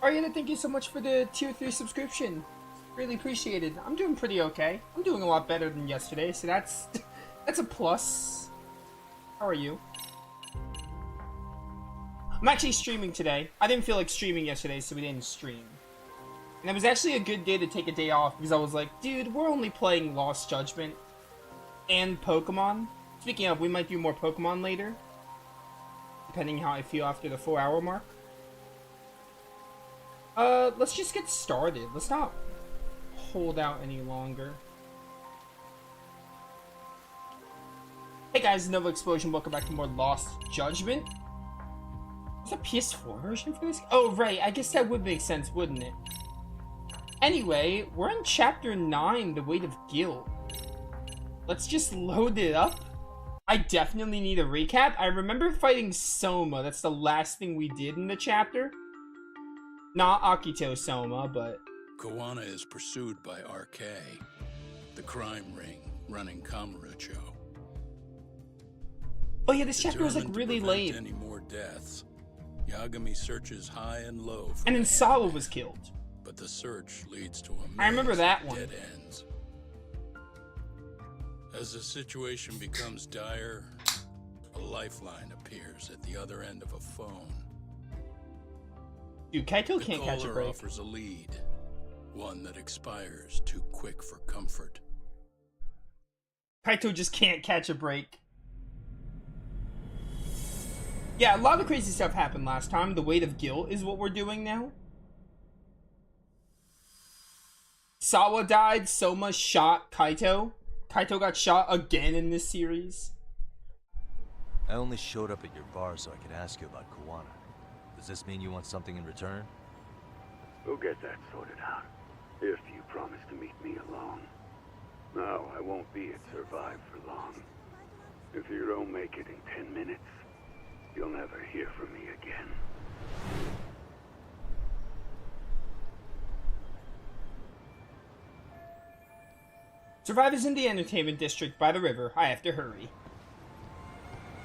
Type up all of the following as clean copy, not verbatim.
Ariana, thank you so much for the tier 3 subscription. Really appreciated. I'm doing pretty okay. I'm doing a lot better than yesterday, so that's that's a plus. How are you? I'm actually streaming today. I didn't feel like streaming yesterday, so we didn't stream. And it was actually a good day to take a day off because I was like, dude, we're only playing Lost Judgment and Pokemon. Speaking of, we might do more Pokemon later, depending how I feel after the 4-hour mark. Let's just get started. Let's not hold out any longer. Hey guys, NovaExplosion, welcome back to more Lost Judgment. Is that PS4 version for this? Oh, right, I guess that would make sense, wouldn't it? Anyway, we're in Chapter 9, The Weight of Guilt. Let's just load it up. I definitely need a recap. I remember fighting Soma. That's the last thing we did in the chapter. Not Akito Soma, but... Kawana is pursued by RK, the crime ring running Kamurocho. Oh yeah, this chapter was like really late. Any more deaths, Yagami searches high and low for and then Sawa was killed. But the search leads to a maze I remember that of one. dead ends. As the situation becomes dire, a lifeline appears at the other end of a phone. Dude, Kaito can't catch a caller break. offers a lead, one that expires too quick for comfort. Kaito just can't catch a break. Yeah, a lot of crazy stuff happened last time. The Weight of Guilt is what we're doing now. Sawa died, Soma shot Kaito. Kaito got shot again in this series. I only showed up at your bar so I could ask you about Kawana. Does this mean you want something in return? We'll get that sorted out, if you promise to meet me alone. No, I won't be at Survive for long. If you don't make it in 10 minutes, you'll never hear from me again. Survive is in the entertainment district by the river. I have to hurry.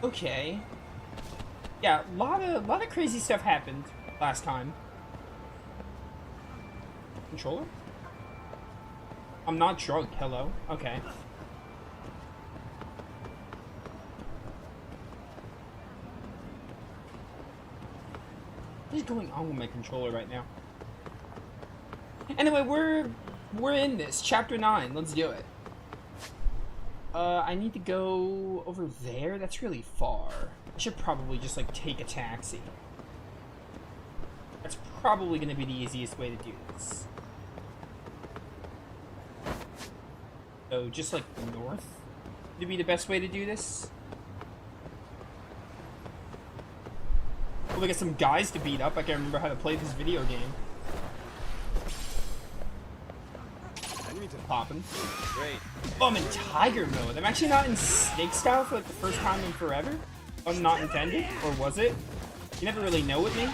Okay. Yeah, a lot of crazy stuff happened last time. Controller? I'm not drunk. Hello. Okay. What is going on with my controller right now? Anyway, we're in this chapter 9. Let's do it. I need to go over there. That's really far. I should probably just like take a taxi. That's probably going to be the easiest way to do this. So just like north to be the best way to do this. Well, we got some guys to beat up. I can't remember how to play this video game. Poppin'. Great. Oh, I'm in tiger mode. I'm actually not in snake style for like the first time in forever. I'm not intended, or was it? You never really know with me.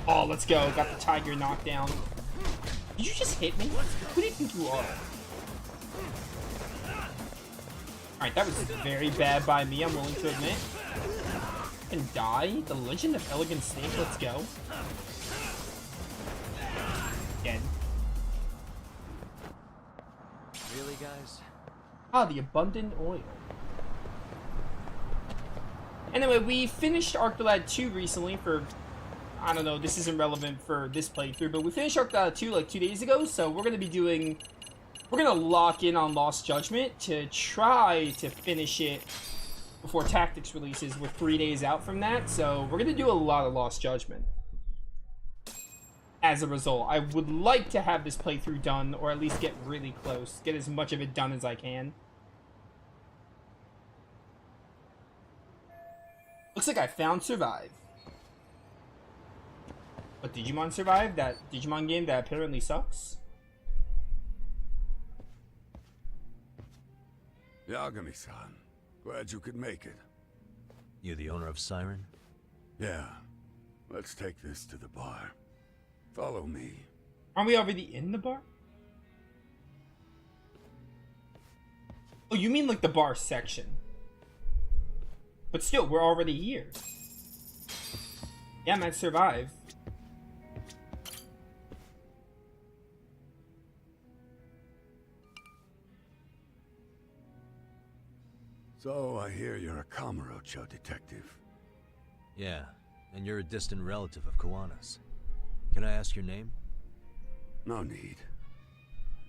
Oh, let's go. Got the tiger knocked down. Did you just hit me? Who do you think you are? Alright, that was very bad by me, I'm willing to admit. And die? The Legend of Elegant Snake, let's go. Dead. Really, guys? Ah, the abundant oil. Anyway, we finished Arctolad 2 recently for... I don't know, this isn't relevant for this playthrough, but we finished Arctolad 2 like 2 days ago, so we're going to be doing... We're going to lock in on Lost Judgment to try to finish it before Tactics releases. We're 3 days out from that, so we're going to do a lot of Lost Judgment. As a result, I would like to have this playthrough done, or at least get really close. Get as much of it done as I can. Looks like I found Survive. But Digimon Survive? That Digimon game that apparently sucks? Yagami-san, glad you could make it. You the owner of Siren? Yeah, let's take this to the bar. Follow me. Aren't we already in the bar? Oh, you mean like the bar section. But still, we're already here. Yeah, I might survive. So I hear you're a Kamurocho detective. Yeah, and you're a distant relative of Kawana's. Can I ask your name? No need.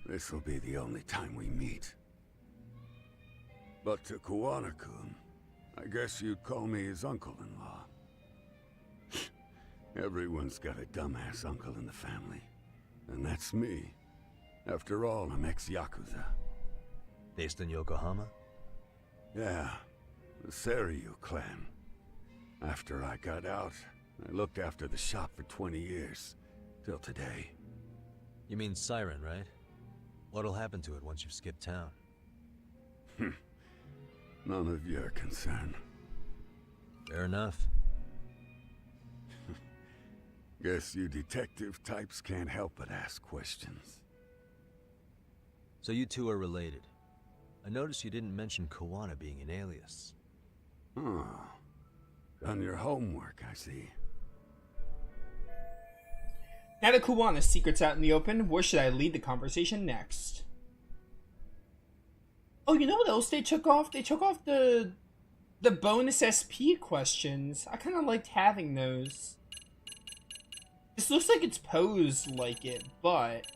This'll be the only time we meet. But to Kawana-kun, I guess you'd call me his uncle-in-law. Everyone's got a dumbass uncle in the family. And that's me. After all, I'm ex-Yakuza. Based in Yokohama? Yeah, the Seiryu clan. After I got out, I looked after the shop for 20 years. Till today. You mean Siren, right? What'll happen to it once you've skipped town? None of your concern. Fair enough. Guess you detective types can't help but ask questions. So you two are related. I noticed you didn't mention Kawana being an alias. Oh. Done your homework, I see. Now that Kawana's secret's out in the open, where should I lead the conversation next? Oh, you know what else they took off? They took off the bonus SP questions. I kind of liked having those. This looks like it's posed like it, but...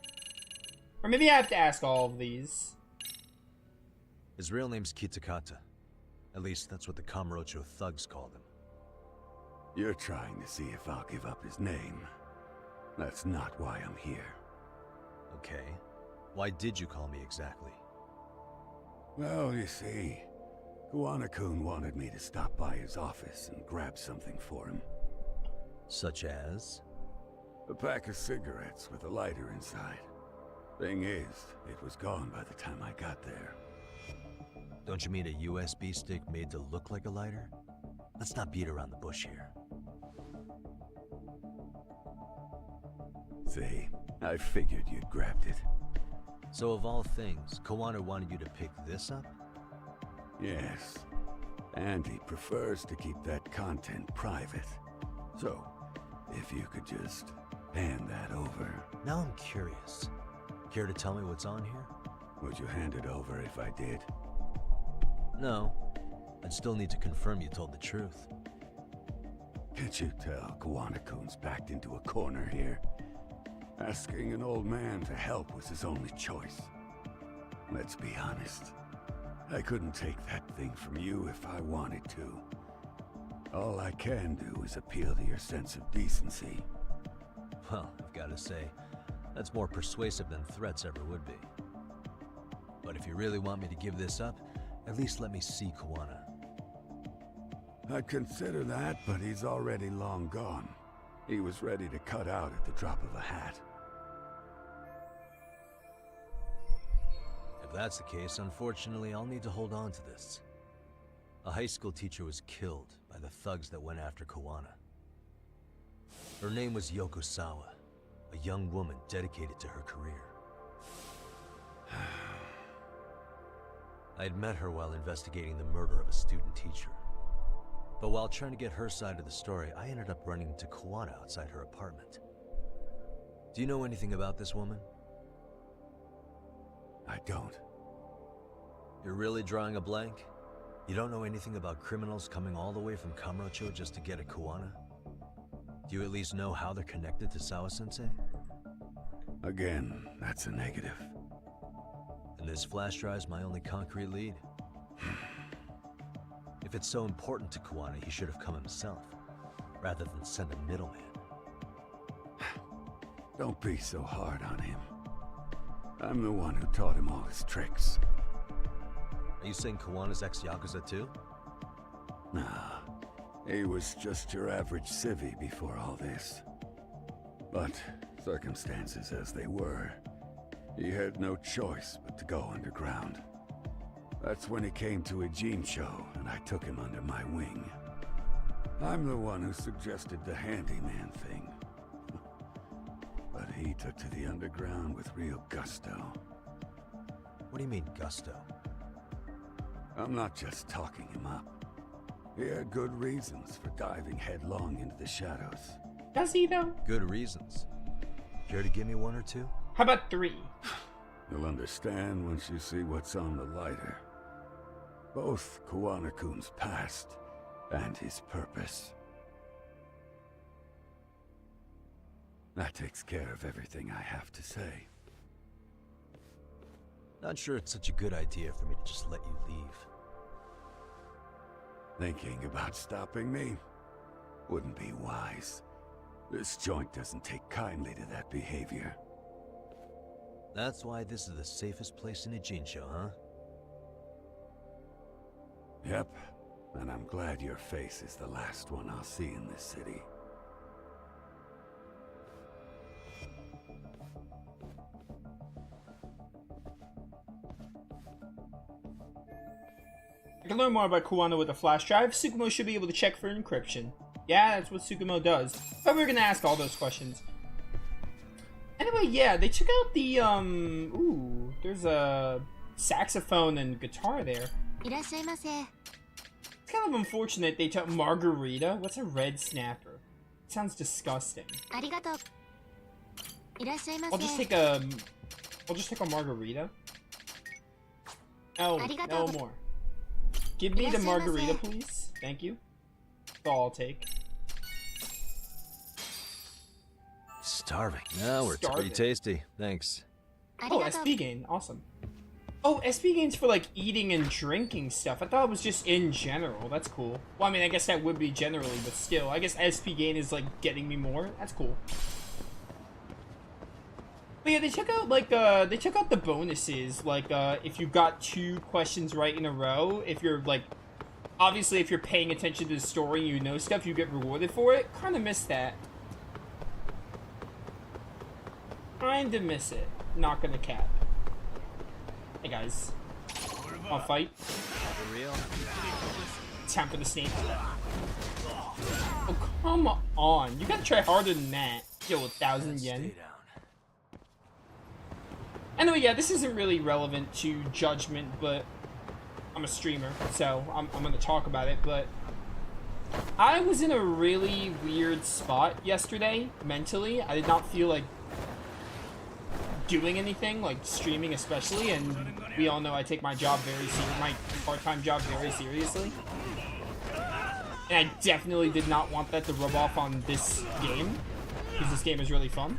Or maybe I have to ask all of these. His real name's Kitakata. At least that's what the Kamurocho thugs called him. You're trying to see if I'll give up his name. That's not why I'm here. Okay. Why did you call me exactly? Well, you see, Kawana-kun wanted me to stop by his office and grab something for him. Such as? A pack of cigarettes with a lighter inside. Thing is, it was gone by the time I got there. Don't you mean a USB stick made to look like a lighter? Let's not beat around the bush here. See, I figured you'd grabbed it. So of all things, Kawana wanted you to pick this up? Yes. And he prefers to keep that content private. So, if you could just hand that over. Now I'm curious. Care to tell me what's on here? Would you hand it over if I did? No. I'd still need to confirm you told the truth. Can't you tell Kawana-kun's backed into a corner here? Asking an old man to help was his only choice. Let's be honest. I couldn't take that thing from you if I wanted to. All I can do is appeal to your sense of decency. Well, I've got to say, that's more persuasive than threats ever would be. But if you really want me to give this up, at least let me see Kawana. I'd consider that, but he's already long gone. He was ready to cut out at the drop of a hat. If that's the case, unfortunately, I'll need to hold on to this. A high school teacher was killed by the thugs that went after Kawana. Her name was Yoko Sawa, a young woman dedicated to her career. I'd met her while investigating the murder of a student teacher. But while trying to get her side of the story, I ended up running into Kawana outside her apartment. Do you know anything about this woman? I don't. You're really drawing a blank? You don't know anything about criminals coming all the way from Kamurocho just to get at Kawana? Do you at least know how they're connected to Sawa-sensei? Again, that's a negative. And this flash drive's my only concrete lead. If it's so important to Kawana, he should have come himself, rather than send a middleman. Don't be so hard on him. I'm the one who taught him all his tricks. Are you saying Kawana's ex-Yakuza too? Nah, he was just your average civvy before all this. But circumstances as they were, he had no choice but to go underground. That's when he came to a Jincho, and I took him under my wing. I'm the one who suggested the handyman thing. But he took to the underground with real gusto. What do you mean, gusto? I'm not just talking him up. He had good reasons for diving headlong into the shadows. Does he, though? Good reasons. Care to give me one or two? How about 3? You'll understand once you see what's on the lighter. Both Kuwana-kun's past and his purpose. That takes care of everything I have to say. Not sure it's such a good idea for me to just let you leave. Thinking about stopping me wouldn't be wise. This joint doesn't take kindly to that behavior. That's why this is the safest place in Ijincho, huh? Yep, and I'm glad your face is the last one I'll see in this city. I can learn more about Kuwana with a flash drive. Tsukumo should be able to check for encryption. Yeah, that's what Tsukumo does. But we were gonna ask all those questions. Anyway, yeah, they took out the, ooh, there's a saxophone and guitar there. It's kind of unfortunate they took margarita. What's a red snapper? It sounds disgusting. I'll just take a margarita. Oh, no more. Give me the margarita, please. Thank you. That's all I'll take. Starving. No, it's pretty tasty. Thanks. Oh, SP gain. Awesome. Oh, SP gain's for, like, eating and drinking stuff. I thought it was just in general. That's cool. Well, I mean, I guess that would be generally, but still. I guess SP gain is, like, getting me more. That's cool. But yeah, they took out, like, they took out the bonuses. Like, if you got 2 questions right in a row, if you're, like, obviously, if you're paying attention to the story and you know stuff, you get rewarded for it. Kinda miss that. Kinda miss it. Not gonna cap. Hey guys. Wanna fight? For real? Time for the snake. Oh, come on. You gotta try harder than that. Yo, 1,000 yen. Anyway, yeah, this isn't really relevant to Judgment, but I'm a streamer, so I'm gonna talk about it, but I was in a really weird spot yesterday, mentally. I did not feel like doing anything, like streaming especially, and we all know I take my job very seriously, my part-time job very seriously. And I definitely did not want that to rub off on this game, because this game is really fun.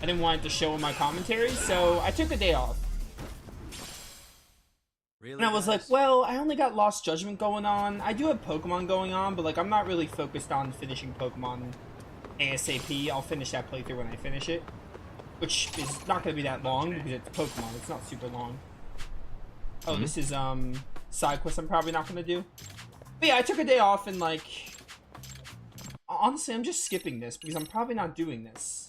I didn't want it to show in my commentary, so I took a day off. Really? And I was like, well, I only got Lost Judgment going on. I do have Pokemon going on, but like I'm not really focused on finishing Pokemon ASAP. I'll finish that playthrough when I finish it. Which is not going to be that long, because it's Pokemon. It's not super long. Oh, this is, side quest I'm probably not going to do. But yeah, I took a day off and, like... Honestly, I'm just skipping this, because I'm probably not doing this.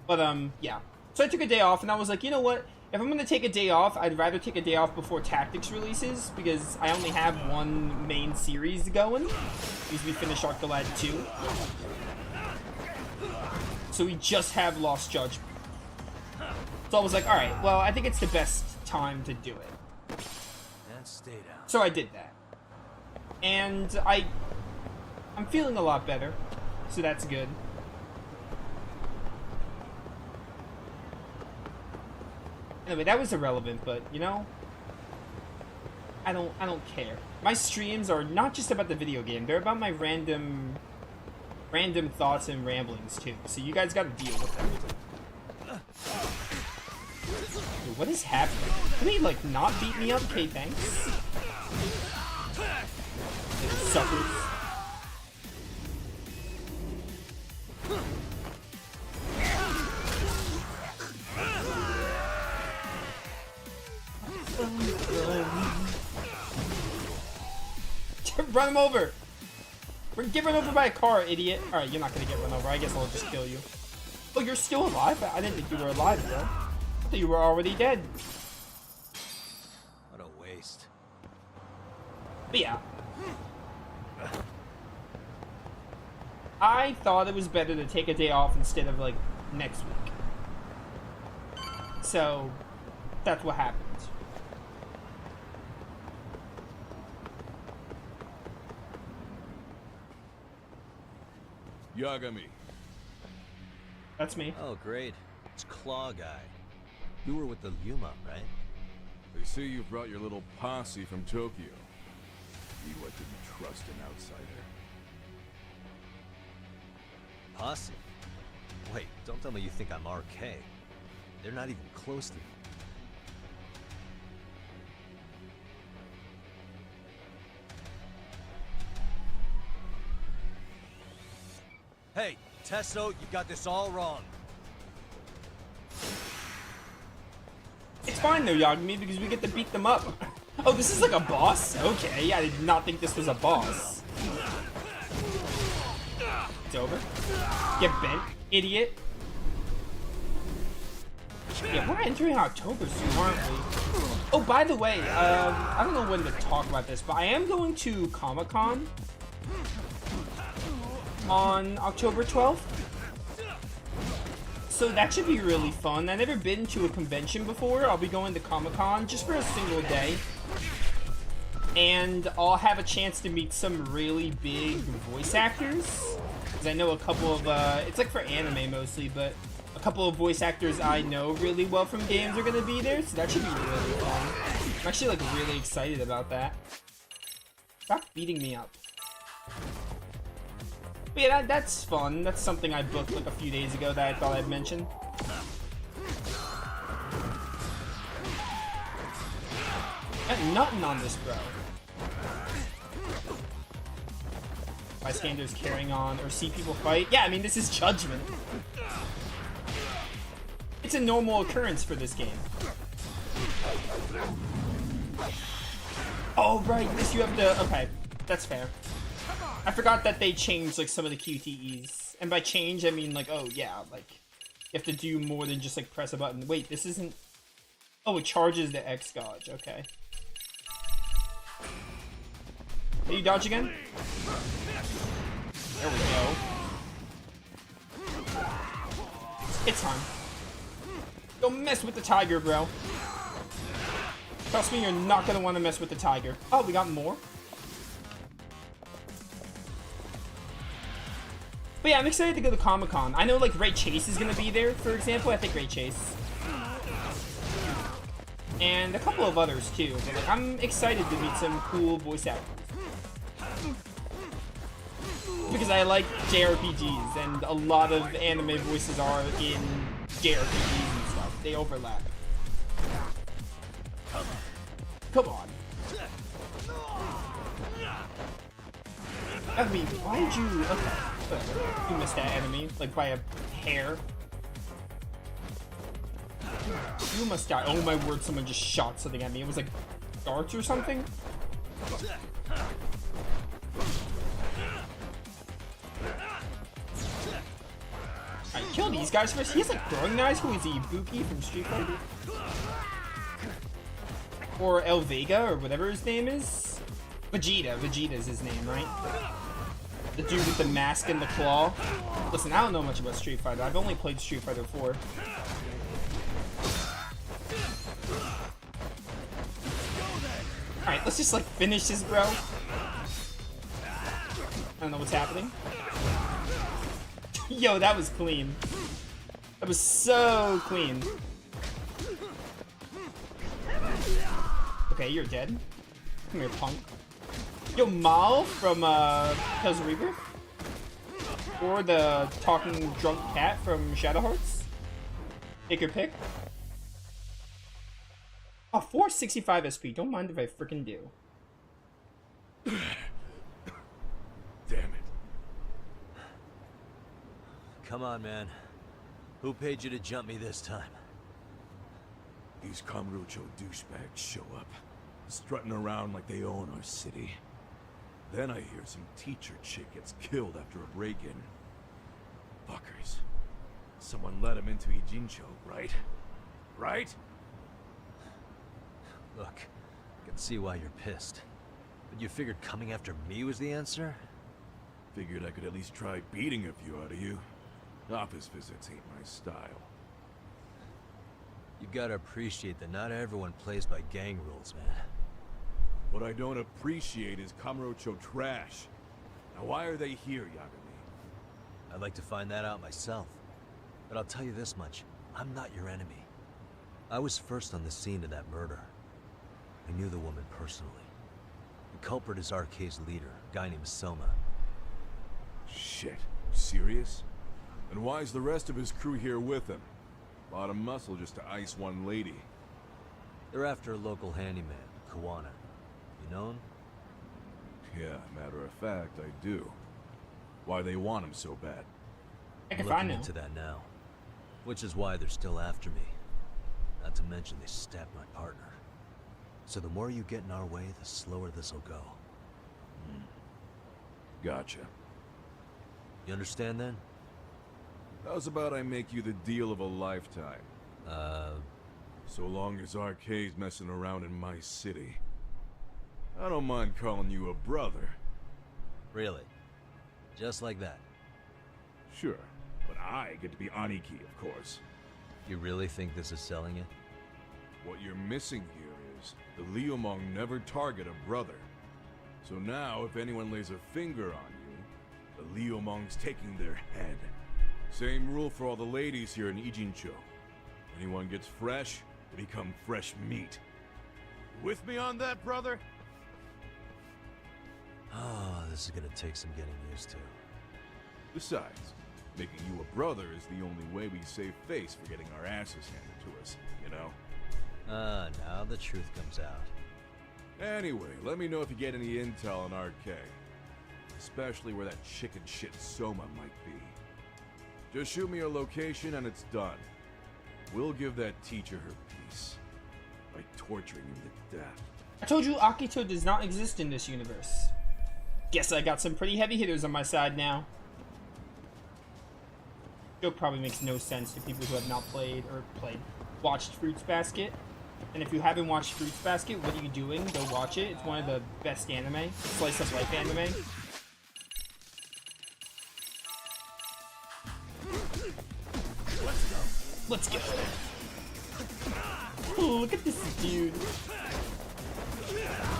But, yeah. So I took a day off, and I was like, you know what? If I'm going to take a day off, I'd rather take a day off before Tactics releases, because I only have one main series going. Because we finished Arc the Lad 2. So we just have Lost Judgment. So I was like, alright, well, I think it's the best time to do it. And stay down. So I did that. And I'm feeling a lot better. So that's good. Anyway, that was irrelevant, but, you know, I don't care. My streams are not just about the video game, they're about my random thoughts and ramblings too. So you guys gotta deal with them. Dude, what is happening? Can he like not beat me up? Okay, thanks. Suckers. Run him over! Get run over by a car, idiot. Alright, you're not gonna get run over. I guess I'll just kill you. Oh, you're still alive? I didn't think you were alive, bro. I thought you were already dead. What a waste. But yeah. I thought it was better to take a day off instead of, like, next week. So, that's what happened. Yagami. That's me. Oh, great. It's Claw Guy. You were with the Yuma, right? They say you brought your little posse from Tokyo. You like to trust an outsider. Posse? Wait, don't tell me you think I'm RK. They're not even close to me. Hey, Tesso, you got this all wrong. It's fine though, Yagami, because we get to beat them up. Oh, this is like a boss? Okay, I did not think this was a boss. It's over. Get bent, idiot. Yeah, we're entering October soon, aren't we? Oh, by the way, I don't know when to talk about this, but I am going to Comic-Con on October 12th. So that should be really fun. I've never been to a convention before. I'll be going to Comic-Con just for a single day. And I'll have a chance to meet some really big voice actors. Because I know a couple of, it's like for anime mostly, but a couple of voice actors I know really well from games are going to be there. So that should be really fun. I'm actually like really excited about that. Stop beating me up. But yeah, that's fun. That's something I booked like a few days ago that I thought I'd mention. Got nothing on this, bro. Bystanders carrying on or see people fight. Yeah, I mean, this is Judgment. It's a normal occurrence for this game. Oh, right. This you have to... Okay, that's fair. I forgot that they changed like some of the QTEs. And by change, I mean like, oh yeah, like you have to do more than just like press a button. Wait, this isn't... Oh, it charges the X dodge. Okay. Can you dodge again? There we go. It's time. Don't mess with the tiger, bro. Trust me, you're not gonna want to mess with the tiger. Oh, we got more. But yeah, I'm excited to go to Comic-Con. I know, like, Ray Chase is gonna be there, for example. I think Ray Chase. And a couple of others, too. But, like, I'm excited to meet some cool voice actors. Because I like JRPGs, and a lot of anime voices are in JRPGs and stuff. They overlap. Come on. I mean, why did you... Okay. You missed that enemy, like by a hair. You must die. Oh my word, someone just shot something at me. It was like darts or something. Alright, kill these guys first. He has like throwing knives. Who is he? Buki from Street Fighter? Or El Vega, or whatever his name is? Vegeta. Vegeta's his name, right? The dude with the mask and the claw. Listen, I don't know much about Street Fighter. I've only played Street Fighter 4. Alright, let's just like finish this, bro. I don't know what's happening. Yo, that was clean. That was so clean. Okay, you're dead. Come here, punk. Yo, Mal from Tales of Rebirth? Or the talking drunk cat from Shadow Hearts? Take your pick. Oh, 465 SP. Don't mind if I freaking do. Damn it. Come on, man. Who paid you to jump me this time? These Kamurocho douchebags show up, strutting around like they own our city. Then I hear some teacher chick gets killed after a break-in. Fuckers. Someone let him into Ijincho, right? Right? Look, I can see why you're pissed. But you figured coming after me was the answer? Figured I could at least try beating a few out of you. Office visits ain't my style. You gotta appreciate that not everyone plays by gang rules, man. What I don't appreciate is Kamurocho trash. Now why are they here, Yagami? I'd like to find that out myself. But I'll tell you this much, I'm not your enemy. I was first on the scene of that murder. I knew the woman personally. The culprit is RK's leader, a guy named Soma. Shit. Serious? And why's the rest of his crew here with him? A lot of muscle just to ice one lady. They're after a local handyman, Kawana. You know him? Yeah, matter of fact, I do. Why they want him so bad? Heck I'm if I looking know. into that now. Which is why they're still after me. Not to mention they stabbed my partner. So the more you get in our way, the slower this'll go. Gotcha. You understand then? How's about I make you the deal of a lifetime? So long as RK's messing around in my city. I don't mind calling you a brother. Really? Just like that? Sure, but I get to be Aniki, of course. You really think this is selling it? What you're missing here is the Liumong never target a brother. So now, if anyone lays a finger on you, the Liumong's taking their head. Same rule for all the ladies here in Ijincho. Anyone gets fresh, they become fresh meat. With me on that, brother? Oh, this is gonna take some getting used to. Besides, making you a brother is the only way we save face for getting our asses handed to us, you know? Now the truth comes out. Anyway, let me know if you get any intel on RK. Especially where that chicken shit Soma might be. Just shoot me a location and it's done. We'll give that teacher her peace. By torturing him to death. I told you Akito does not exist in this universe. Guess I got some pretty heavy hitters on my side now. Joke probably makes no sense to people who have not watched Fruits Basket. And if you haven't watched Fruits Basket, what are you doing? Go watch it. It's one of the best anime. Slice of life anime. Let's go. Oh, look at this dude.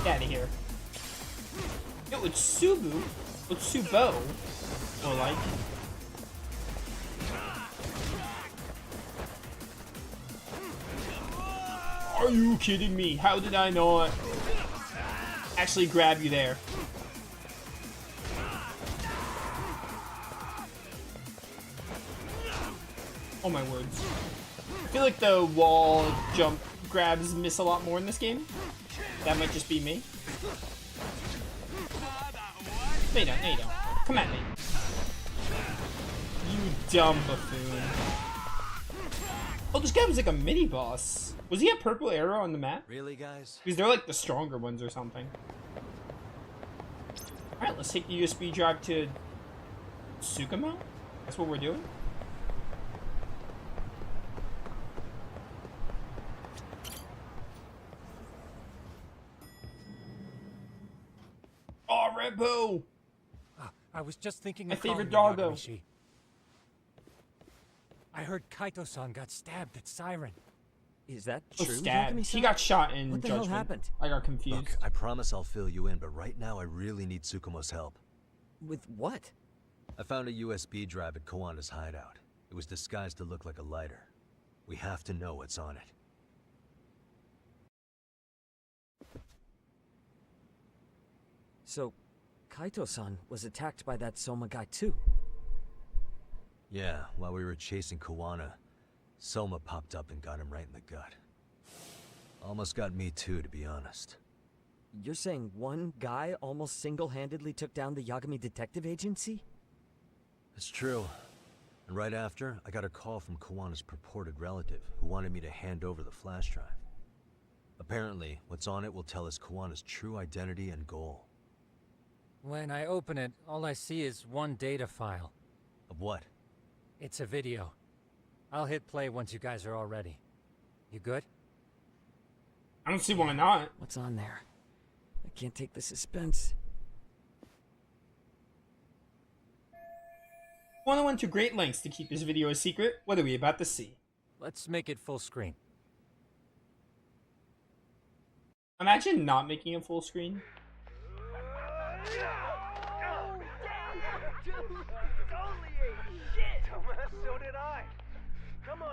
Get out of here. Yo, it's Subu. It's Subo. Or like. Are you kidding me? How did I not actually grab you there? Oh my words. I feel like the wall jump grabs miss a lot more in this game. That might just be me. No, you don't. No, you don't. Come at me. You dumb buffoon. Oh, this guy was like a mini-boss. Was he a purple arrow on the map? Really, guys? Because they're like the stronger ones or something. Alright, let's take the USB drive to Tsukumo? That's what we're doing? Oh, Rambo! I was just thinking My of calling favorite you, doggo. Yagamishi. I heard Kaito-san got stabbed at Siren. Is that Oh, true? stabbed. Yagami-san? He got shot in What the Judgment. hell happened? I got confused. Look, I promise I'll fill you in, but right now I really need Tsukumo's help. With what? I found a USB drive at Kawana's hideout. It was disguised to look like a lighter. We have to know what's on it. So, Kaito-san was attacked by that Soma guy too. Yeah, while we were chasing Kawana, Soma popped up and got him right in the gut. Almost got me too, to be honest. You're saying one guy almost single-handedly took down the Yagami Detective Agency? It's true. And right after, I got a call from Kawana's purported relative who wanted me to hand over the flash drive. Apparently, what's on it will tell us Kawana's true identity and goal. When I open it, all I see is one data file. Of what? It's a video. I'll hit play once you guys are all ready. You good? I don't see why not. What's on there? I can't take the suspense. Juana went to great lengths to keep this video a secret. What are we about to see? Let's make it full screen. Imagine not making it full screen.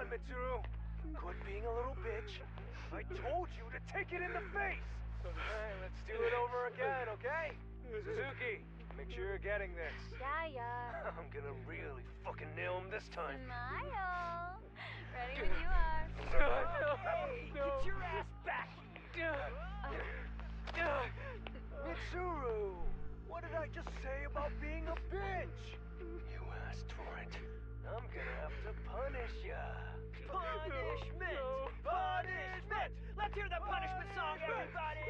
Mitsuru. Quit being a little bitch. I told you to take it in the face. Alright, let's do it over again, okay? Suzuki, make sure you're getting this. Yeah. I'm gonna really fucking nail him this time. Smile. Ready when you are. Hey, get your ass back! Mitsuru! What did I just say about being a bitch? You asked for it. I'm gonna have to punish ya. Punishment! Punishment! Let's hear the punishment song, everybody!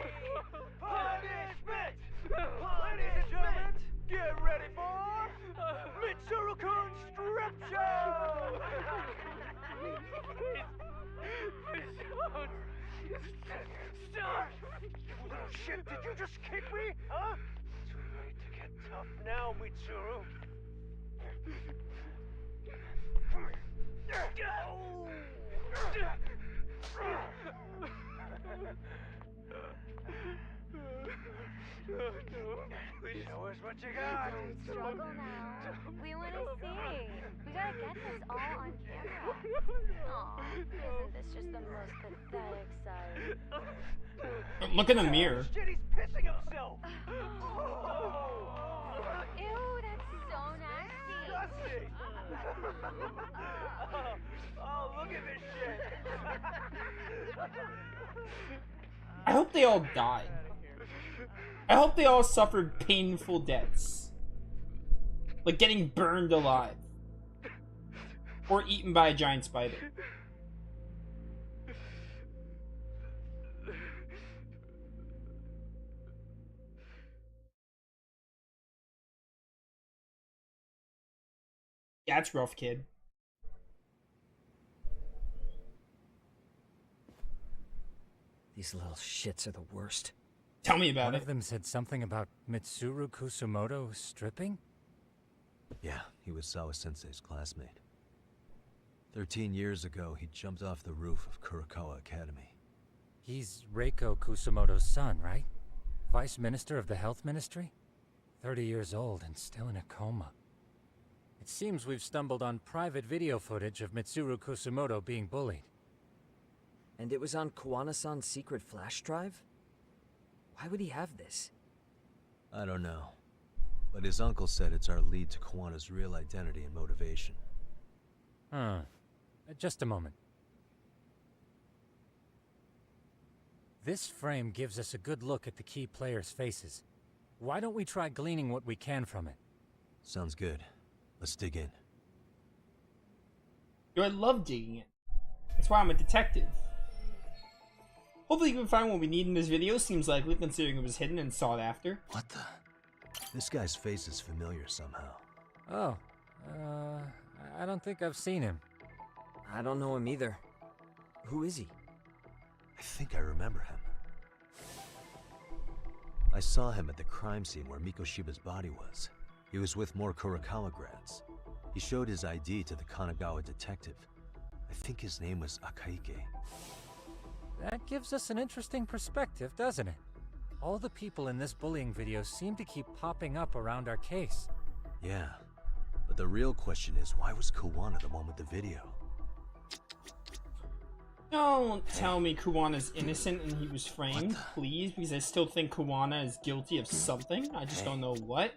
Punishment! Ladies and gentlemen, get ready for Mitsuru-kun Strip Show! Stop! You little shit, did you just kick me? Huh? Too late to get tough now, Mitsuru. Show us what you got. Don't struggle now. We want to see. We gotta get this all on camera. Aw, isn't this just the most pathetic sight? Look in the mirror. Shit, he's pissing himself. Ew, that's so nasty. Disgusting. Oh, look at this shit. I hope they all die. I hope they all suffered painful deaths. Like getting burned alive. Or eaten by a giant spider. Yeah, it's rough, kid. These little shits are the worst. Tell me about One it. of them said something about Mitsuru Kusumoto stripping? Yeah, he was Sawa-sensei's classmate. 13 years ago, he jumped off the roof of Kurakawa Academy. He's Reiko Kusumoto's son, right? Vice Minister of the Health Ministry? 30 years old and still in a coma. It seems we've stumbled on private video footage of Mitsuru Kusumoto being bullied. And it was on Kawana-san's secret flash drive? Why would he have this? I don't know. But his uncle said it's our lead to Kawana's real identity and motivation. Huh. Just a moment. This frame gives us a good look at the key players' faces. Why don't we try gleaning what we can from it? Sounds good. Let's dig in. Yo, I love digging it. That's why I'm a detective. Hopefully you can find what we need in this video. Seems likely considering it was hidden and sought after. What the? This guy's face is familiar somehow. Oh, I don't think I've seen him. I don't know him either. Who is he? I think I remember him. I saw him at the crime scene where Mikoshiba's body was. He was with more Kurakawa grads. He showed his ID to the Kanagawa detective. I think his name was Akaike. That gives us an interesting perspective, doesn't it? All the people in this bullying video seem to keep popping up around our case. Yeah, but the real question is, why was Kawana the one with the video? Don't tell me Kuwana's innocent and he was framed, please, because I still think Kuwana is guilty of something. I just don't know what.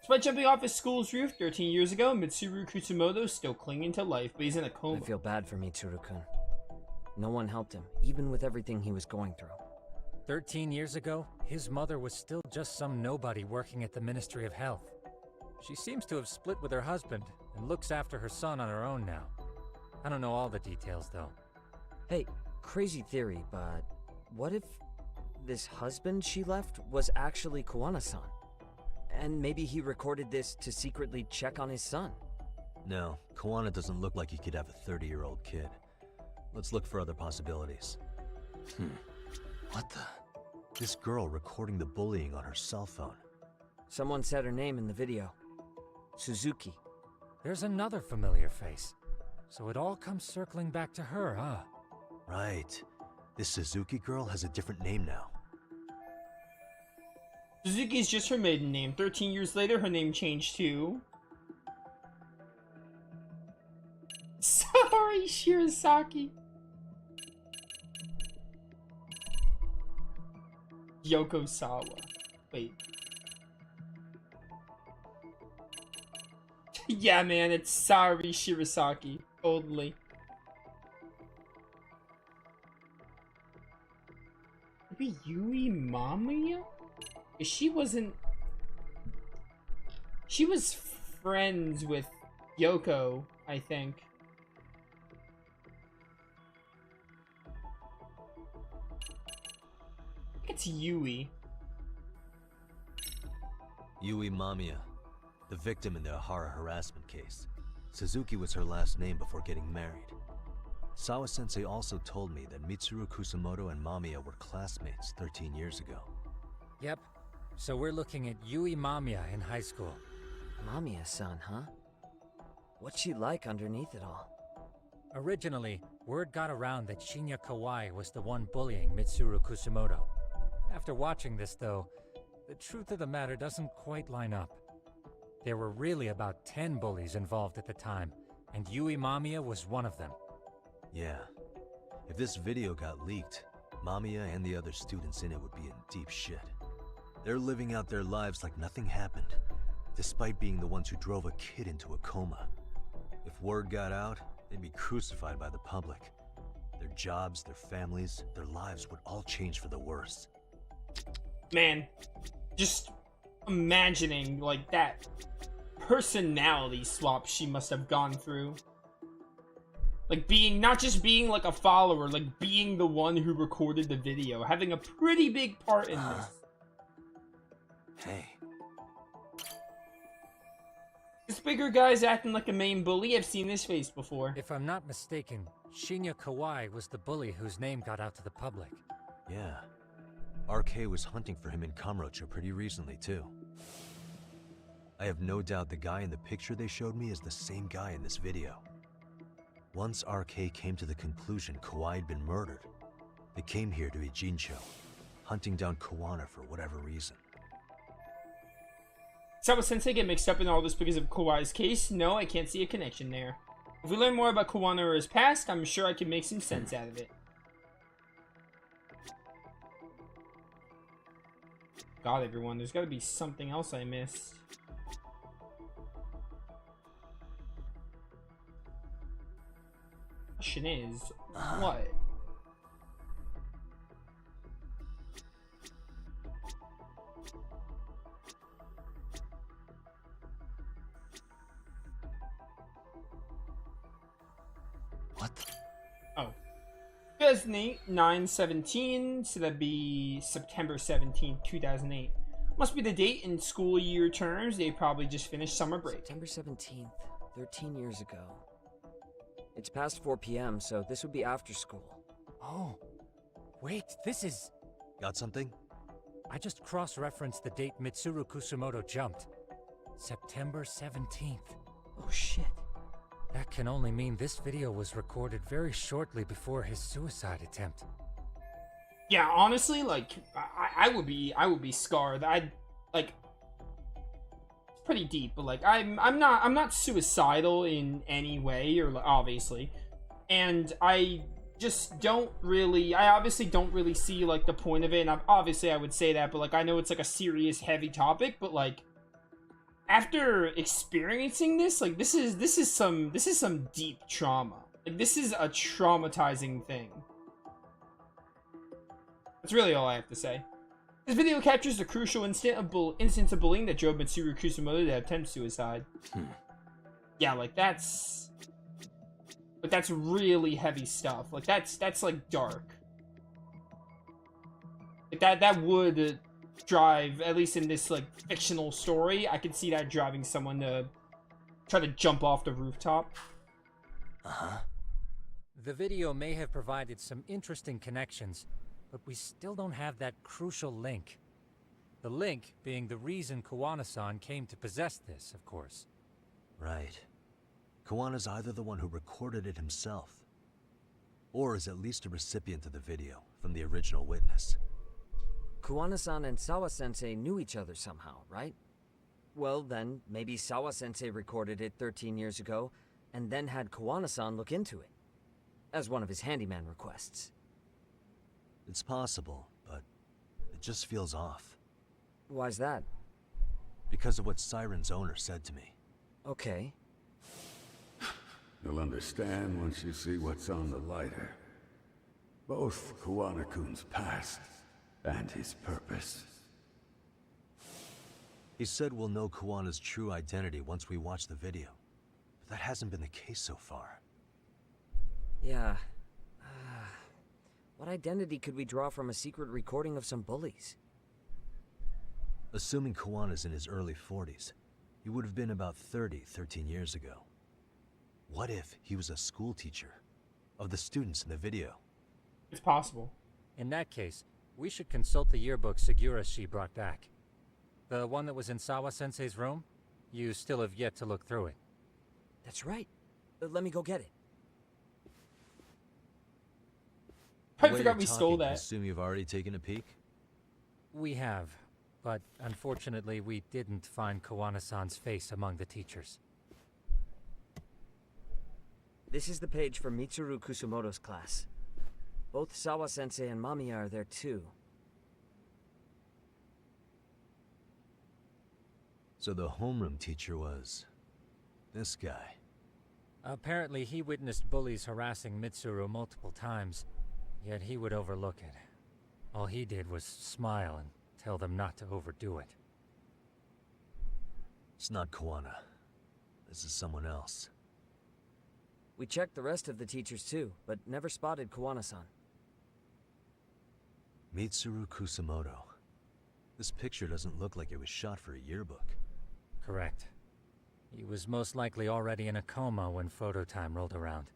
Despite jumping off his school's roof 13 years ago, Mitsuru Kusumoto is still clinging to life, but he's in a coma. I feel bad for Mitsuru-kun. No one helped him, even with everything he was going through. 13 years ago, his mother was still just some nobody working at the Ministry of Health. She seems to have split with her husband and looks after her son on her own now. I don't know all the details, though. Hey, crazy theory, but what if this husband she left was actually Kawana-san? And maybe he recorded this to secretly check on his son? No, Kawana doesn't look like he could have a 30-year-old kid. Let's look for other possibilities. What the? This girl recording the bullying on her cell phone. Someone said her name in the video. Suzuki. There's another familiar face. So it all comes circling back to her, huh? Right. This Suzuki girl has a different name now. Suzuki's just her maiden name. 13 years later, her name changed to... Sorry, Shirazaki. Yoko Sawa. Wait. Yeah, man, it's sorry, Shirazaki. Totally. Maybe Yui Mamiya? She wasn't... She was friends with Yoko, I think. It's Yui. Yui Mamiya, the victim in the Ahara harassment case. Suzuki was her last name before getting married. Sawa-sensei also told me that Mitsuru Kusamoto and Mamiya were classmates 13 years ago. Yep. So we're looking at Yui Mamiya in high school. Mamiya-san, huh? What's she like underneath it all? Originally, word got around that Shinya Kawai was the one bullying Mitsuru Kusamoto. After watching this, though, the truth of the matter doesn't quite line up. There were really about 10 bullies involved at the time, and Yui Mamiya was one of them. Yeah. If this video got leaked, Mamiya and the other students in it would be in deep shit. They're living out their lives like nothing happened, despite being the ones who drove a kid into a coma. If word got out, they'd be crucified by the public. Their jobs, their families, their lives would all change for the worse. Man, just imagining, like, that personality swap she must have gone through. Like, being, not just being, like, a follower, like, being the one who recorded the video, having a pretty big part in this. Hey. This bigger guy's acting like a main bully. I've seen this face before. If I'm not mistaken, Shinya Kawai was the bully whose name got out to the public. Yeah. RK was hunting for him in Kamurocho pretty recently, too. I have no doubt the guy in the picture they showed me is the same guy in this video. Once RK came to the conclusion Kawai had been murdered, they came here to Ijincho, hunting down Kawana for whatever reason. Sawa-sensei get mixed up in all this because of Kawai's case? No, I can't see a connection there. If we learn more about Kawana or his past, I'm sure I can make some sense out of it. God, everyone, there's gotta be something else I missed. Question is, what? What? Oh. 2008, 9/17, so that'd be September 17, 2008. Must be the date in school year terms. They probably just finished summer break. September 17th, 13 years ago. It's past 4 p.m., so this would be after school. Oh, wait, this is... Got something? I just cross-referenced the date Mitsuru Kusamoto jumped. September 17th. Oh shit. That can only mean this video was recorded very shortly before his suicide attempt. Yeah, honestly, like, I would be scarred. I'd, like, it's pretty deep, but, like, I'm not suicidal in any way, or, obviously, and I just don't really, I obviously don't really see, like, the point of it, and obviously I would say that, but, like, I know it's, like, a serious, heavy topic, but, like, after experiencing this, like, this is some deep trauma. Like, this is a traumatizing thing. That's really all I have to say. This video captures the crucial instance of bullying that drove Mitsuru Kusamoto to attempt suicide. Yeah, like, that's really heavy stuff. Like, that's like dark. Like, that would drive, at least in this, like, fictional story, I could see that driving someone to try to jump off the rooftop. Uh-huh. The video may have provided some interesting connections, but we still don't have that crucial link. The link being the reason Kawana-san came to possess this, of course. Right. Kawana's either the one who recorded it himself, or is at least a recipient of the video from the original witness. Kawana-san and Sawa-sensei knew each other somehow, right? Well, then, maybe Sawa-sensei recorded it 13 years ago, and then had Kawana-san look into it, as one of his handyman requests. It's possible, but it just feels off. Why's that? Because of what Siren's owner said to me. Okay. You'll understand once you see what's on the lighter. Both Kawana-kun's past and his purpose. He said we'll know Kawana's true identity once we watch the video. But that hasn't been the case so far. Yeah. What identity could we draw from a secret recording of some bullies? Assuming Kawana's in his early 40s, he would have been about 13 years ago. What if he was a school teacher of the students in the video? It's possible. In that case, we should consult the yearbook Segurashi brought back. The one that was in Sawa-sensei's room? You still have yet to look through it. That's right. Let me go get it. I The way forgot you're we stole talking, I that. assume you've already taken a peek? We have, but unfortunately we didn't find Kawana-san's face among the teachers. This is the page for Mitsuru Kusumoto's class. Both Sawa-sensei and Mamiya are there too. So the homeroom teacher was... this guy. Apparently he witnessed bullies harassing Mitsuru multiple times, yet he would overlook it. All he did was smile and tell them not to overdo it. It's not Kawana. This is someone else. We checked the rest of the teachers too, but never spotted Kawana-san. Mitsuru Kusumoto. This picture doesn't look like it was shot for a yearbook. Correct. He was most likely already in a coma when photo time rolled around.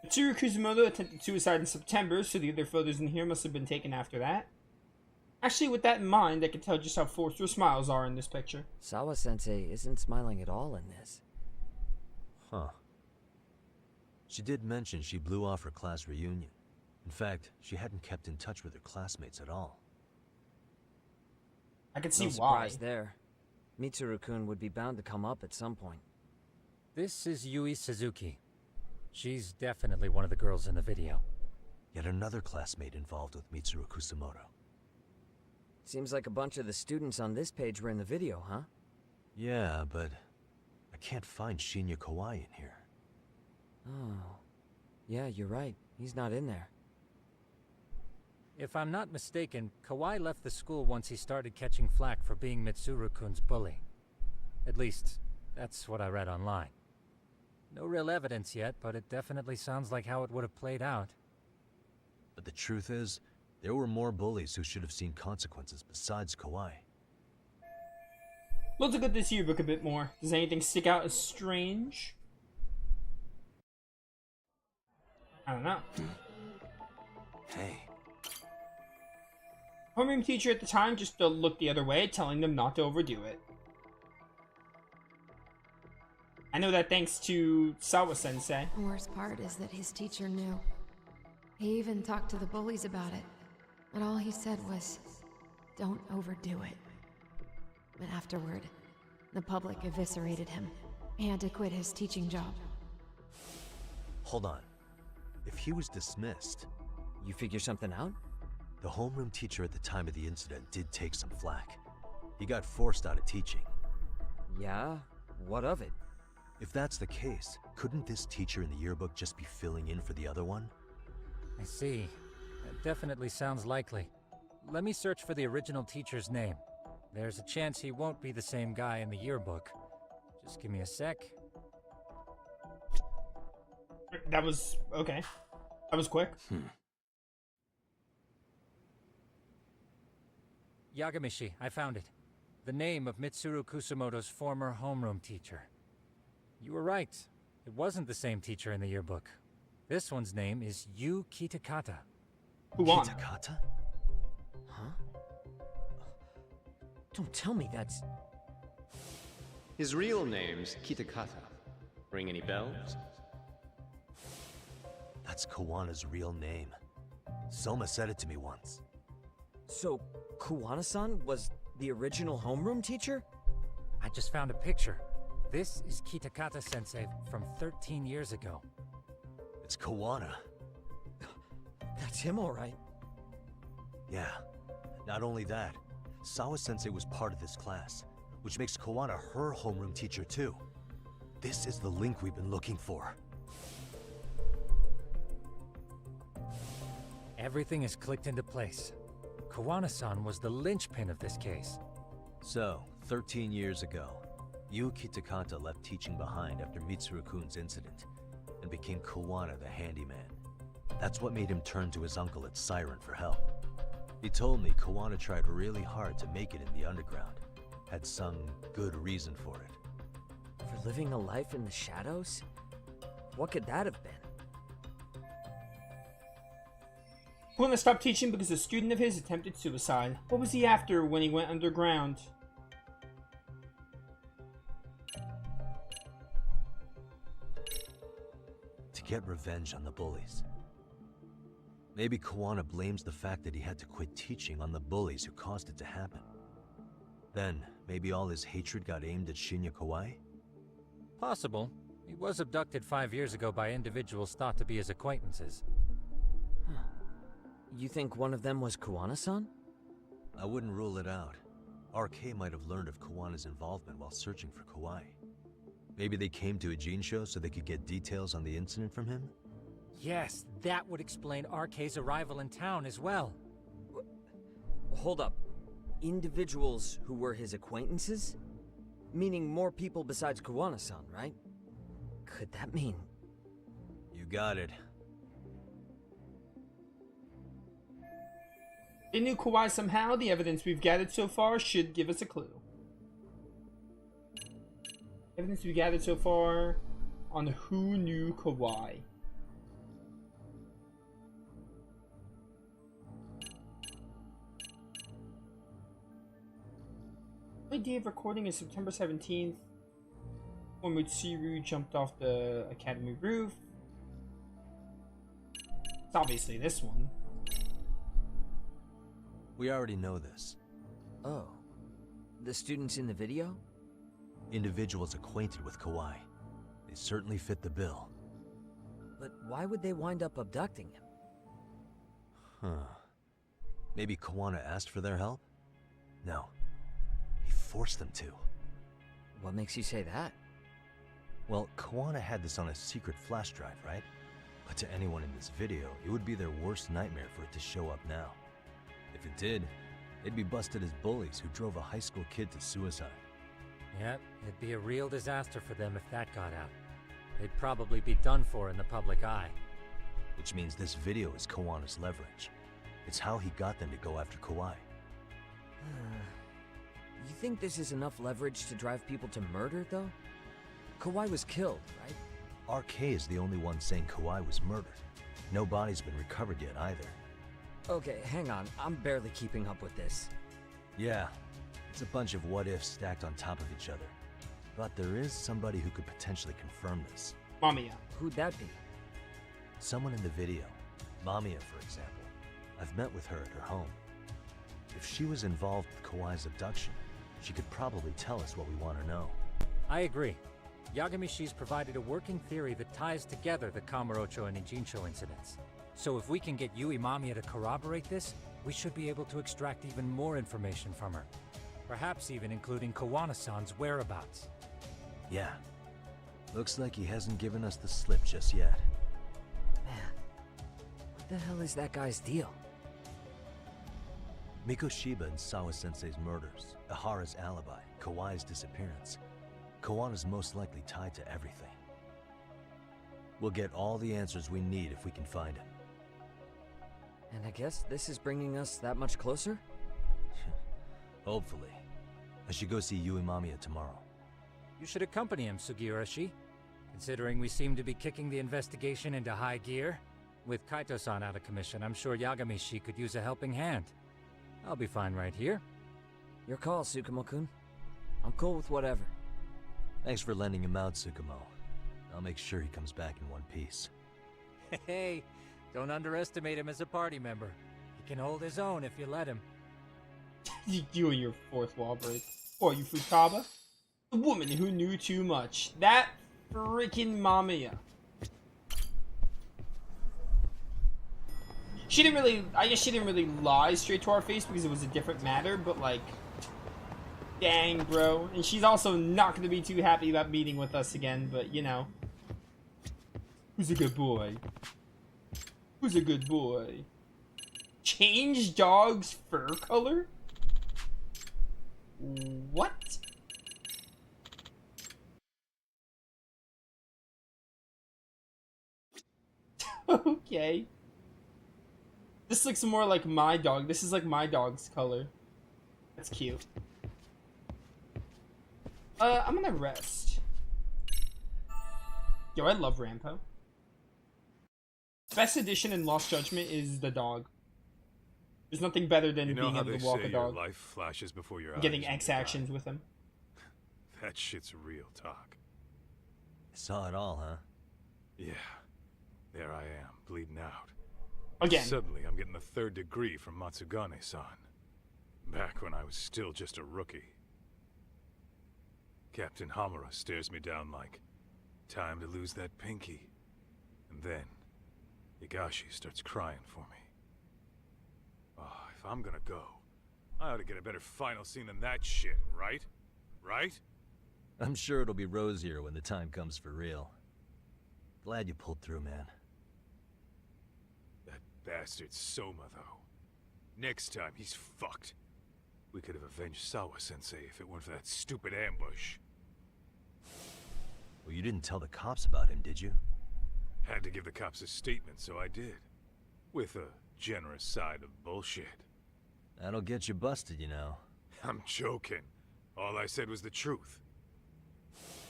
Mitsuru Kusumoto attempted suicide in September, so the other photos in here must have been taken after that. Actually, with that in mind, I can tell just how forced her smiles are in this picture. Sawa-sensei isn't smiling at all in this. Huh. She did mention she blew off her class reunion. In fact, she hadn't kept in touch with her classmates at all. I can see No why. surprise there. Mitsuru-kun would be bound to come up at some point. This is Yui Suzuki. She's definitely one of the girls in the video. Yet another classmate involved with Mitsuru Kusumoto. Seems like a bunch of the students on this page were in the video, huh? Yeah, but I can't find Shinya Kawai in here. Oh. Yeah, you're right. He's not in there. If I'm not mistaken, Kawai left the school once he started catching flack for being Mitsuru-kun's bully. At least, that's what I read online. No real evidence yet, but it definitely sounds like how it would have played out. But the truth is, there were more bullies who should have seen consequences besides Kawai. Let's look at this yearbook a bit more. Does anything stick out as strange? I don't know. Hey. Homeroom teacher at the time just looked the other way, telling them not to overdo it. I know that thanks to Sawa-sensei. The worst part is that his teacher knew. He even talked to the bullies about it. But all he said was, don't overdo it. But afterward, the public eviscerated him. He had to quit his teaching job. Hold on. If he was dismissed... You figure something out? The homeroom teacher at the time of the incident did take some flack. He got forced out of teaching. Yeah? What of it? If that's the case, couldn't this teacher in the yearbook just be filling in for the other one? I see. That definitely sounds likely. Let me search for the original teacher's name. There's a chance he won't be the same guy in the yearbook. Just give me a sec. That was... okay. That was quick. Yagamishi, I found it. The name of Mitsuru Kusumoto's former homeroom teacher. You were right. It wasn't the same teacher in the yearbook. This one's name is Yu Kitakata. Who won? Kitakata? Huh? Don't tell me that's... His real name's Kitakata. Ring any bells? That's Kawana's real name. Soma said it to me once. So, Kawana-san was the original homeroom teacher? I just found a picture. This is Kitakata-sensei from 13 years ago. It's Kawana. That's him, all right. Yeah. Not only that, Sawa-sensei was part of this class, which makes Kawana her homeroom teacher too. This is the link we've been looking for. Everything is clicked into place. Kawana-san was the linchpin of this case. So, 13 years ago, Yu Kitakata left teaching behind after Mitsuru-kun's incident, and became Kawana the handyman. That's what made him turn to his uncle at Siren for help. He told me Kawana tried really hard to make it in the underground. Had some good reason for it. For living a life in the shadows? What could that have been? Kawana stopped teaching because a student of his attempted suicide. What was he after when he went underground? To get revenge on the bullies. Maybe Kawana blames the fact that he had to quit teaching on the bullies who caused it to happen. Then, maybe all his hatred got aimed at Shinya Kawai? Possible. He was abducted 5 years ago by individuals thought to be his acquaintances. Huh. You think one of them was Kawana-san? I wouldn't rule it out. RK might have learned of Kawana's involvement while searching for Kawai. Maybe they came to Ijincho so they could get details on the incident from him? Yes, that would explain RK's arrival in town as well. Hold up. Individuals who were his acquaintances? Meaning more people besides Kawana-san, right? Could that mean... You got it. They knew Kawhi somehow. The evidence we've gathered so far should give us a clue. Evidence we gathered so far on who knew Kawhi. The day of recording is September 17th. When Mutsiru jumped off the academy roof. It's obviously this one. We already know this. Oh. The students in the video? Individuals acquainted with Kawai. They certainly fit the bill. But why would they wind up abducting him? Huh. Maybe Kawana asked for their help? No. He forced them to. What makes you say that? Well, Kawana had this on a secret flash drive, right? But to anyone in this video, it would be their worst nightmare for it to show up now. If it did, they'd be busted as bullies who drove a high school kid to suicide. Yep, it'd be a real disaster for them if that got out. They'd probably be done for in the public eye. Which means this video is Kawana's leverage. It's how he got them to go after Kawai. You think this is enough leverage to drive people to murder, though? Kawai was killed, right? RK is the only one saying Kawai was murdered. No body's been recovered yet either. Okay, hang on. I'm barely keeping up with this. Yeah, it's a bunch of what-ifs stacked on top of each other. But there is somebody who could potentially confirm this. Mamiya. Who'd that be? Someone in the video. Mamiya, for example. I've met with her at her home. If she was involved with Kawai's abduction, she could probably tell us what we want to know. I agree. Yagamishi's provided a working theory that ties together the Kamurocho and Ijincho incidents. So if we can get Yui Mamiya to corroborate this, we should be able to extract even more information from her. Perhaps even including Kawana-san's whereabouts. Yeah. Looks like he hasn't given us the slip just yet. Man, what the hell is that guy's deal? Mikoshiba and Sawa-sensei's murders, Ihara's alibi, Kawai's disappearance. Kawana's most likely tied to everything. We'll get all the answers we need if we can find him. And I guess this is bringing us that much closer? Hopefully. I should go see Yui Mamiya tomorrow. You should accompany him, Sugiurashi. Considering we seem to be kicking the investigation into high gear. With Kaito-san out of commission, I'm sure Yagamishi could use a helping hand. I'll be fine right here. Your call, Tsukumo-kun. I'm cool with whatever. Thanks for lending him out, Tsukumo. I'll make sure he comes back in one piece. Hey, don't underestimate him as a party member. He can hold his own if you let him. You and your fourth wall break. Or you Futaba? The woman who knew too much. That freaking Mamiya. She didn't really, I guess she didn't really lie straight to our face because it was a different matter, but like, dang, bro. And she's also not going to be too happy about meeting with us again, but you know. Who's a good boy? Who's a good boy? Change dog's fur color? What? Okay. This looks more like my dog. This is like my dog's color. That's cute. I'm gonna rest. Yo, I love Rampo. Best addition in Lost Judgment is the dog. There's nothing better than being able to walk a dog. Life flashes before your eyes. Getting X actions with him. That shit's real talk. Saw it all, huh? Yeah. There I am, bleeding out. Again. Suddenly, I'm getting the 3rd degree from Matsugane-san. Back when I was still just a rookie. Captain Hamura stares me down like, time to lose that pinky. And then, Higashi starts crying for me. Oh, if I'm gonna go, I ought to get a better final scene than that shit, right? Right? I'm sure it'll be rosier when the time comes for real. Glad you pulled through, man. That bastard Soma, though. Next time, he's fucked. We could have avenged Sawa-sensei if it weren't for that stupid ambush. Well, you didn't tell the cops about him, did you? Had to give the cops a statement, so I did. With a generous side of bullshit. That'll get you busted, you know. I'm joking. All I said was the truth.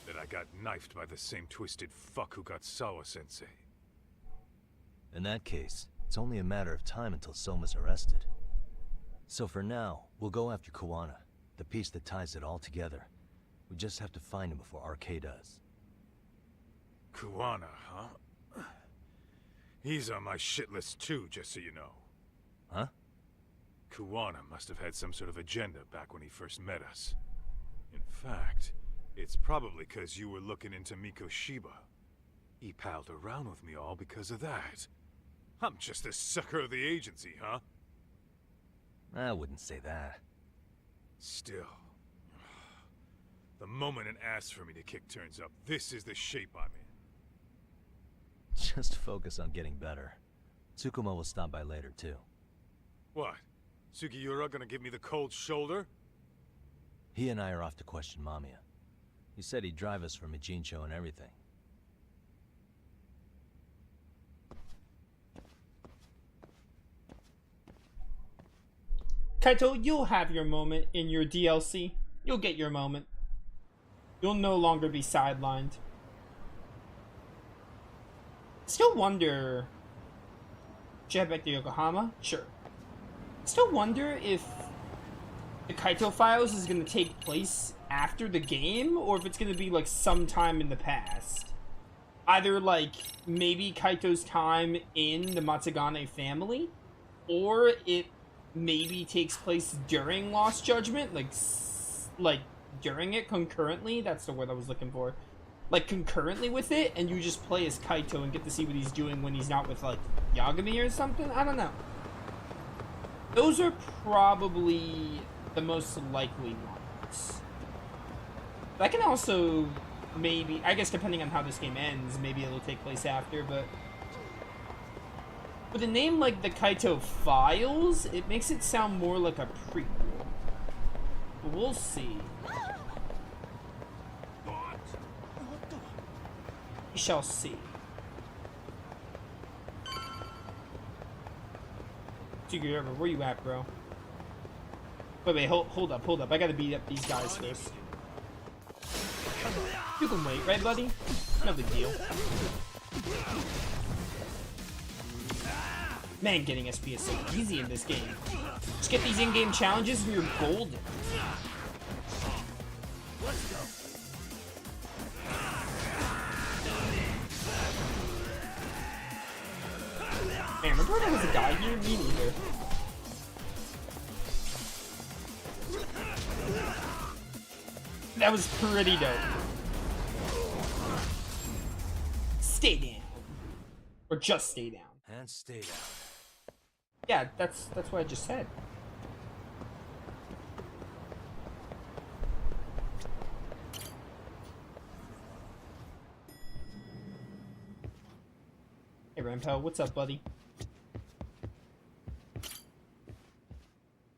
That I got knifed by the same twisted fuck who got Sawa-sensei. In that case, it's only a matter of time until Soma's arrested. So for now, we'll go after Kuwana, the piece that ties it all together. We just have to find him before RK does. Kuwana, huh? He's on my shit list too, just so you know. Huh? Kuwana must have had some sort of agenda back when he first met us. In fact, it's probably because you were looking into Mikoshiba. He palled around with me all because of that. I'm just a sucker of the agency, huh? I wouldn't say that. Still. The moment an ass for me to kick turns up, this is the shape I'm in. Just focus on getting better. Tsukuma will stop by later, too. What? Sugiura gonna give me the cold shoulder? He and I are off to question Mamiya. He said he'd drive us from Ijincho and everything. Kaito, you'll have your moment in your DLC. You'll get your moment. You'll no longer be sidelined. Still wonder... Should I head back to Yokohama? Sure. Still wonder if the Kaito Files is going to take place after the game, or if it's going to be like sometime in the past. Either like maybe Kaito's time in the Matsugane family, or it maybe takes place during Lost Judgment, like during it, concurrently. That's the word I was looking for. Like concurrently with it, and you just play as Kaito and get to see what he's doing when he's not with like Yagami or something. I don't know. Those are probably the most likely ones. That can also maybe, I guess depending on how this game ends, maybe it'll take place after, but with a name like the Kaito Files, it makes it sound more like a prequel. But we'll see. We shall see. Sugiura, where you at, bro? Wait, hold up. I gotta beat up these guys first. You can wait, right, buddy? No big deal. Man, getting SP is so easy in this game. Just get these in-game challenges and you're golden. Let's go. Man, remember when there was a guy here? Me neither. That was pretty dope. Stay down. Or just stay down. And stay down. Yeah, that's what I just said. Hey Rampel, what's up, buddy?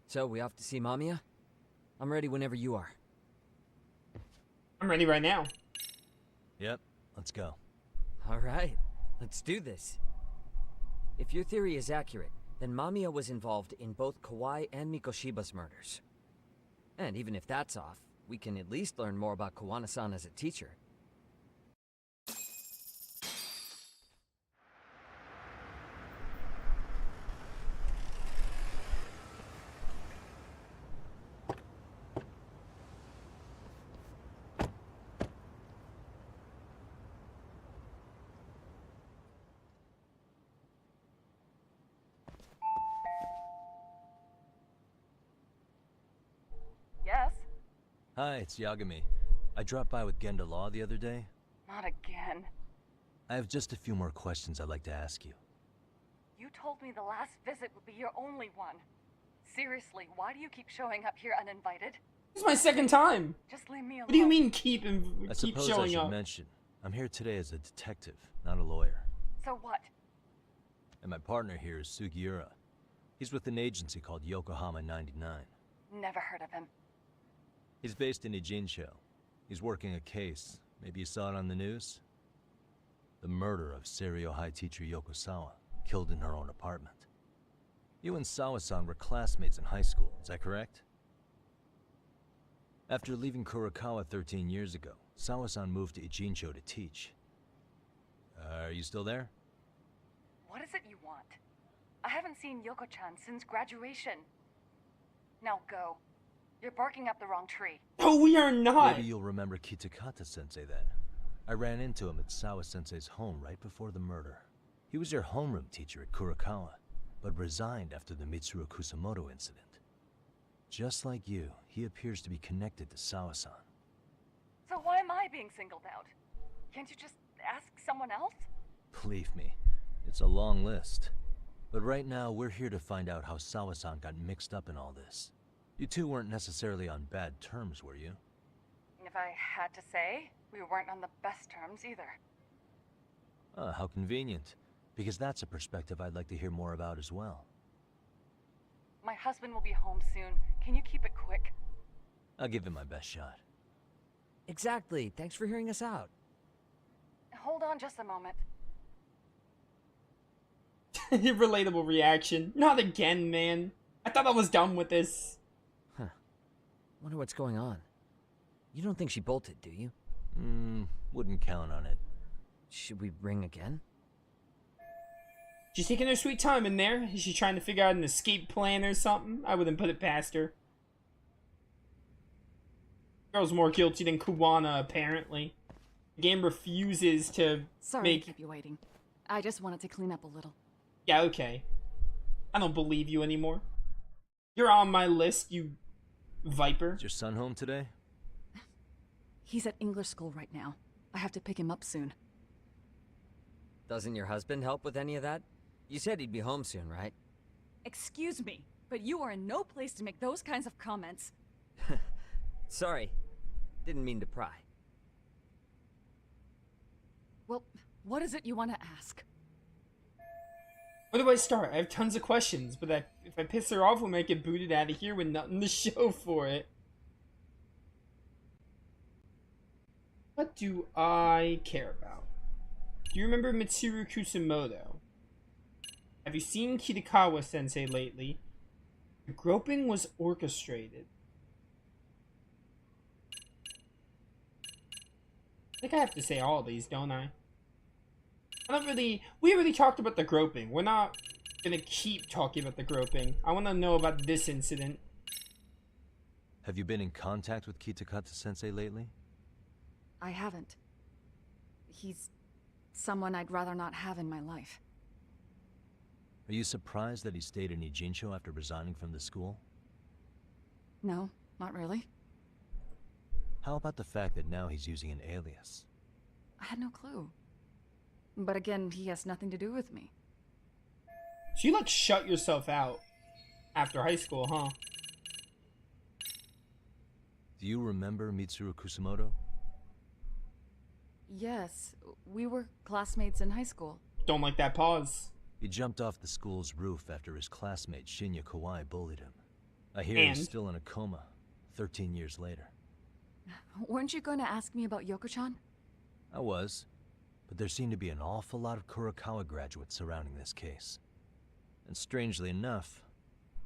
So, we off to see Mamiya? I'm ready whenever you are. I'm ready right now. Yep, let's go. Alright, let's do this. If your theory is accurate, then Mamiya was involved in both Kawai and Mikoshiba's murders. And even if that's off, we can at least learn more about Kawana-san as a teacher. Yes? Hi, it's Yagami. I dropped by with Genda Law the other day. Not again. I have just a few more questions I'd like to ask you. You told me the last visit would be your only one. Seriously, why do you keep showing up here uninvited? This is my second time. Just leave me alone. What do you mean keep I suppose I showing should up? mention, I'm here today as a detective, not a lawyer. So what? And my partner here is Sugiura. He's with an agency called Yokohama 99. Never heard of him. He's based in Ijincho. He's working a case. Maybe you saw it on the news? The murder of Seiryo High teacher Yoko Sawa, killed in her own apartment. You and Sawa-san were classmates in high school, is that correct? After leaving Kurokawa 13 years ago, Sawa-san moved to Ijincho to teach. Are you still there? What is it you want? I haven't seen Yoko-chan since graduation. Now go. You're barking up the wrong tree. No, we are not. Maybe you'll remember Kitakata-sensei then. I ran into him at Sawa-sensei's home right before the murder. He was your homeroom teacher at Kurokawa, but resigned after the Mitsuru Kusamoto incident. Just like you, he appears to be connected to Sawa-san. So why am I being singled out? Can't you just ask someone else? Believe me, it's a long list. But right now, we're here to find out how Sawa-san got mixed up in all this. You two weren't necessarily on bad terms, were you? If I had to say, we weren't on the best terms either. Ah, how convenient. Because that's a perspective I'd like to hear more about as well. My husband will be home soon. Can you keep it quick? I'll give it my best shot. Exactly. Thanks for hearing us out. Hold on just a moment. Relatable reaction. Not again, man. I thought I was done with this. Huh. Wonder what's going on. You don't think she bolted, do you? Wouldn't count on it. Should we ring again? She's taking her sweet time in there. Is she trying to figure out an escape plan or something? I wouldn't put it past her. Girl's more guilty than Kuwana, apparently. The game refuses to Sorry to keep you waiting. I just wanted to clean up a little. Yeah, okay. I don't believe you anymore. You're on my list, you viper. Is your son home today? He's at English school right now. I have to pick him up soon. Doesn't your husband help with any of that? You said he'd be home soon, right? Excuse me, but you are in no place to make those kinds of comments. Sorry. Didn't mean to pry. Well, what is it you want to ask? Where do I start? I have tons of questions, but if I piss her off, we might get booted out of here with nothing to show for it. What do I care about? Do you remember Mitsuru Kusamoto? Have you seen Kitagawa-sensei lately? The groping was orchestrated. I think I have to say all these, don't I? We already talked about the groping. We're not gonna keep talking about the groping. I want to know about this incident. Have you been in contact with Kitakata-sensei lately? I haven't. He's someone I'd rather not have in my life. Are you surprised that he stayed in Ijincho after resigning from the school? No, not really. How about the fact that now he's using an alias? I had no clue. But again, he has nothing to do with me. So you like shut yourself out after high school, huh? Do you remember Mitsuru Kusumoto? Yes, we were classmates in high school. Don't like that pause. He jumped off the school's roof after his classmate Shinya Kawai bullied him. I hear And? he's still in a coma, 13 years later. Weren't you going to ask me about Yoko-chan? I was, but there seemed to be an awful lot of Kurokawa graduates surrounding this case. And strangely enough,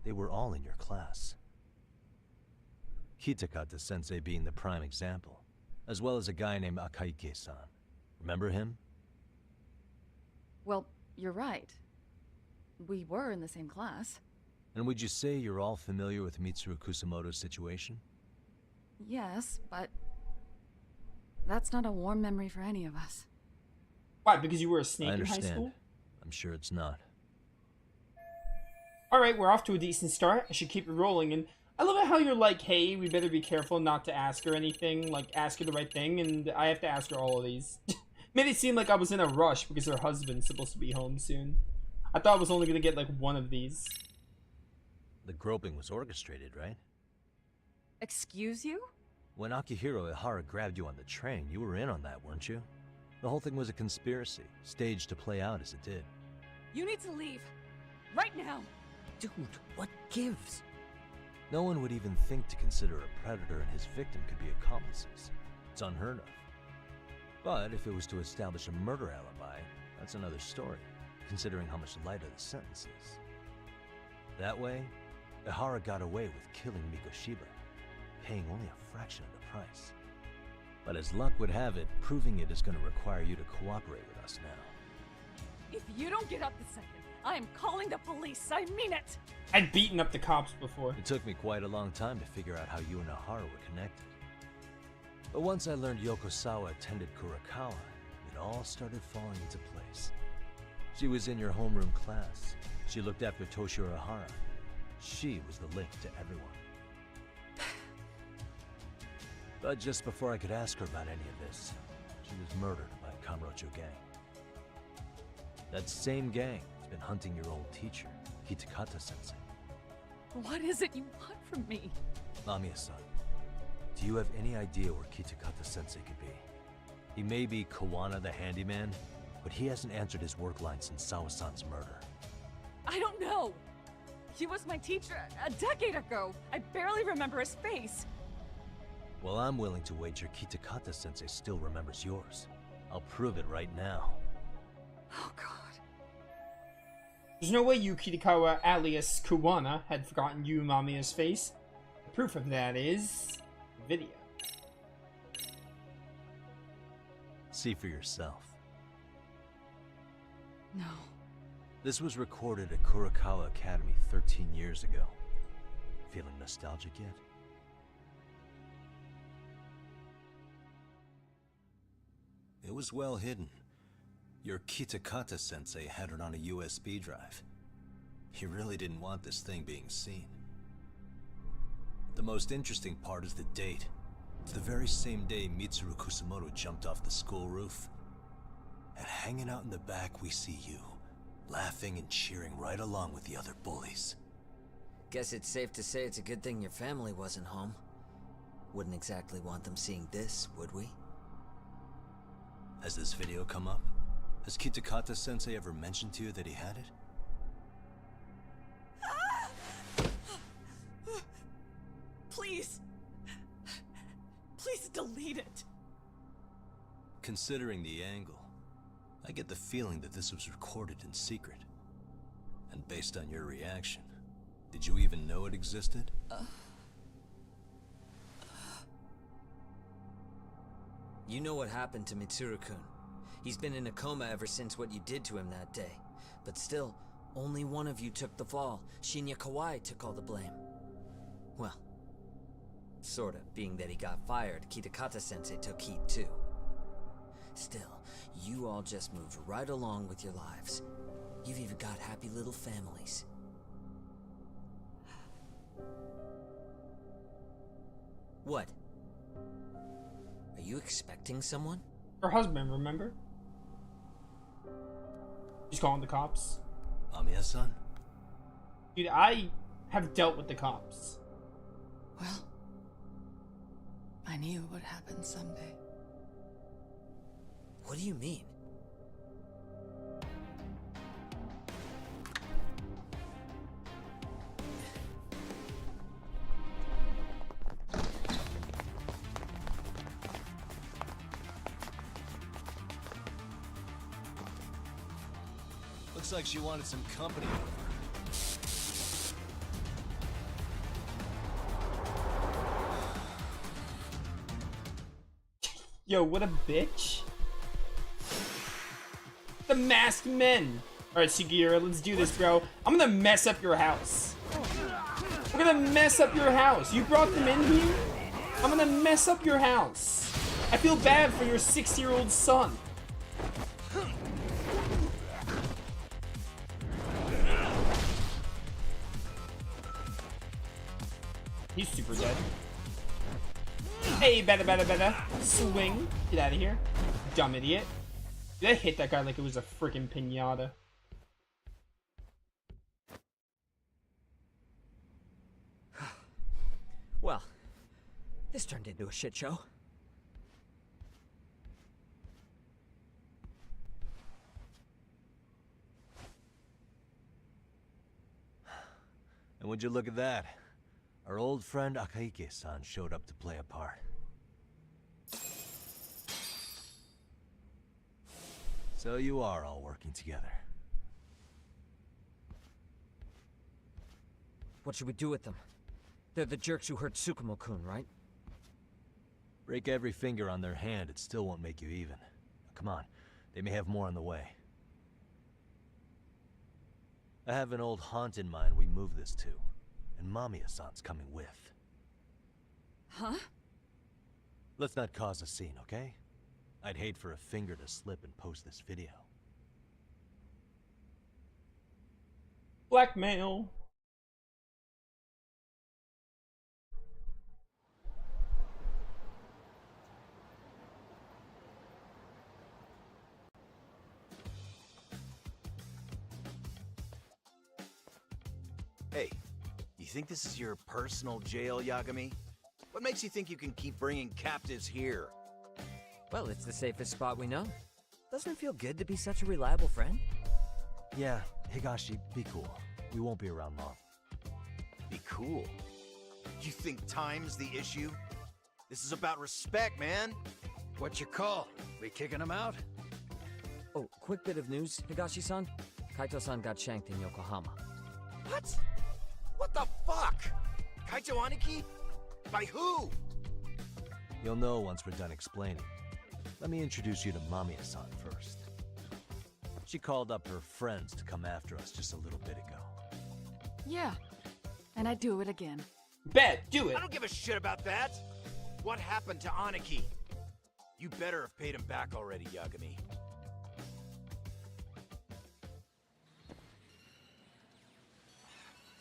they were all in your class. Kitakata-sensei being the prime example, as well as a guy named Akaike-san. Remember him? Well, you're right. We were in the same class. And would you say you're all familiar with Mitsuru Kusumoto's situation? Yes, but that's not a warm memory for any of us. Why? Because you were a snake I in high understand. school? I'm sure it's not. Alright, we're off to a decent start. I should keep it rolling. And I love it how you're like, hey, we better be careful not to ask her anything. Like, ask her the right thing. And I have to ask her all of these. Made it seem like I was in a rush because her husband's supposed to be home soon. I thought I was only going to get like one of these. The groping was orchestrated, right? Excuse you? When Akihiro Ihara grabbed you on the train, you were in on that, weren't you? The whole thing was a conspiracy, staged to play out as it did. You need to leave. Right now. Dude, what gives? No one would even think to consider a predator and his victim could be accomplices. It's unheard of. But if it was to establish a murder alibi, that's another story, considering how much lighter the sentence is. That way, Ihara got away with killing Mikoshiba, paying only a fraction of the price. But as luck would have it, proving it is going to require you to cooperate with us now. If you don't get up the second, I am calling the police. I mean it. I'd beaten up the cops before. It took me quite a long time to figure out how you and Ihara were connected. But once I learned Yokosawa attended Kurokawa, it all started falling into place. She was in your homeroom class. She looked after Toshiro Ihara. She was the link to everyone. But just before I could ask her about any of this, she was murdered by a Kamurocho gang. That same gang has been hunting your old teacher, Kitakata-sensei. What is it you want from me? Mamiya-san, do you have any idea where Kitakata-sensei could be? He may be Kawana the handyman, but he hasn't answered his work line since Sawa-san's murder. I don't know. He was my teacher a decade ago. I barely remember his face. Well, I'm willing to wager Kitakata-sensei still remembers yours. I'll prove it right now. Oh, God. There's no way you, Kitakawa alias Kuwana, had forgotten you Mamiya's face. The proof of that is... video. See for yourself. No. This was recorded at Kurokawa Academy 13 years ago. Feeling nostalgic yet? It was well hidden. Your Kitakata-sensei had it on a USB drive. He really didn't want this thing being seen. The most interesting part is the date. It's the very same day Mitsuru Kusumoto jumped off the school roof. And hanging out in the back, we see you, laughing and cheering right along with the other bullies. Guess it's safe to say it's a good thing your family wasn't home. Wouldn't exactly want them seeing this, would we? Has this video come up? Has Kitakata-sensei ever mentioned to you that he had it? Please. Please delete it. Considering the angle, I get the feeling that this was recorded in secret. And based on your reaction, did you even know it existed? You know what happened to Mitsuru-kun. He's been in a coma ever since what you did to him that day. But still, only one of you took the fall. Shinya Kawai took all the blame. Well, sorta, being that he got fired, Kitakata-sensei took heat too. Still, you all just moved right along with your lives. You've even got happy little families. What? you expecting someone? Her husband, remember? She's calling the cops. Mamiya-san? Dude, I have dealt with the cops. Well, I knew it would happen someday. What do you mean? Looks like she wanted some company. Yo, what a bitch. The masked men. Alright, Sugiura, let's do this, bro. I'm gonna mess up your house. We're gonna mess up your house. You brought them in here? I'm gonna mess up your house. I feel bad for your 6-year-old son. He's super dead. Hey, better. Swing. Get out of here. Dumb idiot. Did I hit that guy like it was a freaking pinata? Well, this turned into a shit show. And would you look at that? Our old friend Akaike-san showed up to play a part. So you are all working together. What should we do with them? They're the jerks who hurt Tsukumo-kun, right? Break every finger on their hand, it still won't make you even. Come on, they may have more on the way. I have an old haunt in mind we move this to, and Mamiya-san's coming with. Huh? Let's not cause a scene, okay? I'd hate for a finger to slip and post this video. Blackmail. Hey, you think this is your personal jail, Yagami? What makes you think you can keep bringing captives here? Well, it's the safest spot we know. Doesn't it feel good to be such a reliable friend? Yeah, Higashi, be cool. We won't be around long. Be cool? You think time's the issue? This is about respect, man. What's your call? We kicking him out? Oh, quick bit of news, Higashi-san. Kaito-san got shanked in Yokohama. What? What the fuck? Kaito Aniki? By who? You'll know once we're done explaining. Let me introduce you to Mamiya-san first. She called up her friends to come after us just a little bit ago. Yeah, and I'd do it again. Bet, do it. I don't give a shit about that. What happened to Aniki? You better have paid him back already, Yagami.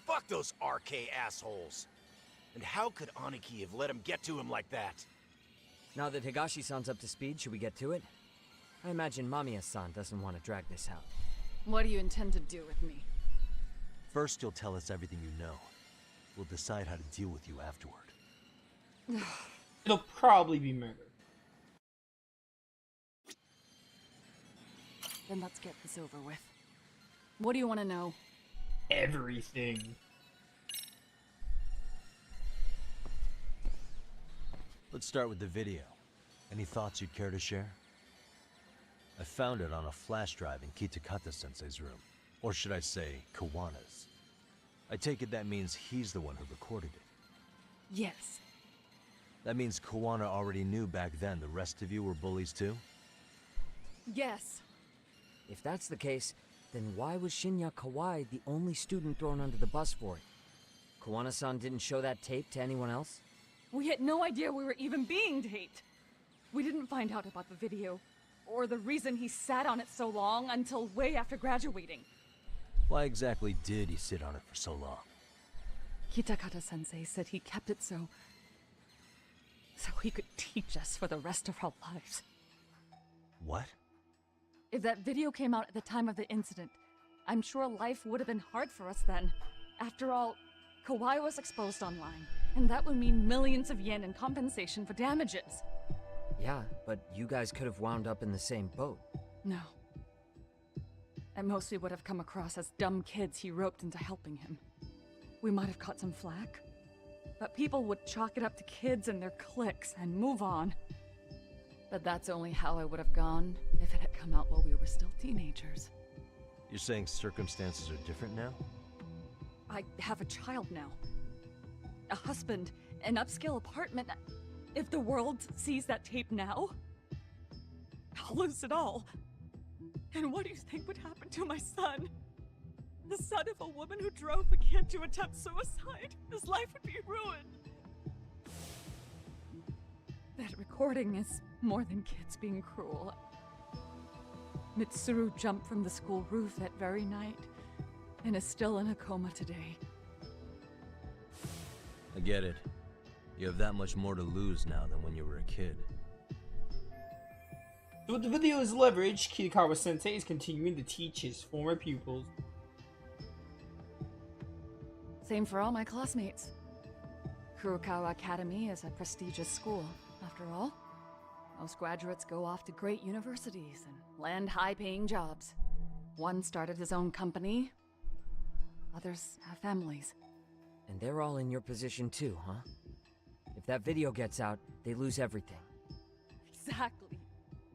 Fuck those RK assholes. And how could Aniki have let him get to him like that? Now that Higashi-san's up to speed, should we get to it? I imagine Mamiya-san doesn't want to drag this out. What do you intend to do with me? First, you'll tell us everything you know. We'll decide how to deal with you afterward. It'll probably be murder. Then let's get this over with. What do you want to know? Everything. Let's start with the video. Any thoughts you'd care to share? I found it on a flash drive in Kitakata-sensei's room. Or should I say, Kawana's. I take it that means he's the one who recorded it. Yes. That means Kawana already knew back then the rest of you were bullies too? Yes. If that's the case, then why was Shinya Kawai the only student thrown under the bus for it? Kawana-san didn't show that tape to anyone else? We had no idea we were even being taped. We didn't find out about the video, or the reason he sat on it so long until way after graduating. Why exactly did he sit on it for so long? Kitakata-sensei said he kept it so... so he could teach us for the rest of our lives. What? If that video came out at the time of the incident, I'm sure life would have been hard for us then. After all, Kawhi was exposed online, and that would mean millions of yen in compensation for damages. Yeah, but you guys could have wound up in the same boat. No. At most, we would have come across as dumb kids he roped into helping him. We might have caught some flack, but people would chalk it up to kids and their cliques and move on. But that's only how it would have gone if it had come out while we were still teenagers. You're saying circumstances are different now? I have a child now. A husband, an upscale apartment. If the world sees that tape now, I'll lose it all. And what do you think would happen to my son? The son of a woman who drove a kid to attempt suicide. His life would be ruined. That recording is more than kids being cruel. Mitsuru jumped from the school roof that very night and is still in a coma today. I get it. You have that much more to lose now than when you were a kid. So with the video's leverage, Kitagawa-sensei is continuing to teach his former pupils. Same for all my classmates. Kurokawa Academy is a prestigious school, after all. Most graduates go off to great universities and land high-paying jobs. One started his own company. Others have families. And they're all in your position too, huh? If that video gets out, they lose everything. Exactly.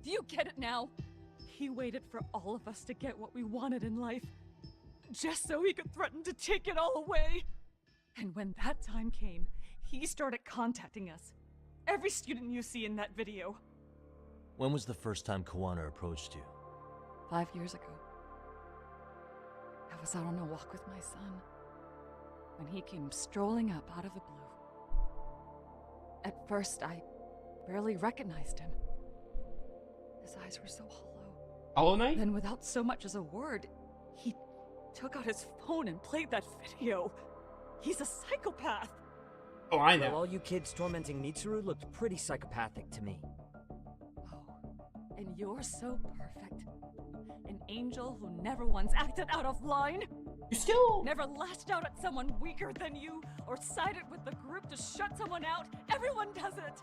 Do you get it now? He waited for all of us to get what we wanted in life, just so he could threaten to take it all away. And when that time came, he started contacting us. Every student you see in that video. When was the first time Kawana approached you? 5 years ago. I was out on a walk with my son, when he came strolling up out of the blue. At first, I barely recognized him. His eyes were so hollow. Hollow Knight? Then without so much as a word, he took out his phone and played that video. He's a psychopath. Oh, I know. Well, all you kids tormenting Mitsuru looked pretty psychopathic to me. Oh, and you're so perfect. An angel who never once acted out of line. You still... Never lashed out at someone weaker than you, or sided with the group to shut someone out. Everyone does it.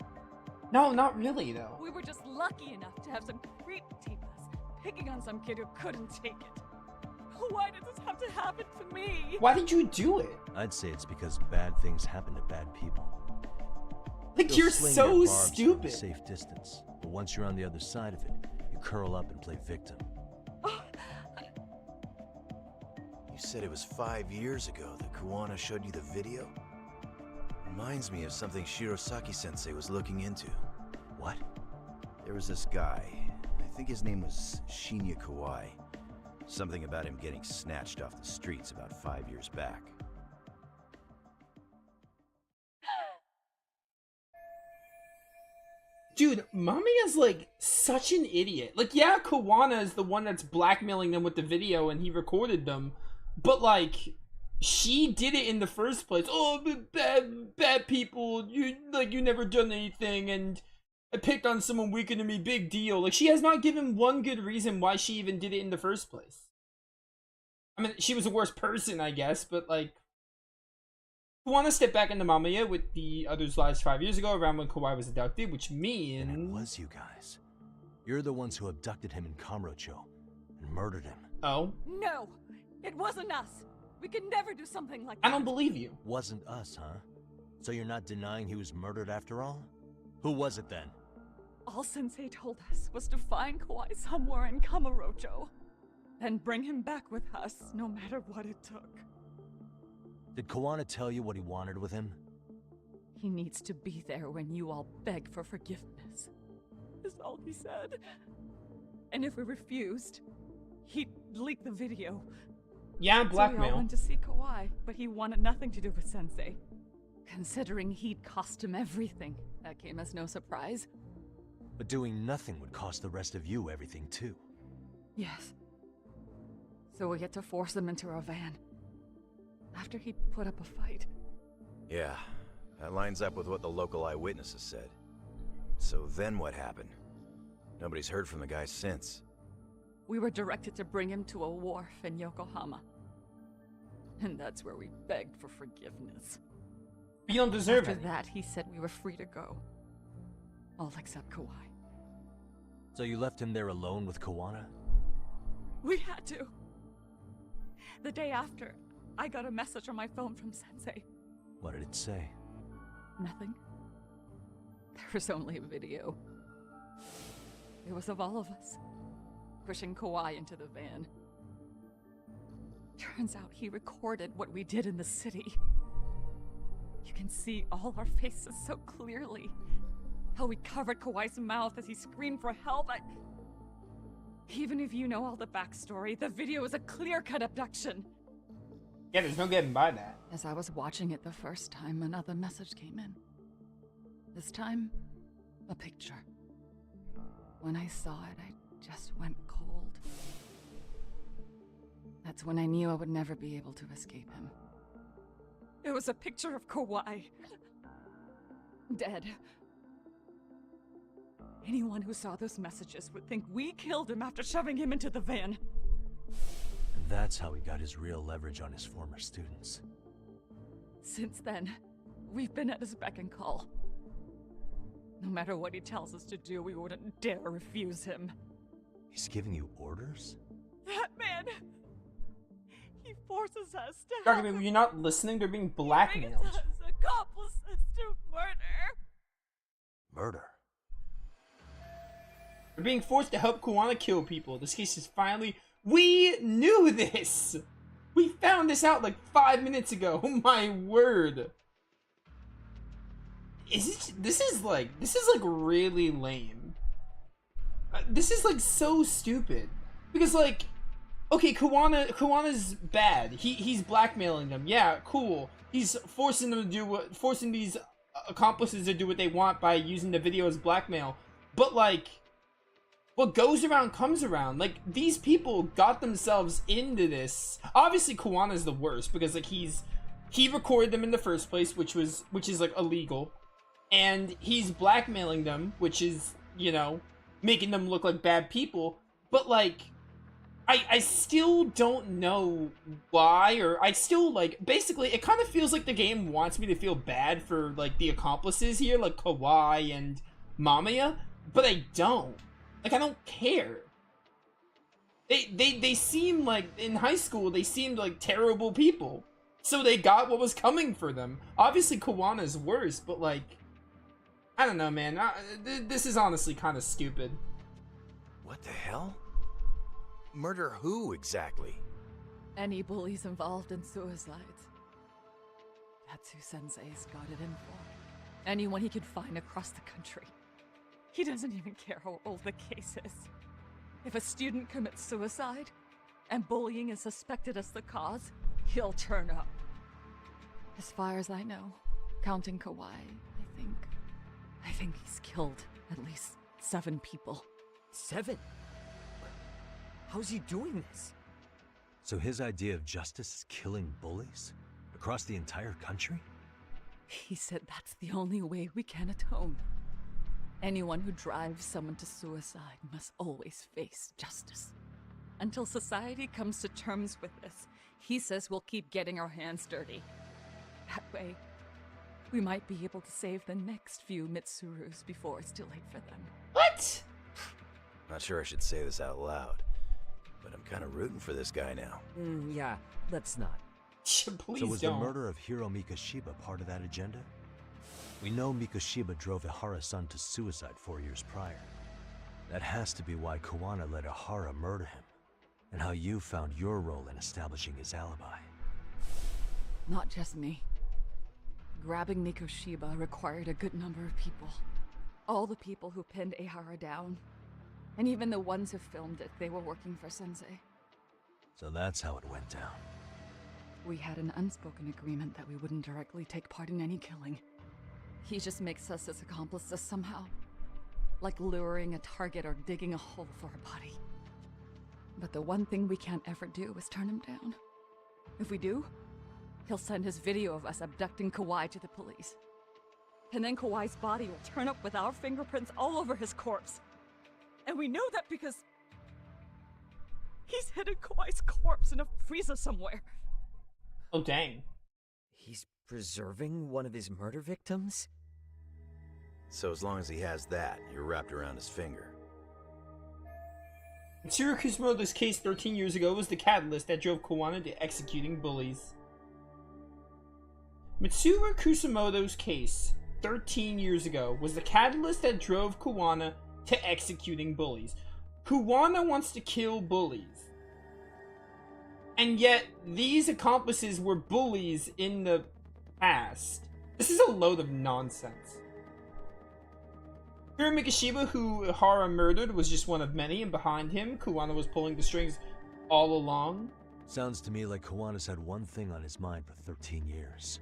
No, not really, though. We were just lucky enough to have some creep tape us, picking on some kid who couldn't take it. Why did this have to happen to me? Why did you do it? I'd say it's because bad things happen to bad people. Like, you're so stupid. From a safe distance, but once you're on the other side of it, you curl up and play victim. You said it was 5 years ago that Kawana showed you the video? Reminds me of something Shirosaki-sensei was looking into. What? There was this guy. I think his name was Shinya Kawai. Something about him getting snatched off the streets about 5 years back. Dude, Mamiya's like such an idiot. Like, yeah, Kawana is the one that's blackmailing them with the video and he recorded them. But like, she did it in the first place. Oh, bad people. You never done anything and I picked on someone weaker than me, big deal. Like, she has not given one good reason why she even did it in the first place. I mean, she was the worst person, I guess, but like, Kawana stepped back into Mamiya with the others' lives 5 years ago, around when Kawhi was abducted, which means... And it was you guys. You're the ones who abducted him in Kamurocho and murdered him. Oh? No! It wasn't us! We could never do something like that! I don't believe you. Wasn't us, huh? So you're not denying he was murdered after all? Who was it then? All Sensei told us was to find Kawhi somewhere in Kamurocho, and bring him back with us, no matter what it took. Did Kawana tell you what he wanted with him? He needs to be there when you all beg for forgiveness, is all he said. And if we refused, he'd leak the video. Yeah, blackmail. So we all went to see Kawhi, but he wanted nothing to do with Sensei. Considering he'd cost him everything, that came as no surprise. But doing nothing would cost the rest of you everything too. Yes. So we had to force him into our van. After he put up a fight. Yeah, that lines up with what the local eyewitnesses said. So then what happened? Nobody's heard from the guy since. We were directed to bring him to a wharf in Yokohama. And that's where we begged for forgiveness. You don't deserve it. After that, he said we were free to go. All except Kawhi. So you left him there alone with Kawana? We had to. The day after, I got a message on my phone from Sensei. What did it say? Nothing. There was only a video. It was of all of us, pushing Kawhi into the van. Turns out he recorded what we did in the city. You can see all our faces so clearly. How we covered Kawhi's mouth as he screamed for help. Even if you know all the backstory, the video is a clear-cut abduction. Yeah, there's no getting by that. As I was watching it the first time, another message came in. This time, a picture. When I saw it, I just went cold. That's when I knew I would never be able to escape him. It was a picture of Kawhi. Dead. Anyone who saw those messages would think we killed him after shoving him into the van. And that's how he got his real leverage on his former students. Since then, we've been at his beck and call. No matter what he tells us to do, we wouldn't dare refuse him. He's giving you orders? That man! He forces us to Talking about you're not listening, they're being blackmailed. He makes us accomplices to murder. Murder? They're being forced to help Kawana kill people. This case is finally... We knew this! We found this out like 5 minutes ago. Oh my word. This is like really lame. This is like so stupid. Because like, okay, Kawana's bad. He's blackmailing them. Yeah, cool. He's forcing them to do forcing these accomplices to do what they want by using the video as blackmail. But like, what goes around comes around. Like, these people got themselves into this. Obviously, Kawana's the worst because like he recorded them in the first place, which is like illegal, and he's blackmailing them, which is, you know, making them look like bad people. But like, I still don't know why, or I still like, basically it kind of feels like the game wants me to feel bad for like the accomplices here, like Kawhi and Mamiya, but I don't. Like, I don't care. They seem like, in high school, they seemed like terrible people. So they got what was coming for them. Obviously, Kawana's worse, but like, I don't know, man. This is honestly kind of stupid. What the hell? Murder who, exactly? Any bullies involved in suicides. That's who Sensei's got it in for. Anyone he could find across the country. He doesn't even care how old the case is. If a student commits suicide, and bullying is suspected as the cause, he'll turn up. As far as I know, counting Kawhi, I think he's killed at least 7 people. 7? How's he doing this? So his idea of justice is killing bullies? Across the entire country? He said that's the only way we can atone. Anyone who drives someone to suicide must always face justice. Until society comes to terms with this, he says we'll keep getting our hands dirty. That way, we might be able to save the next few Mitsurus before it's too late for them. What? Not sure I should say this out loud, but I'm kind of rooting for this guy now. Yeah, let's not. Please so was don't. the murder of Hiro Mikoshiba part of that agenda? We know Mikoshiba drove Ihara-san to suicide 4 years prior. That has to be why Kawana let Ihara murder him, and how you found your role in establishing his alibi. Not just me. Grabbing Mikoshiba required a good number of people. All the people who pinned Ihara down. And even the ones who filmed it, they were working for Sensei. So that's how it went down. We had an unspoken agreement that we wouldn't directly take part in any killing. He just makes us his accomplices somehow. Like luring a target or digging a hole for a body. But the one thing we can't ever do is turn him down. If we do, he'll send his video of us abducting Kawhi to the police. And then Kawai's body will turn up with our fingerprints all over his corpse. And we know that because he's hidden Kawai's corpse in a freezer somewhere. Oh, dang. He's preserving one of his murder victims? So as long as he has that, you're wrapped around his finger. Mitsuru Kusumoto's case 13 years ago was the catalyst that drove Kawana to executing bullies. Mitsuru Kusumoto's case 13 years ago was the catalyst that drove Kawana to executing bullies. Kawana wants to kill bullies. And yet, these accomplices were bullies in the past. This is a load of nonsense. Hiro Mikoshiba, who Ihara murdered, was just one of many, and behind him, Kawana was pulling the strings all along. Sounds to me like Kawana's had one thing on his mind for 13 years.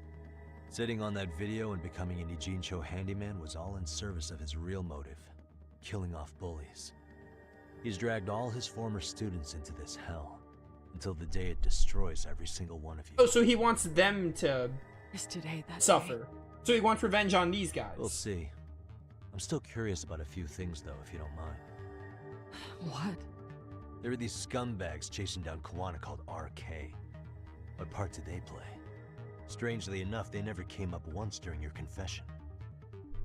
Sitting on that video and becoming an Ijincho handyman was all in service of his real motive, killing off bullies. He's dragged all his former students into this hell, until the day it destroys every single one of you. Oh, so he wants them to Is today that suffer. day? So he wants revenge on these guys. We'll see. I'm still curious about a few things, though, if you don't mind. What? There are these scumbags chasing down Kawana called RK. What part did they play? Strangely enough, they never came up once during your confession.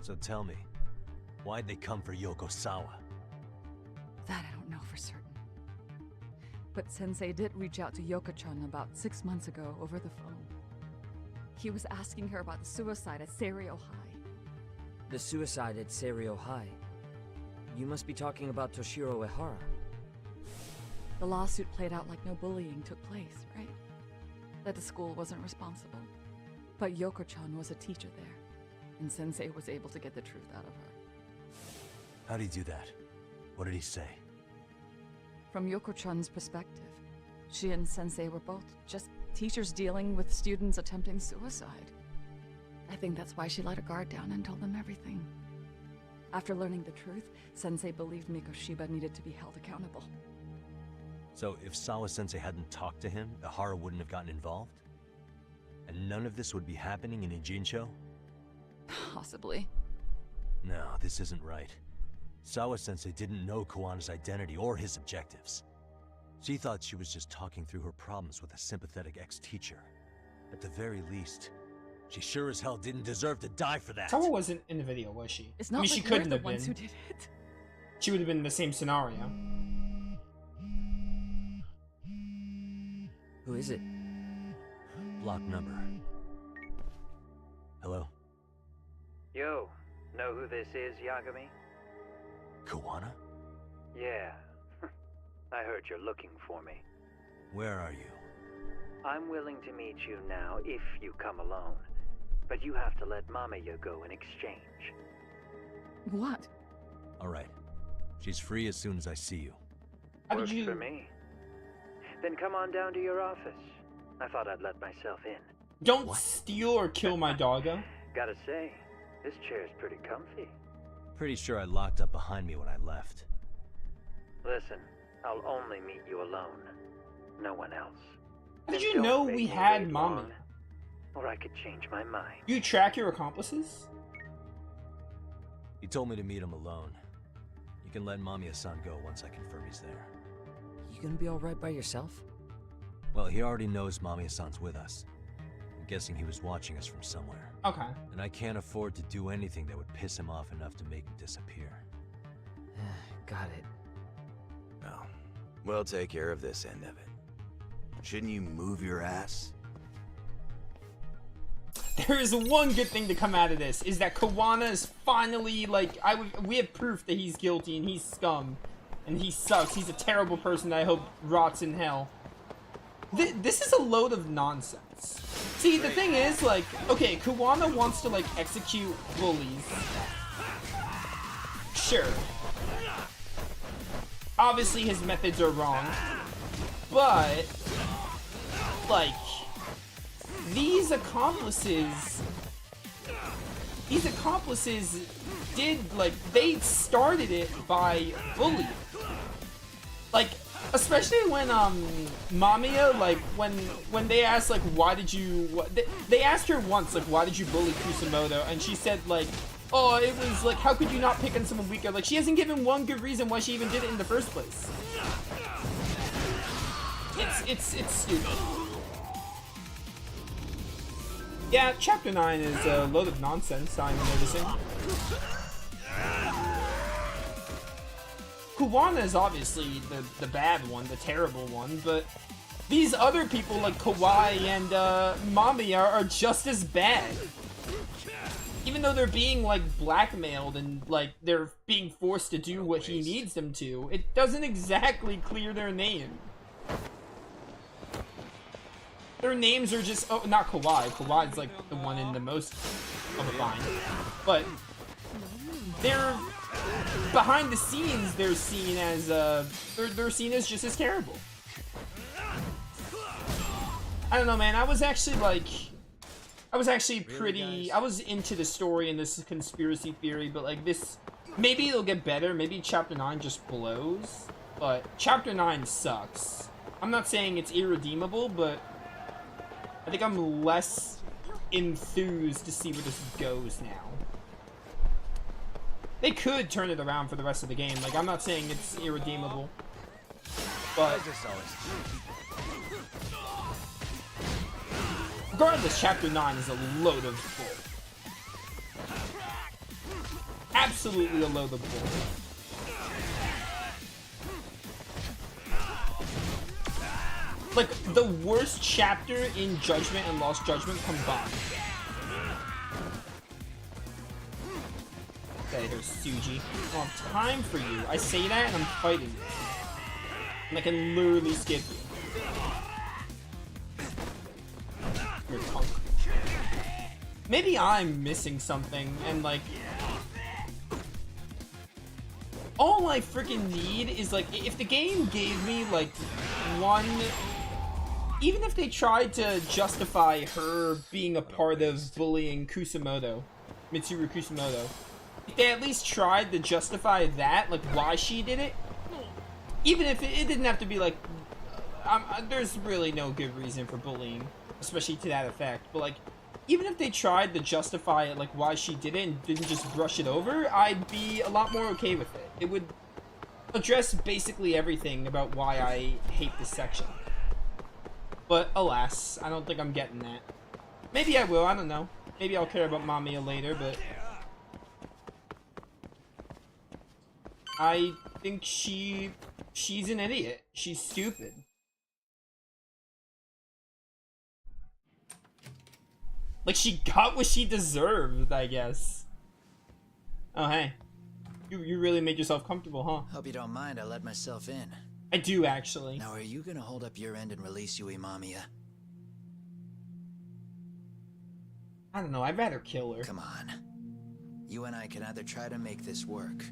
So tell me, why'd they come for Yoko Sawa? That I don't know for certain. But Sensei did reach out to Yoko-chan about 6 months ago over the phone. He was asking her about the suicide at Seiryo High. The suicide at Seiryo High. You must be talking about Toshiro Ihara. The lawsuit played out like no bullying took place, right? That the school wasn't responsible. But Yoko-chan was a teacher there, and Sensei was able to get the truth out of her. How'd he do that? What did he say? From Yoko-chan's perspective, she and Sensei were both just teachers dealing with students attempting suicide. I think that's why she let her guard down and told them everything. After learning the truth, Sensei believed Mikoshiba needed to be held accountable. So if Sawa-sensei hadn't talked to him, Ihara wouldn't have gotten involved? And none of this would be happening in Ijincho? Possibly. No, this isn't right. Sawa-sensei didn't know Kawana's identity or his objectives. She thought she was just talking through her problems with a sympathetic ex-teacher. At the very least, she sure as hell didn't deserve to die for that. Sawa wasn't in the video, was she? It's not I mean, like she we're couldn't the have ones been. who did it. She would have been in the same scenario. Who is it? Block number. Hello? Yo, know who this is, Yagami? Kawana? Yeah. I heard you're looking for me. Where are you? I'm willing to meet you now if you come alone. But you have to let Mamiya go in exchange. What? Alright. She's free as soon as I see you. Works for me. Then come on down to your office. I thought I'd let myself in. Don't steal or kill my doggo. Gotta say, this chair's pretty comfy. Pretty sure I locked up behind me when I left. Listen, I'll only meet you alone. No one else. How did And you don't know make we me had wait Mommy? long, or I could change my mind. You track your accomplices? He told me to meet him alone. You can let Mamiya-san go once I confirm he's there. You gonna be alright by yourself? Well, he already knows Mamiya-san's with us. I'm guessing he was watching us from somewhere. Okay. And I can't afford to do anything that would piss him off enough to make him disappear. Got it. Well, we'll take care of this end of it. Shouldn't you move your ass? There is one good thing to come out of this, is that Kawana is finally, like, we have proof that he's guilty and he's scum. And he sucks. He's a terrible person that I hope rots in hell. This is a load of nonsense. See, the thing is, like, okay, Kawana wants to, like, execute bullies. Sure. Obviously, his methods are wrong. But, like, these accomplices did, like, they started it by bullying. Like, especially when Mamiya, like when they asked like why did you they asked her once like why did you bully Kusumoto, and she said like, oh, it was like, how could you not pick on someone weaker? Like, she hasn't given one good reason why she even did it in the first place. It's stupid. Yeah, Chapter 9 is a load of nonsense, I'm noticing. Kuwana is obviously the bad one, the terrible one, but these other people like Kawai and Mamiya are just as bad. Even though they're being like blackmailed and like they're being forced to do what he needs them to, it doesn't exactly clear their name. Their names are just, oh, not Kawhi. Kawhi's like the one in the most of a bind. But they're behind the scenes. They're seen as they're seen as just as terrible. I don't know, man. I was actually pretty. I was into the story and this conspiracy theory, but like this, maybe it'll get better. Maybe Chapter 9 just blows, but Chapter 9 sucks. I'm not saying it's irredeemable, but I think I'm less enthused to see where this goes now. They could turn it around for the rest of the game. Like, I'm not saying it's irredeemable, but regardless, Chapter 9 is a load of bull. Absolutely a load of bull. Like, the worst chapter in Judgment and Lost Judgment combined. Okay, there's Suji. I don't have time for you. I say that and I'm fighting you. And I can literally skip you. You're a punk. Maybe I'm missing something and like... all I freaking need is like, if the game gave me like one... even if they tried to justify her being a part of bullying Mitsuru Kusumoto, if they at least tried to justify that, like why she did it, even if it didn't have to be like, there's really no good reason for bullying, especially to that effect, but like, even if they tried to justify it, like why she did it and didn't just brush it over, I'd be a lot more okay with it. It would address basically everything about why I hate this section. But alas, I don't think I'm getting that. Maybe I will, I don't know. Maybe I'll care about Mamiya later, but I think she's an idiot. She's stupid. Like, she got what she deserved, I guess. Oh, hey. You really made yourself comfortable, huh? Hope you don't mind I let myself in. I do, actually. Now, are you gonna hold up your end and release Yui Mamiya? I don't know, I'd rather kill her. Come on. You and I can either try to make this work,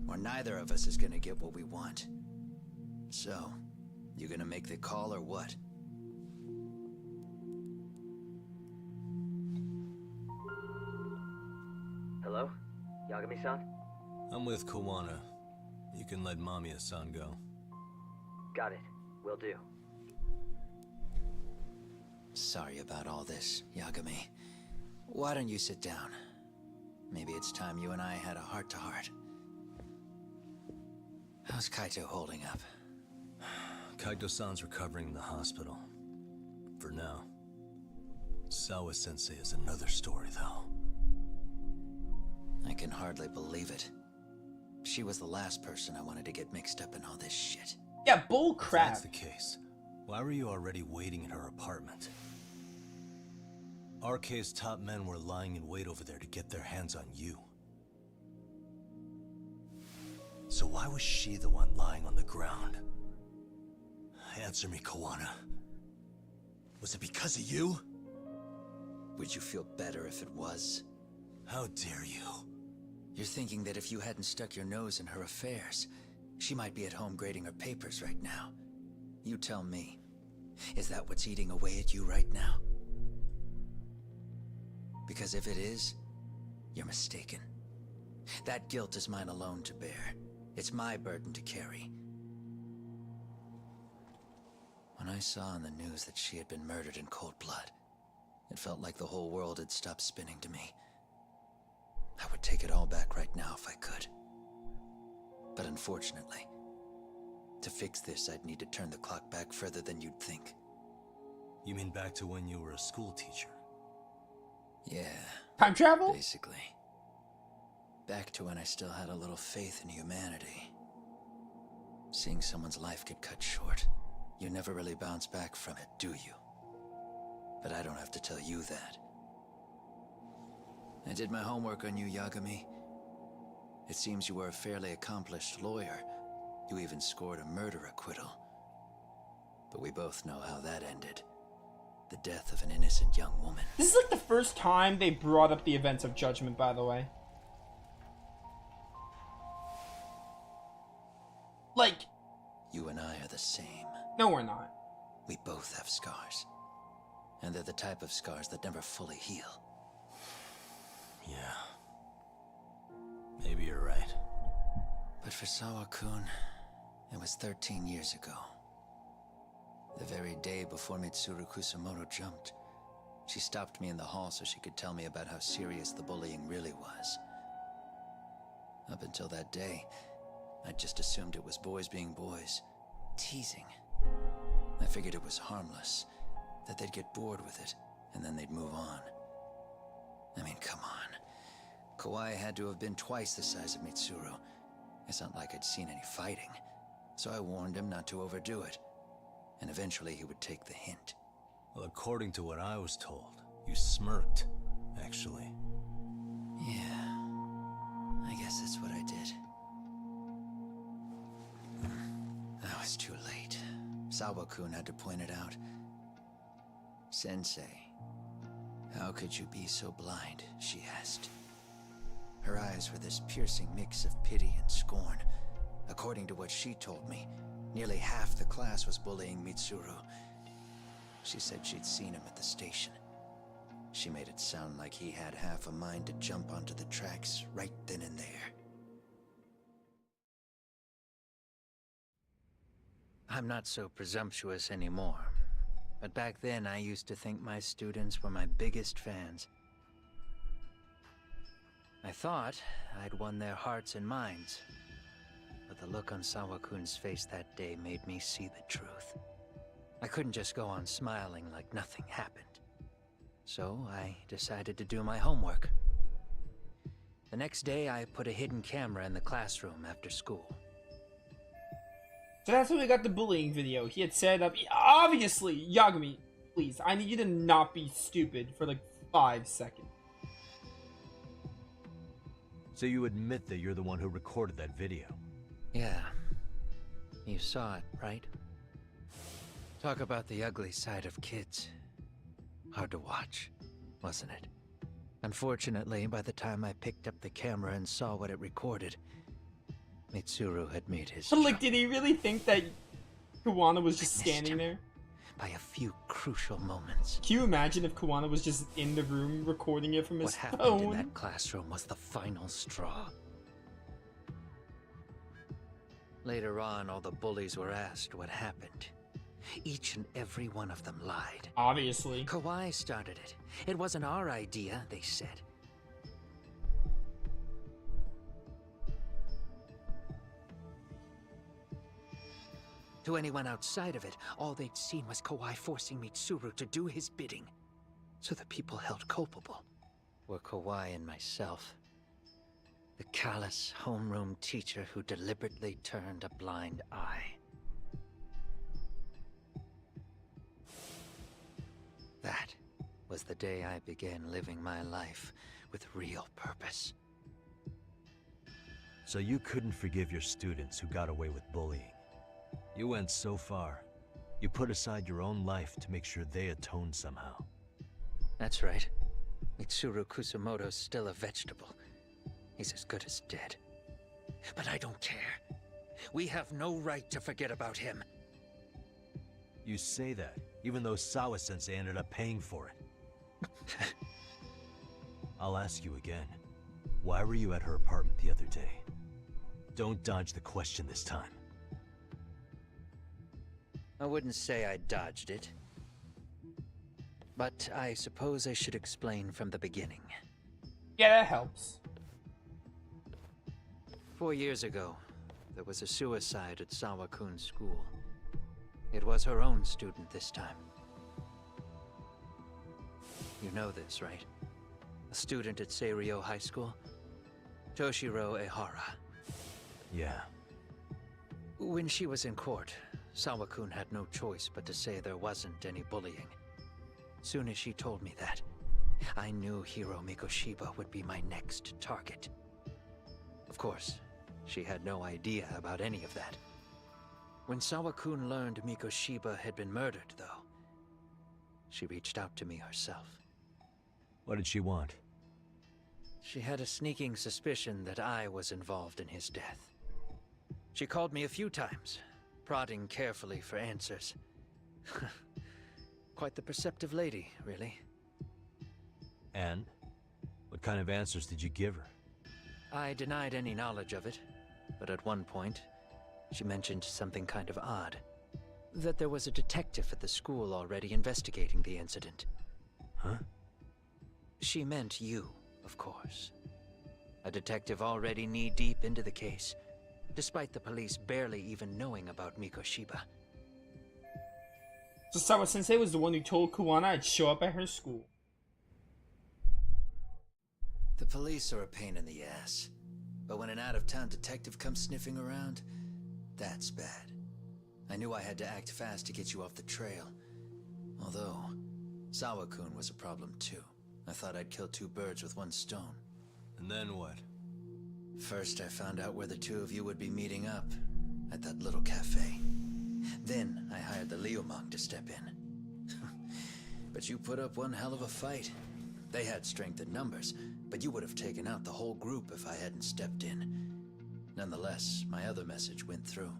or neither of us is gonna get what we want. So, you gonna make the call or what? Hello? Yagami-san? I'm with Kawana. You can let Mamiya-san go. Got it. Will do. Sorry about all this, Yagami. Why don't you sit down? Maybe it's time you and I had a heart-to-heart. How's Kaito holding up? Kaito-san's recovering in the hospital. For now. Sawa-sensei is another story, though. I can hardly believe it. She was the last person I wanted to get mixed up in all this shit. Yeah, bull crap. If that's the case, why were you already waiting in her apartment? RK's top men were lying in wait over there to get their hands on you. So why was she the one lying on the ground? Answer me, Kawana. Was it because of you? Would you feel better if it was? How dare you? You're thinking that if you hadn't stuck your nose in her affairs, she might be at home grading her papers right now. You tell me. Is that what's eating away at you right now? Because if it is, you're mistaken. That guilt is mine alone to bear. It's my burden to carry. When I saw on the news that she had been murdered in cold blood, it felt like the whole world had stopped spinning to me. I would take it all back right now if I could. But unfortunately, to fix this, I'd need to turn the clock back further than you'd think. You mean back to when you were a school teacher? Yeah. Time travel? Basically. Back to when I still had a little faith in humanity. Seeing someone's life get cut short, you never really bounce back from it, do you? But I don't have to tell you that. I did my homework on you, Yagami. It seems you were a fairly accomplished lawyer. You even scored a murder acquittal. But we both know how that ended. The death of an innocent young woman. This is like the first time they brought up the events of Judgment, by the way. Like... You and I are the same. No, we're not. We both have scars. And they're the type of scars that never fully heal. Yeah. Maybe you're right. But for Sawa-kun, it was 13 years ago. The very day before Mitsuru Kusamoto jumped, she stopped me in the hall so she could tell me about how serious the bullying really was. Up until that day, I just assumed it was boys being boys, teasing. I figured it was harmless, that they'd get bored with it, and then they'd move on. I mean, come on. Kawai had to have been twice the size of Mitsuru. It's not like I'd seen any fighting, so I warned him not to overdo it. And eventually he would take the hint. Well, according to what I was told, you smirked, actually. Yeah, I guess that's what I did. I was too late. Sawa-kun had to point it out. Sensei, how could you be so blind, she asked. Her eyes were this piercing mix of pity and scorn. According to what she told me, nearly half the class was bullying Mitsuru. She said she'd seen him at the station. She made it sound like he had half a mind to jump onto the tracks right then and there. I'm not so presumptuous anymore, but back then I used to think my students were my biggest fans. I thought I'd won their hearts and minds, but the look on Sawa-kun's face that day made me see the truth. I couldn't just go on smiling like nothing happened. So I decided to do my homework. The next day I put a hidden camera in the classroom after school. So that's when we got the bullying video. He had said, obviously, Yagami, please, I need you to not be stupid for like 5 seconds. So you admit that you're the one who recorded that video? Yeah. You saw it, right? Talk about the ugly side of kids. Hard to watch, wasn't it? Unfortunately, by the time I picked up the camera and saw what it recorded, Mitsuru had made his But like, did he really think that Kawana was just standing there? By a few crucial moments. Can you imagine if Kawana was just in the room recording it from his phone? What happened in that classroom was the final straw. Later on, all the bullies were asked what happened. Each and every one of them lied. Obviously. Kawai started it. It wasn't our idea, they said. To anyone outside of it, all they'd seen was Kawai forcing Mitsuru to do his bidding. So the people held culpable were Kawai and myself. The callous homeroom teacher who deliberately turned a blind eye. That was the day I began living my life with real purpose. So you couldn't forgive your students who got away with bullying? You went so far, you put aside your own life to make sure they atoned somehow. That's right. Mitsuru Kusamoto's still a vegetable. He's as good as dead. But I don't care. We have no right to forget about him. You say that, even though Sawa-sensei ended up paying for it. I'll ask you again. Why were you at her apartment the other day? Don't dodge the question this time. I wouldn't say I dodged it. But I suppose I should explain from the beginning. Yeah, that helps. 4 years ago, there was a suicide at Sawa-kun's school. It was her own student this time. You know this, right? A student at Seiryo High School? Toshiro Ehara. Yeah. When she was in court, Sawa-kun had no choice but to say there wasn't any bullying. Soon as she told me that, I knew Hiro Mikoshiba would be my next target. Of course, she had no idea about any of that. When Sawa-kun learned Mikoshiba had been murdered, though, she reached out to me herself. What did she want? She had a sneaking suspicion that I was involved in his death. She called me a few times, prodding carefully for answers. Quite the perceptive lady, really. And? What kind of answers did you give her? I denied any knowledge of it, but at one point, she mentioned something kind of odd. That there was a detective at the school already investigating the incident. Huh? She meant you, of course. A detective already knee-deep into the case, despite the police barely even knowing about Mikoshiba. So Sawa-sensei was the one who told Kuwana I'd show up at her school. The police are a pain in the ass. But when an out-of-town detective comes sniffing around, that's bad. I knew I had to act fast to get you off the trail. Although, Sawa-kun was a problem too. I thought I'd kill two birds with one stone. And then what? First, I found out where the two of you would be meeting up, at that little cafe. Then, I hired the Liumang to step in. But you put up one hell of a fight. They had strength in numbers, but you would have taken out the whole group if I hadn't stepped in. Nonetheless, my other message went through.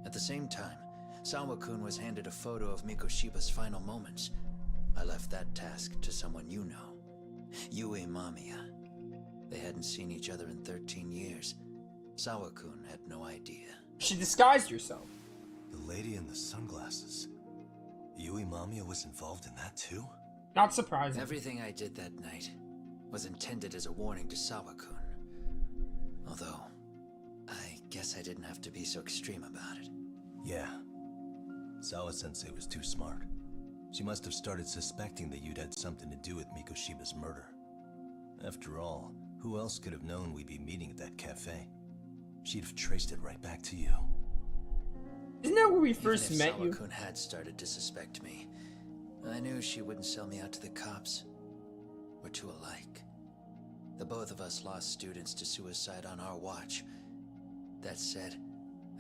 At the same time, Sawa-kun was handed a photo of Mikoshiba's final moments. I left that task to someone you know. Yue Mamiya. They hadn't seen each other in 13 years. Sawa-kun had no idea. She disguised herself. The lady in the sunglasses. Yui Mamiya was involved in that too? Not surprising. Everything I did that night was intended as a warning to Sawa-kun. Although, I guess I didn't have to be so extreme about it. Yeah. Sawa-sensei was too smart. She must have started suspecting that you'd had something to do with Mikoshiba's murder. After all, who else could have known we'd be meeting at that cafe? She'd have traced it right back to you. Isn't that where we first Even if met you? Sawa-kun had started to suspect me, I knew she wouldn't sell me out to the cops. We're too alike. The both of us lost students to suicide on our watch. That said,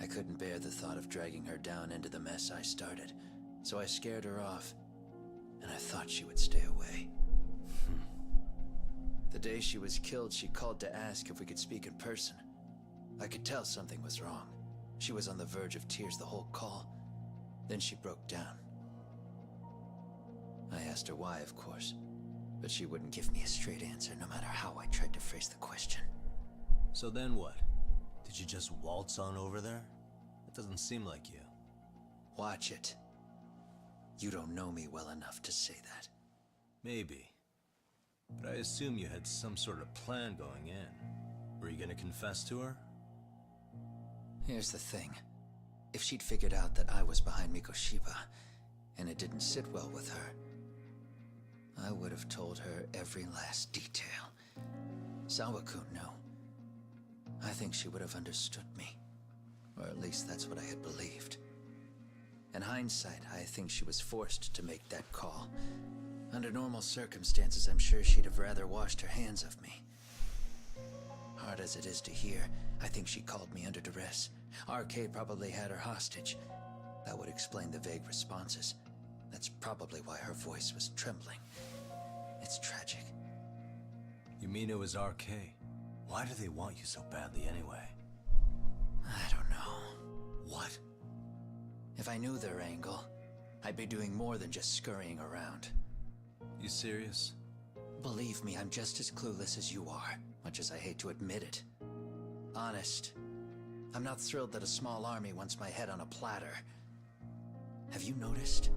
I couldn't bear the thought of dragging her down into the mess I started, so I scared her off, and I thought she would stay away. The day she was killed, she called to ask if we could speak in person. I could tell something was wrong. She was on the verge of tears the whole call. Then she broke down. I asked her why, of course, but she wouldn't give me a straight answer no matter how I tried to phrase the question. So then what? Did you just waltz on over there? It doesn't seem like you. Watch it. You don't know me well enough to say that. Maybe. But I assume you had some sort of plan going in. Were you gonna confess to her? Here's the thing. If she'd figured out that I was behind Mikoshiba, and it didn't sit well with her, I would have told her every last detail. Sawa-kun knew. I think she would have understood me. Or at least that's what I had believed. In hindsight, I think she was forced to make that call. Under normal circumstances, I'm sure she'd have rather washed her hands of me. Hard as it is to hear, I think she called me under duress. RK probably had her hostage. That would explain the vague responses. That's probably why her voice was trembling. It's tragic. You mean it was RK? Why do they want you so badly anyway? I don't know. What? If I knew their angle, I'd be doing more than just scurrying around. You serious? Believe me, I'm just as clueless as you are, much as I hate to admit it. Honest. I'm not thrilled that a small army wants my head on a platter. Have you noticed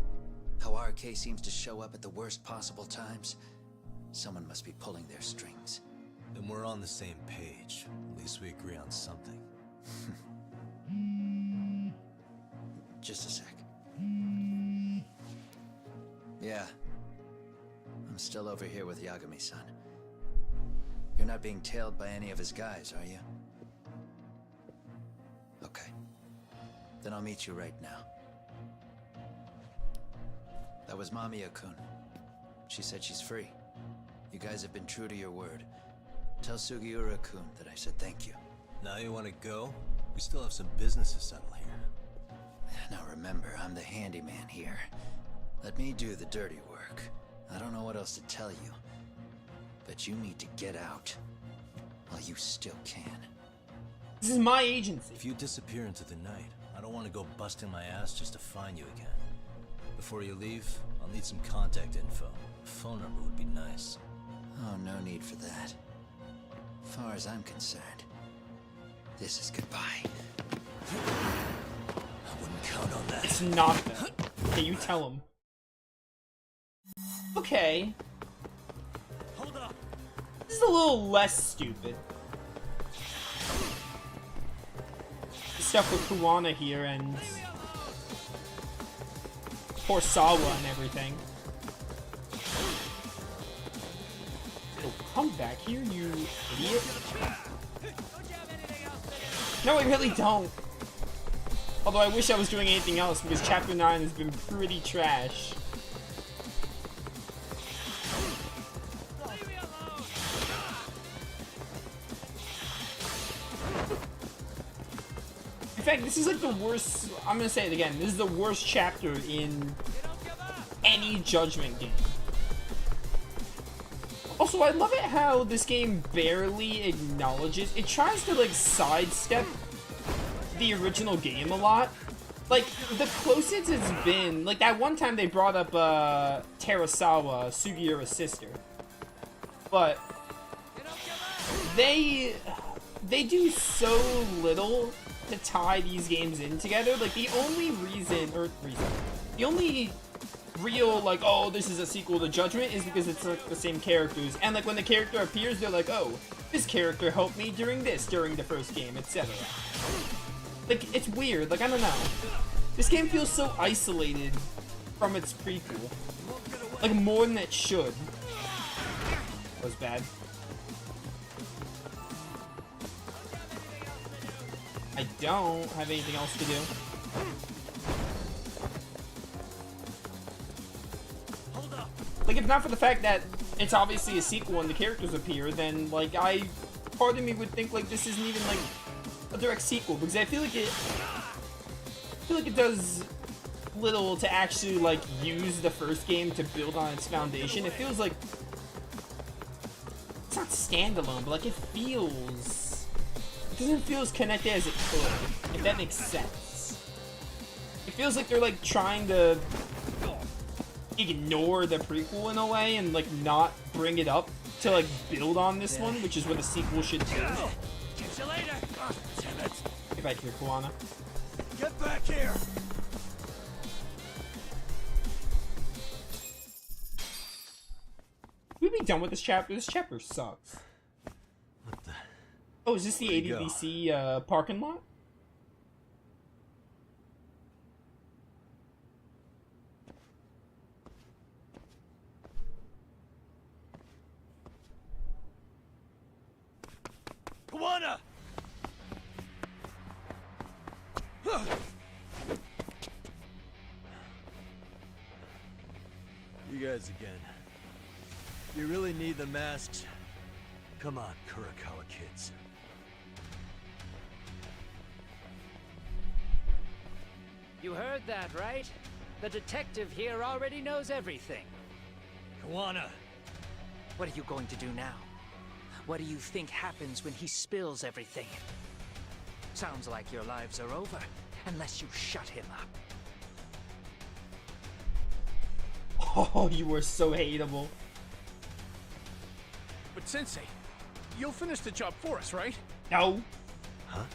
how RK seems to show up at the worst possible times? Someone must be pulling their strings. Then we're on the same page. At least we agree on something. Just a sec. Yeah. I'm still over here with Yagami-san. You're not being tailed by any of his guys, are you? Okay. Then I'll meet you right now. That was Mamiya-kun. She said she's free. You guys have been true to your word. Tell Sugiura-kun that I said thank you. Now you want to go? We still have some business to settle here. Now remember, I'm the handyman here. Let me do the dirty work. I don't know what else to tell you. But you need to get out. While you still can. This is my agency. If you disappear into the night, I don't want to go busting my ass just to find you again. Before you leave, I'll need some contact info. A phone number would be nice. Oh, no need for that. As far as I'm concerned, this is goodbye. I wouldn't count on that. It's not that. Okay, you tell him. Okay. Hold up. This is a little less stupid. The stuff with Kuwana here and poor Sawa and everything. Oh, come back here, you idiot. No, I really don't. Although I wish I was doing anything else because Chapter 9 has been pretty trash. In fact, this is like the worst, I'm gonna say it again, this is the worst chapter in any Judgment game. Also, I love it how this game barely acknowledges, it tries to like sidestep the original game a lot. Like, the closest it's been, like that one time they brought up Terasawa, Sugiura's sister. But they do so little to tie these games in together. Like, the only the only real, like, oh, this is a sequel to Judgment is because it's like the same characters. And like when the character appears, they're like, oh, this character helped me during the first game, etc. Like, it's weird. Like, I don't know. This game feels so isolated from its prequel. Like, more than it should. That was bad. I don't have anything else to do. Like, if not for the fact that it's obviously a sequel and the characters appear, then, like, part of me would think, like, this isn't even, like, a direct sequel, because I feel like it does little to actually, like, use the first game to build on its foundation. It feels like, it's not standalone, but, like, it doesn't feel as connected as it could, if that makes sense. It feels like they're, like, trying to ignore the prequel in a way and, like, not bring it up to, like, build on this one, which is what a sequel should do. Catch you later. Oh, damn it. Get back here, Kuwana. Get back here. We'd be done with this chapter. This chapter sucks. What the? Oh, is this the ADVC parking lot? Kuwana! You guys again. You really need the masks? Come on, Kurakawa kids. You heard that, right? The detective here already knows everything. Kuwana! What are you going to do now? What do you think happens when he spills everything? Sounds like your lives are over, unless you shut him up. Oh, you were so hateable. But Sensei, you'll finish the job for us, right? No. Huh?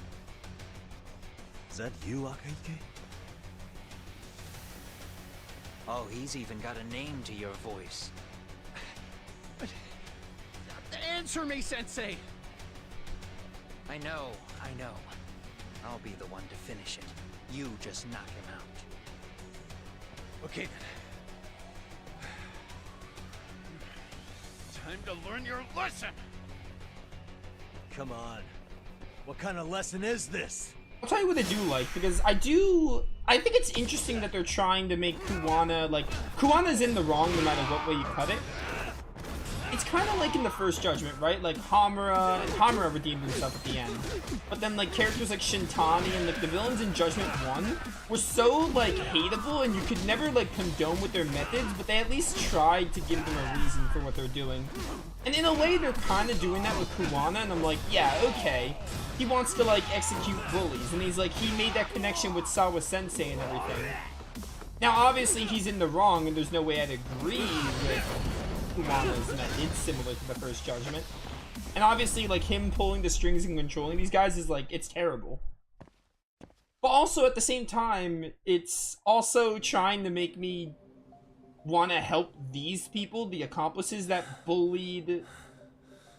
Is that you, Akaike? Oh, he's even got a name to your voice. Answer me, Sensei! I know. I'll be the one to finish it. You just knock him out. Okay then. Time to learn your lesson! Come on. What kind of lesson is this? I'll tell you what I do like, because I think it's interesting that they're trying to make Kuwana, like, Kuwana's in the wrong no matter what way you cut it. It's kind of like in the first Judgment, right? Like, Hamura redeemed himself at the end. But then, like, characters like Shintani and, like, the villains in Judgment 1 were so, like, hateable, and you could never, like, condone with their methods, but they at least tried to give them a reason for what they're doing. And in a way, they're kind of doing that with Kuwana, and I'm like, yeah, okay. He wants to, like, execute bullies, and he's like, he made that connection with Sawa Sensei and everything. Now, obviously, he's in the wrong, and there's no way I'd agree with Kuwana's method, similar to the first Judgment. And obviously, like, him pulling the strings and controlling these guys is, like, it's terrible. But also, at the same time, it's also trying to make me want to help these people, the accomplices that bullied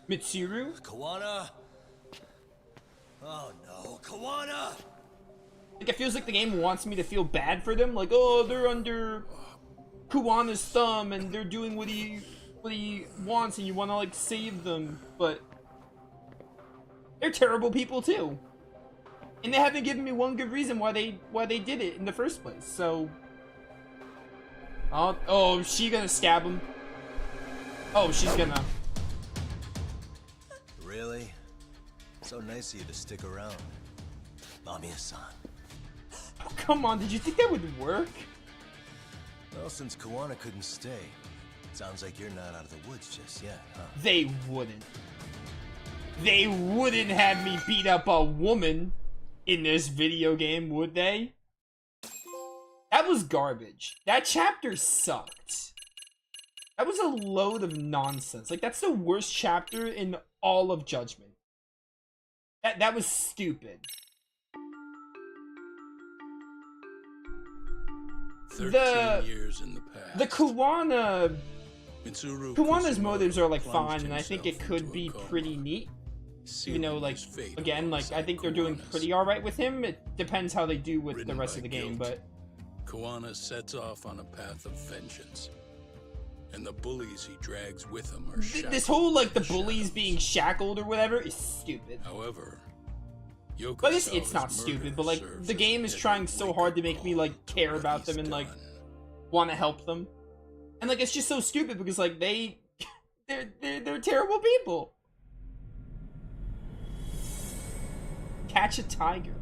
Mitsuru. Kuwana? Oh no, Kuwana! Like, it feels like the game wants me to feel bad for them. Like, oh, they're under Kuwana's thumb and they're doing what he wants and you want to, like, save them. But they're terrible people too. And they haven't given me one good reason why they did it in the first place. So, oh, is she gonna stab him? Oh, she's gonna. Really? So nice of you to stick around. Mamiya-san. Oh, come on, did you think that would work? Well, since Kuwana couldn't stay, sounds like you're not out of the woods just yet, huh? They wouldn't. They wouldn't have me beat up a woman in this video game, would they? That was garbage. That chapter sucked. That was a load of nonsense. Like, that's the worst chapter in all of Judgment. That was stupid. 13 years in the past. The Kuwana's motives are, like, fine, and I think it could be pretty neat. You know, like, again, like, I think they're doing pretty alright with him. It depends how they do with the rest of the game, but Kuwana sets off on a path of vengeance. And the bullies he drags with him are shackled. This whole, like, the bullies being shackled or whatever is stupid. However, Well, I guess it's not stupid, but, like, the game is trying so hard to make me, like, care about them and, like, want to help them. And, like, it's just so stupid because, like, they're terrible people. Catch a tiger.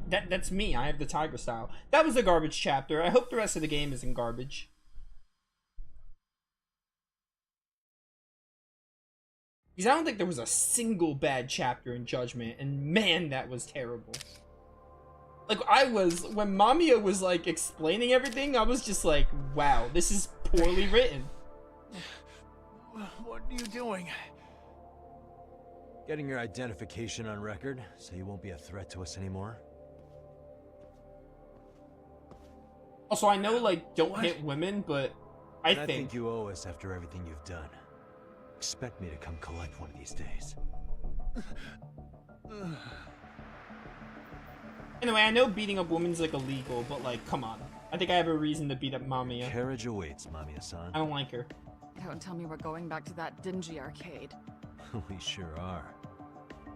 That's me. I have the tiger style. That was a garbage chapter. I hope the rest of the game isn't garbage. Because I don't think there was a single bad chapter in Judgment, and man, that was terrible. Like, when Mamiya was, like, explaining everything, I was just like, wow, this is poorly written. What are you doing? Getting your identification on record, so you won't be a threat to us anymore. Also, I know, like, don't hit women, but I think you owe us after everything you've done. Expect me to come collect one of these days. Anyway, I know beating up women's, like, illegal, but, like, come on. I think I have a reason to beat up Mamiya. Carriage awaits, Mamiya-san. I don't like her. Don't tell me we're going back to that dingy arcade. We sure are.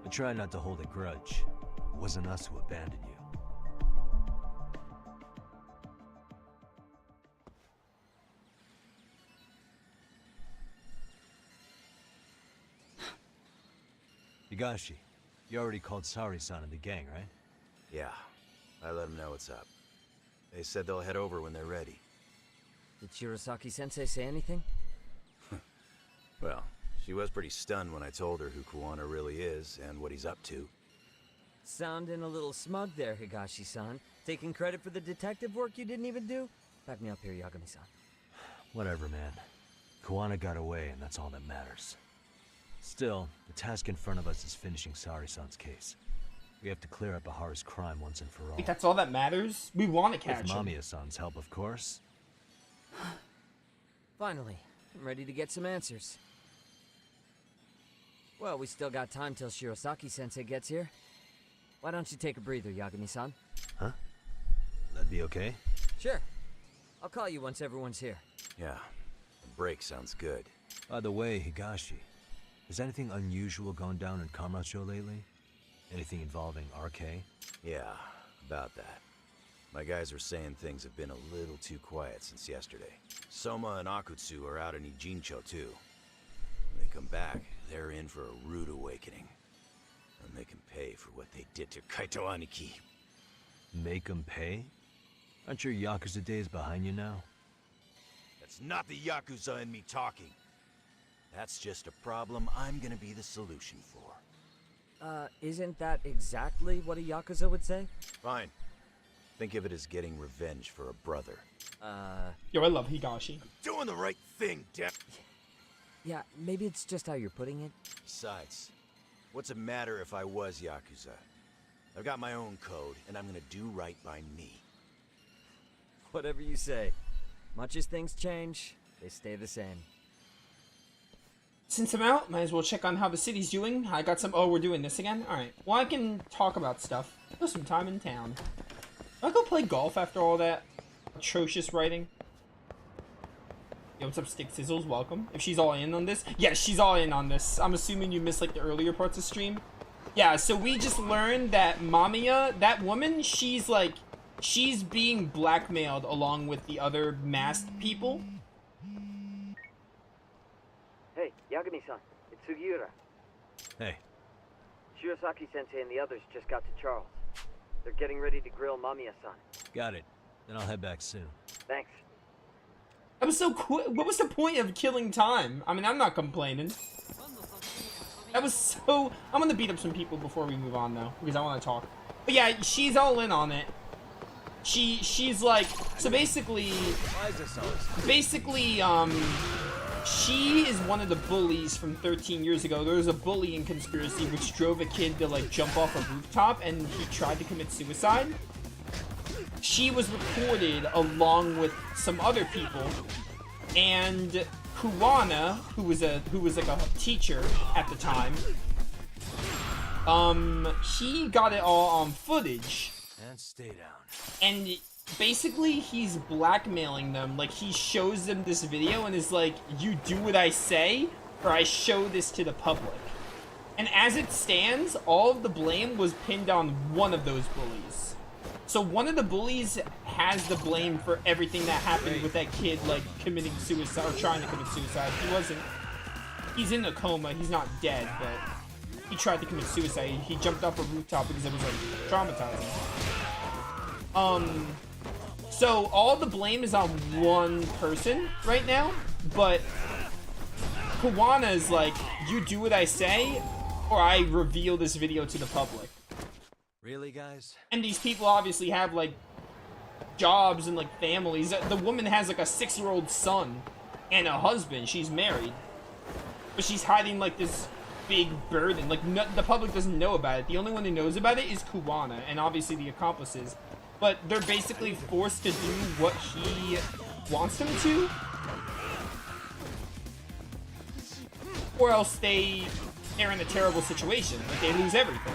But try not to hold a grudge. It wasn't us who abandoned you. Higashi, you already called Sari-san and the gang, right? Yeah, I let them know what's up. They said they'll head over when they're ready. Did Shirosaki-sensei say anything? Well, she was pretty stunned when I told her who Kuwana really is and what he's up to. Sounding a little smug there, Higashi-san. Taking credit for the detective work you didn't even do? Back me up here, Yagami-san. Whatever, man. Kuwana got away, and that's all that matters. Still, the task in front of us is finishing Sari-san's case. We have to clear up Ahara's crime once and for all. Wait, that's all that matters? We want to catch With him. Mamiya-san's help, of course. Finally, I'm ready to get some answers. Well, we still got time till Shirosaki-sensei gets here. Why don't you take a breather, Yagami-san? Huh? That'd be okay? Sure. I'll call you once everyone's here. Yeah, a break sounds good. By the way, Higashi, has anything unusual gone down in Kamurocho lately? Anything involving RK? Yeah, about that. My guys are saying things have been a little too quiet since yesterday. Soma and Akutsu are out in Ijincho too. When they come back, they're in for a rude awakening. And they can pay for what they did to Kaito Aniki. Make them pay? Aren't your Yakuza days behind you now? That's not the Yakuza in me talking. That's just a problem I'm gonna be the solution for. Isn't that exactly what a Yakuza would say? Fine. Think of it as getting revenge for a brother. Yo, I love Higashi. Doing the right thing, Dep. Yeah, maybe it's just how you're putting it. Besides, what's it matter if I was Yakuza? I've got my own code, and I'm gonna do right by me. Whatever you say. Much as things change, they stay the same. Since I'm out, might as well check on how the city's doing. I got some... Oh, we're doing this again? Alright. Well, I can talk about stuff. Spend some time in town. I'll go play golf after all that atrocious writing. Yo, what's up, Stick Sizzles? Welcome. If she's all in on this. Yeah, she's all in on this. I'm assuming you missed, like, the earlier parts of stream. Yeah, so we just learned that Mamiya, that woman, she's, like... She's being blackmailed along with the other masked people. Hey, Yagami-san, it's Sugiura. Hey. Shirosaki-sensei and the others just got to Charles. They're getting ready to grill Mamiya-san. Got it. Then I'll head back soon. Thanks. That was so quick. What was the point of killing time? I mean, I'm not complaining. That was so... I'm gonna beat up some people before we move on, though, because I want to talk. But yeah, she's all in on it. She's like... So basically... She is one of the bullies from 13 years ago. There was a bullying conspiracy which drove a kid to, like, jump off a rooftop, and he tried to commit suicide. She was recorded along with some other people, and Kuwana, who was like a teacher at the time, he got it all on footage. And stay down. And basically, he's blackmailing them. Like, he shows them this video and is like, you do what I say, or I show this to the public. And as it stands, all of the blame was pinned on one of those bullies. So one of the bullies has the blame for everything that happened with that kid, like, committing suicide, or trying to commit suicide. He's in a coma, he's not dead, but he tried to commit suicide. He jumped off a rooftop because it was, like, traumatizing. So all the blame is on one person right now, but Kuwana is like, you do what I say, or I reveal this video to the public. Really, guys? And these people obviously have, like, jobs and, like, families. The woman has, like, a 6-year-old son and a husband. She's married. But she's hiding, like, this big burden. Like, the public doesn't know about it. The only one who knows about it is Kuwana, and obviously the accomplices. But they're basically forced to do what he wants them to. Or else they're in a terrible situation. Like, they lose everything.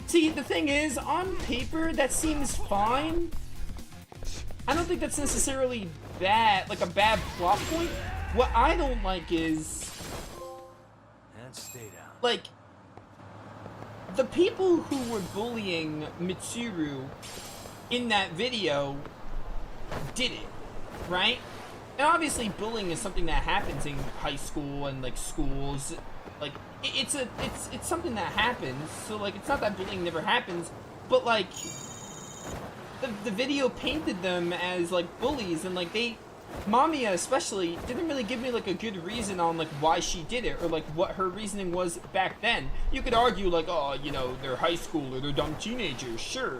See, the thing is, on paper, that seems fine. I don't think that's necessarily bad, like a bad plot point. What I don't like is... And stay down. Like, the people who were bullying Mitsuru in that video did it, right? And obviously bullying is something that happens in high school and, like, schools. Like, it's something that happens, so, like, it's not that bullying never happens, but, like, the video painted them as, like, bullies, and, like, Mamiya especially didn't really give me, like, a good reason on, like, why she did it, or, like, what her reasoning was back then. You could argue, like, oh, you know, they're high school, or they're dumb teenagers, sure.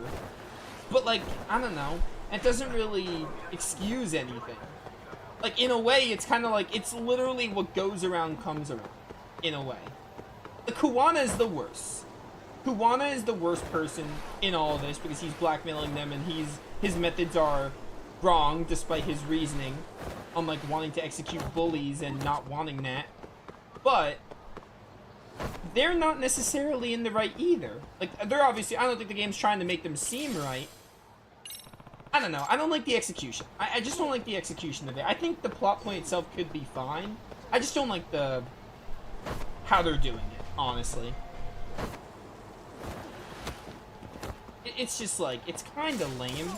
But, like, I don't know, it doesn't really excuse anything. Like, in a way, it's kind of like, it's literally what goes around comes around. In a way. Kuwana is the worst. Kuwana is the worst person in all of this because he's blackmailing them and his methods are wrong despite his reasoning on like wanting to execute bullies and not wanting that. But they're not necessarily in the right either. Like, they're obviously, I don't think the game's trying to make them seem right. I don't know. I don't like the execution. I just don't like the execution of it. I think the plot point itself could be fine. I just don't like how they're doing it, honestly. It's just like, it's kind of lame.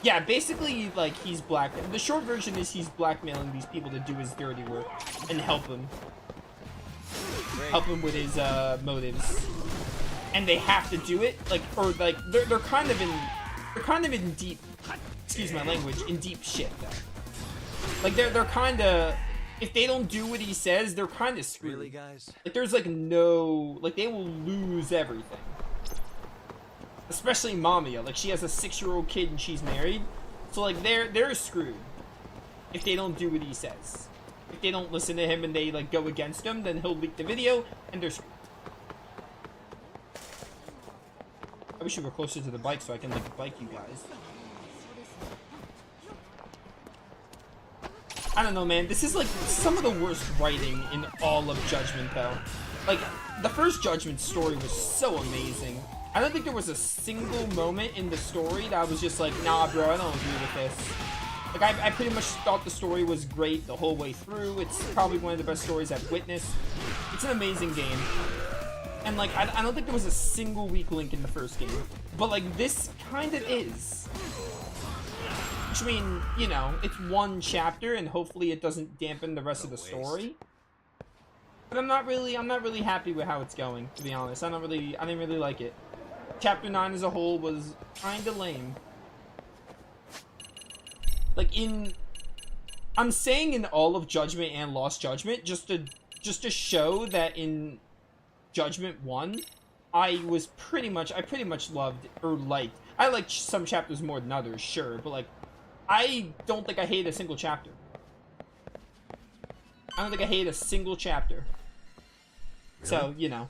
Yeah, basically, like, he's black. The short version is he's blackmailing these people to do his dirty work and help him. Help him with his motives. And they have to do it, like, or like they're kind of in deep, excuse my language, in deep shit though. Like they're kind of, if they don't do what he says, they're kind of screwed. Really, guys? Like there's like no, like they will lose everything. Especially Mamiya, like she has a 6-year-old kid and she's married, so like they're screwed if they don't do what he says. If they don't listen to him and they like go against him, then he'll leak the video and they're screwed. I wish we were closer to the bike so I can like bike you guys. I don't know, man. This is like some of the worst writing in all of Judgment, though. Like, the first Judgment story was so amazing. I don't think there was a single moment in the story that I was just like, nah, bro, I don't agree with this. Like, I pretty much thought the story was great the whole way through. It's probably one of the best stories I've witnessed. It's an amazing game. And, like, I don't think there was a single weak link in the first game. But, like, this kind of is. Which, I mean, you know, it's one chapter, and hopefully it doesn't dampen the rest of the story. But I'm not really happy with how it's going, to be honest. I didn't really like it. Chapter 9 as a whole was kind of lame. Like, I'm saying in all of Judgment and Lost Judgment, just to show that in Judgment 1, I pretty much loved, or liked. I liked some chapters more than others, sure, but like, I don't think I hate a single chapter. I don't think I hate a single chapter. Really? So, you know.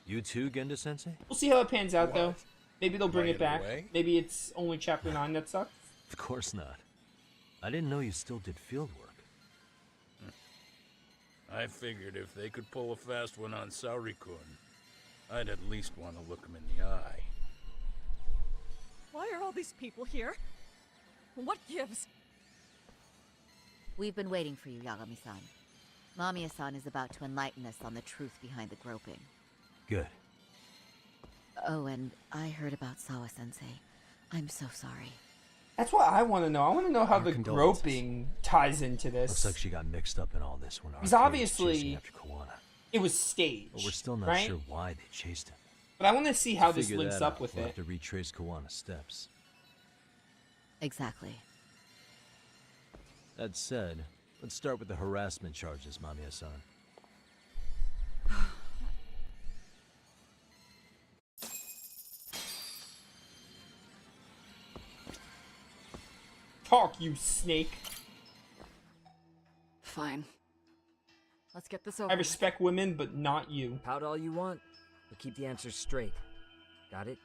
You too, Genda-sensei? We'll see how it pans out, though. Maybe they'll bring Am I it back. in the way? Maybe it's only chapter 9 that sucks. Of course not. I didn't know you still did field work. I figured if they could pull a fast one on Saori-kun, I'd at least want to look him in the eye. Why are all these people here? What gives? We've been waiting for you, Yagami-san. Mamiya-san is about to enlighten us on the truth behind the groping. Good. Oh, and I heard about Sawa-sensei. I'm so sorry. That's what I want to know. I want to know how Our the condolences. groping ties into this. Looks like she got mixed up in all this when Because Arcade was obviously, chasing after Kawana. it was staged, But we're still not right? sure why they chased him. But I want to see how this Figure links that up out. with We'll it. have to retrace Kawana's steps. Exactly. That said, let's start with the harassment charges, Mamiya-san. Talk, you snake. Fine. Let's get this over. I respect women, but not you. Pout all you want, but keep the answers straight. Got it?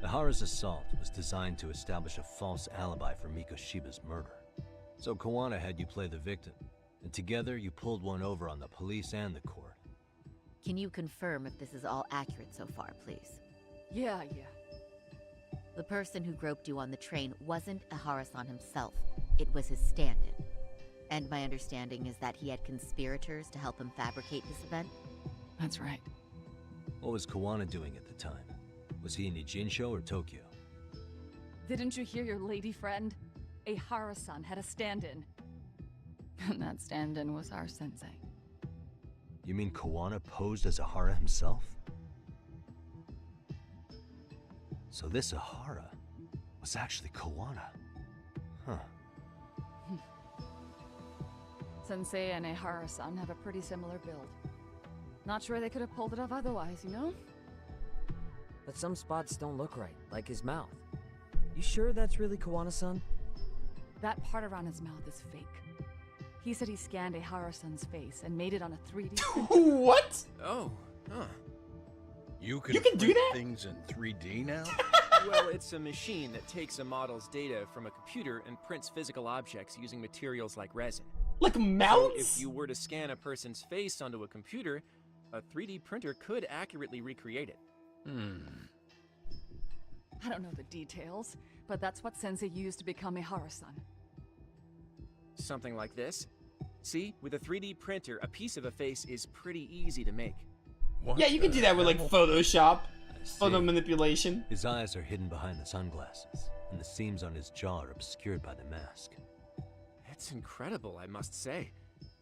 Ihara's assault was designed to establish a false alibi for Mikoshiba's murder. So Kawana had you play the victim, and together you pulled one over on the police and the court. Can you confirm if this is all accurate so far, please? Yeah. The person who groped you on the train wasn't Ihara-san himself. It was his stand-in. And my understanding is that he had conspirators to help him fabricate this event? That's right. What was Kawana doing at the time? Was he in Ijinsho or Tokyo? Didn't you hear your lady friend? Ihara-san had a stand-in. And that stand-in was our sensei. You mean Kawana posed as Ihara himself? So this Ihara was actually Kawana. Huh. Sensei and Ihara-san have a pretty similar build. Not sure they could have pulled it off otherwise, you know? But some spots don't look right, like his mouth. You sure that's really Kawana-san? That part around his mouth is fake. He said he scanned Ihara-san's face and made it on a 3D printer. What? Oh, huh. You You can do print that? things in 3D now? Well, it's a machine that takes a model's data from a computer and prints physical objects using materials like resin. Like mounts? So if you were to scan a person's face onto a computer, a 3D printer could accurately recreate it. I don't know the details, but that's what Sensei used to become a Hara-san. Something like this. See, with a 3D printer, a piece of a face is pretty easy to make. Yeah, you can do that with like Photoshop. See. Photo manipulation. His eyes are hidden behind the sunglasses, and the seams on his jaw are obscured by the mask. It's incredible, I must say.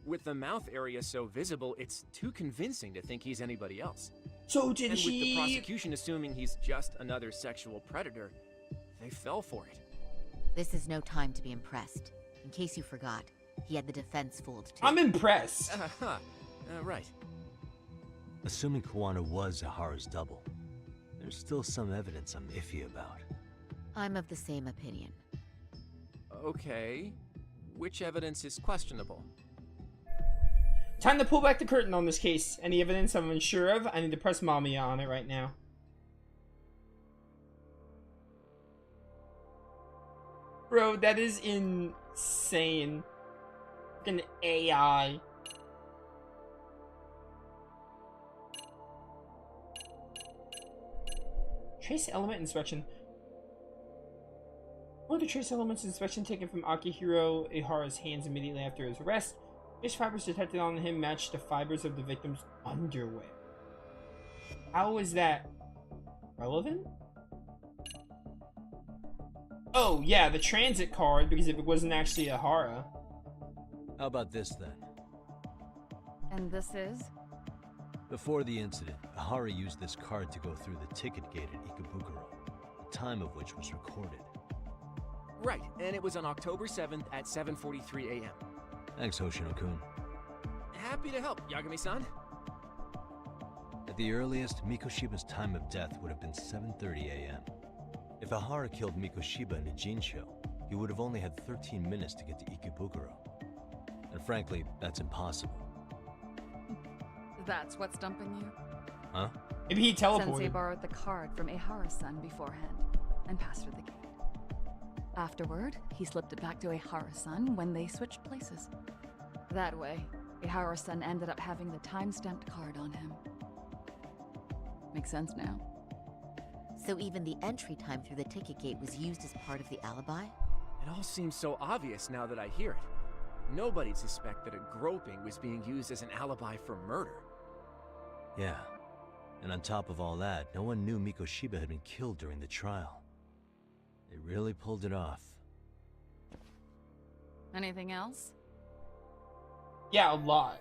With the mouth area so visible, it's too convincing to think he's anybody else. So did and with the he... prosecution assuming he's just another sexual predator, they fell for it. This is no time to be impressed. In case you forgot, he had the defense fooled too. I'm impressed. Right. Assuming Kawana was Ahara's double, there's still some evidence I'm iffy about. I'm of the same opinion. Okay. Which evidence is questionable? Time to pull back the curtain on this case. Any evidence I'm unsure of? I need to press Mamiya on it right now. Bro, that is insane. An AI. Trace element inspection. Or the trace elements inspection taken from Akihiro Ihara's hands immediately after his arrest. Fish fibers detected on him matched the fibers of the victim's underwear. How is that relevant? Oh, yeah, the transit card, because if it wasn't actually Ihara. How about this then? And this is? Before the incident, Ihara used this card to go through the ticket gate at Ikebukuro, the time of which was recorded. Right, and it was on October 7th at 7:43 a.m. Thanks, Hoshino-kun. Happy to help, Yagami-san. At the earliest, Mikoshiba's time of death would have been 7:30 a.m. If Ihara killed Mikoshiba in a Jinsho, he would have only had 13 minutes to get to Ikebukuro. And frankly, that's impossible. That's what's stumping you? Huh? Maybe he teleported. Sensei borrowed the card from Ihara-san beforehand and passed through the gate. Afterward, he slipped it back to Ihara-san when they switched places. That way, Ihara-san ended up having the time-stamped card on him. Makes sense now? So even the entry time through the ticket gate was used as part of the alibi? It all seems so obvious now that I hear it. Nobody'd suspect that a groping was being used as an alibi for murder. Yeah. And on top of all that, no one knew Mikoshiba had been killed during the trial. They really pulled it off. Anything else? Yeah, a lot.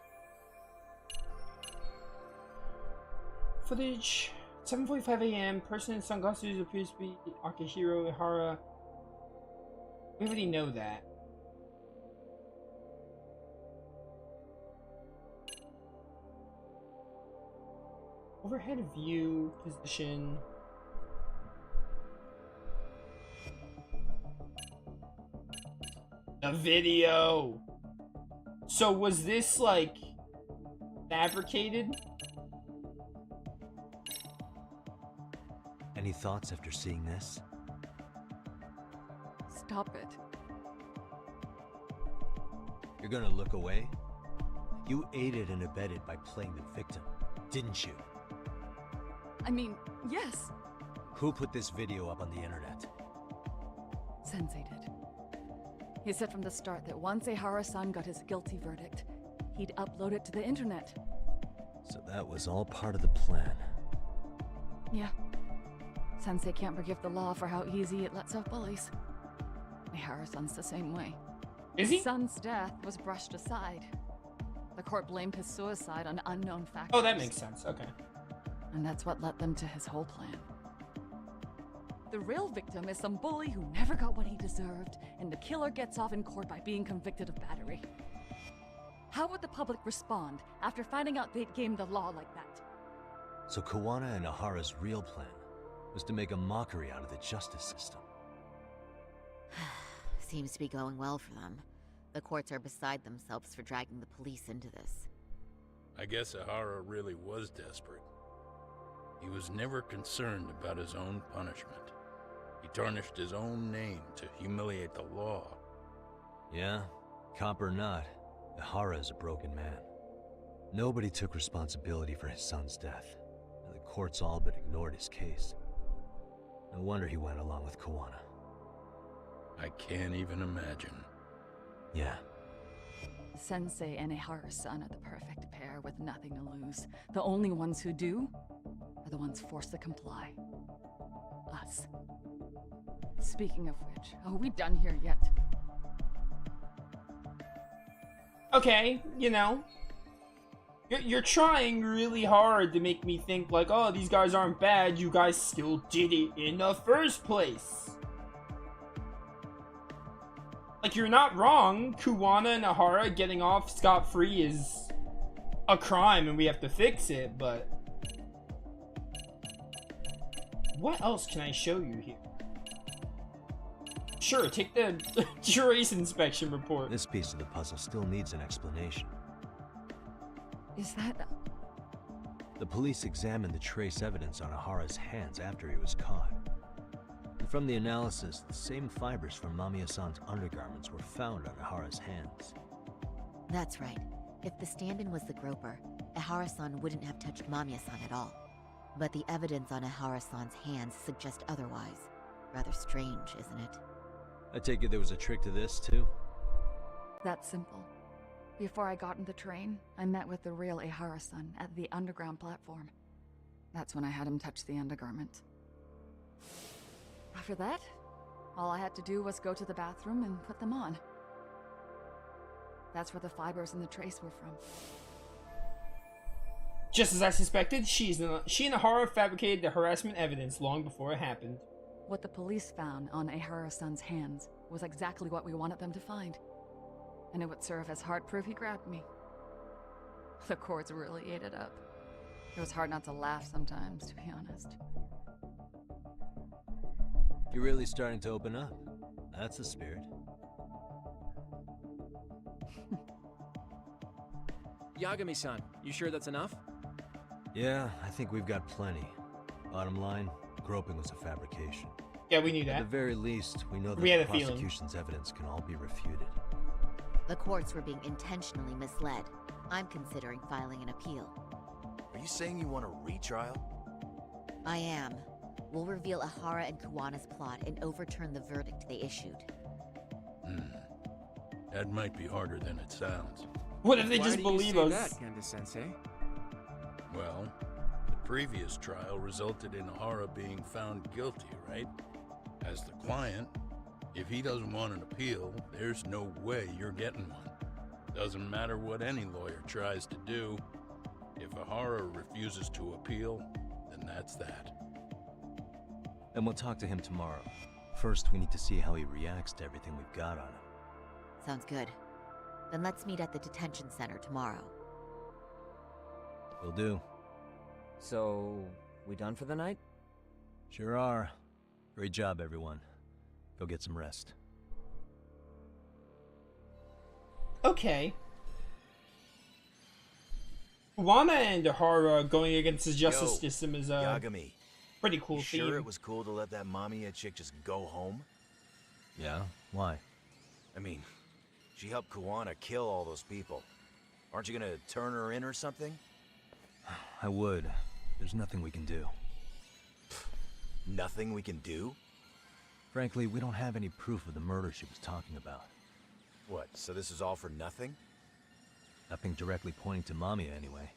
Footage. 7:45 a.m. Person in sunglasses appears to be Akihiro Ihara. We already know that. Overhead view, position. The video. So was this like fabricated? Any thoughts after seeing this? Stop it. You're gonna look away? You aided and abetted by playing the victim, didn't you? I mean, yes. Who put this video up on the internet? Sensei did. He said from the start that once Ihara-san got his guilty verdict, he'd upload it to the internet. So that was all part of the plan. Yeah. Sensei can't forgive the law for how easy it lets off bullies. Ihara-san's the same way. Is he? His son's death was brushed aside. The court blamed his suicide on unknown factors. Oh, that makes sense. Okay. And that's what led them to his whole plan. The real victim is some bully who never got what he deserved, and the killer gets off in court by being convicted of battery. How would the public respond after finding out they'd gamed the law like that? So Kawana and Ahara's real plan was to make a mockery out of the justice system. Seems to be going well for them. The courts are beside themselves for dragging the police into this. I guess Ahara really was desperate. He was never concerned about his own punishment. He tarnished his own name to humiliate the law. Yeah, cop or not, Ihara is a broken man. Nobody took responsibility for his son's death, and the courts all but ignored his case. No wonder he went along with Kawana. I can't even imagine. Yeah. Sensei and Ihara-san are the perfect pair with nothing to lose. The only ones who do are the ones forced to comply. Us. Speaking of which, are we done here yet? Okay, you know. You're trying really hard to make me think like, oh, these guys aren't bad, you guys still did it in the first place. Like, you're not wrong. Kawana and Ihara getting off scot-free is a crime and we have to fix it, but... what else can I show you here? Sure, take the trace inspection report. This piece of the puzzle still needs an explanation. Is that... The police examined the trace evidence on Ihara's hands after he was caught. And from the analysis, the same fibers from Mamiya-san's undergarments were found on Ihara's hands. That's right. If the stand-in was the groper, Ihara-san wouldn't have touched Mamiya-san at all. But the evidence on Ihara-san's hands suggests otherwise. Rather strange, isn't it? I take it there was a trick to this, too? That's simple. Before I got in the train, I met with the real Ihara-san at the underground platform. That's when I had him touch the undergarment. After that, all I had to do was go to the bathroom and put them on. That's where the fibers in the trace were from. Just as I suspected, she and Ihara fabricated the harassment evidence long before it happened. What the police found on Ihara-san's hands was exactly what we wanted them to find. And it would serve as hard proof he grabbed me. The courts really ate it up. It was hard not to laugh sometimes, to be honest. You're really starting to open up. That's the spirit. Yagami-san, you sure that's enough? Yeah, I think we've got plenty. Bottom line, groping was a fabrication. Yeah, we knew that. At the very least, we know that We had the a feeling. prosecution's evidence can all be refuted. The courts were being intentionally misled. I'm considering filing an appeal. Are you saying you want a retrial? I am. We'll reveal Ihara and Kawana's plot and overturn the verdict they issued. That might be harder than it sounds. What if they just believe us? That, Kanda-sensei? Well, the previous trial resulted in Ihara being found guilty, right? As the client, if he doesn't want an appeal, there's no way you're getting one. Doesn't matter what any lawyer tries to do. If Ihara refuses to appeal, then that's that. And we'll talk to him tomorrow. First, we need to see how he reacts to everything we've got on him. Sounds good. Then let's meet at the detention center tomorrow. Will do. So, we done for the night? Sure are. Great job, everyone. Go get some rest. Okay. Kawana and Ihara going against the justice system is Yagami, pretty cool you theme. sure it was cool to let that Mamiya chick just go home? Yeah? Why? I mean, she helped Kawana kill all those people. Aren't you gonna turn her in or something? I would. There's nothing we can do. Nothing we can do? Frankly, we don't have any proof of the murder she was talking about. What, so this is all for nothing? Nothing directly pointing to Mamiya anyway.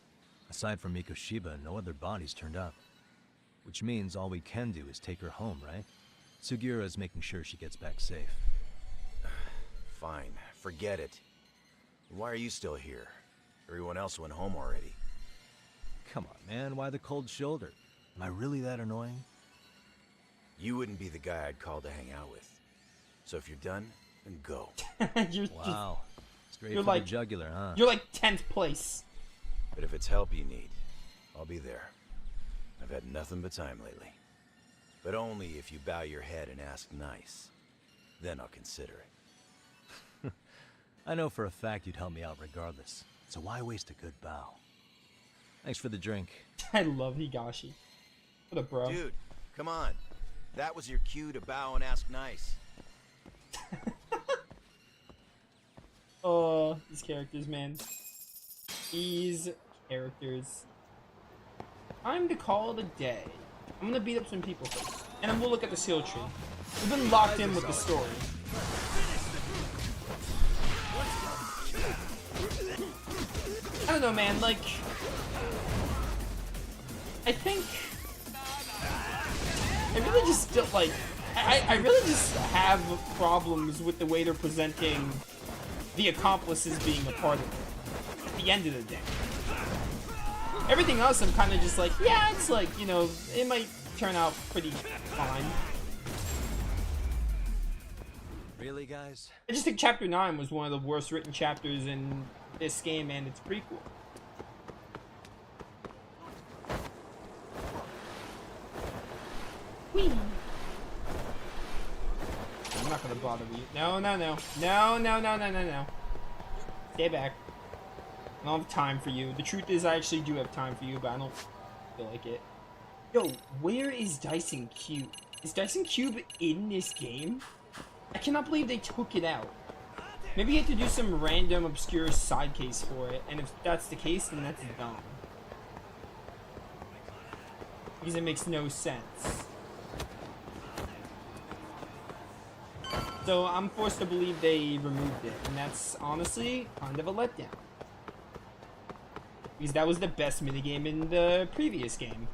Aside from Mikoshiba, no other bodies turned up. Which means all we can do is take her home, right? Sugiura is making sure she gets back safe. Fine, forget it. Why are you still here? Everyone else went home already. Come on, man, why the cold shoulder? Am I really that annoying? You wouldn't be the guy I'd call to hang out with. So if you're done, then go. Wow. Straight You're for like the jugular, huh? You're like 10th place. But if it's help you need, I'll be there. I've had nothing but time lately. But only if you bow your head and ask nice. Then I'll consider it. I know for a fact you'd help me out regardless. So why waste a good bow? Thanks for the drink. I love Higashi. What up, bro? Dude, come on. That was your cue to bow and ask nice. Oh, these characters, man. These characters. Time to call it a day. I'm gonna beat up some people first, and then we'll look at the seal tree. We've been locked in with the story. I don't know, man, like... I think... I really just don't, like... I really just have problems with the way they're presenting the accomplices being a part of it. At the end of the day. Everything else I'm kind of just like, yeah, it's like, you know, it might turn out pretty fine. Really, guys? I just think Chapter 9 was one of the worst written chapters in this game and its prequel. Whee! I'm not gonna bother you. No, no, no. No, no, no, no, no, no. Stay back. I don't have time for you. The truth is, I actually do have time for you, but I don't feel like it. Yo, where is Dyson Cube? Is Dyson Cube in this game? I cannot believe they took it out. Maybe you have to do some random, obscure side case for it, and if that's the case, then that's dumb. Because it makes no sense. So I'm forced to believe they removed it, and that's honestly kind of a letdown. Because that was the best minigame in the previous game.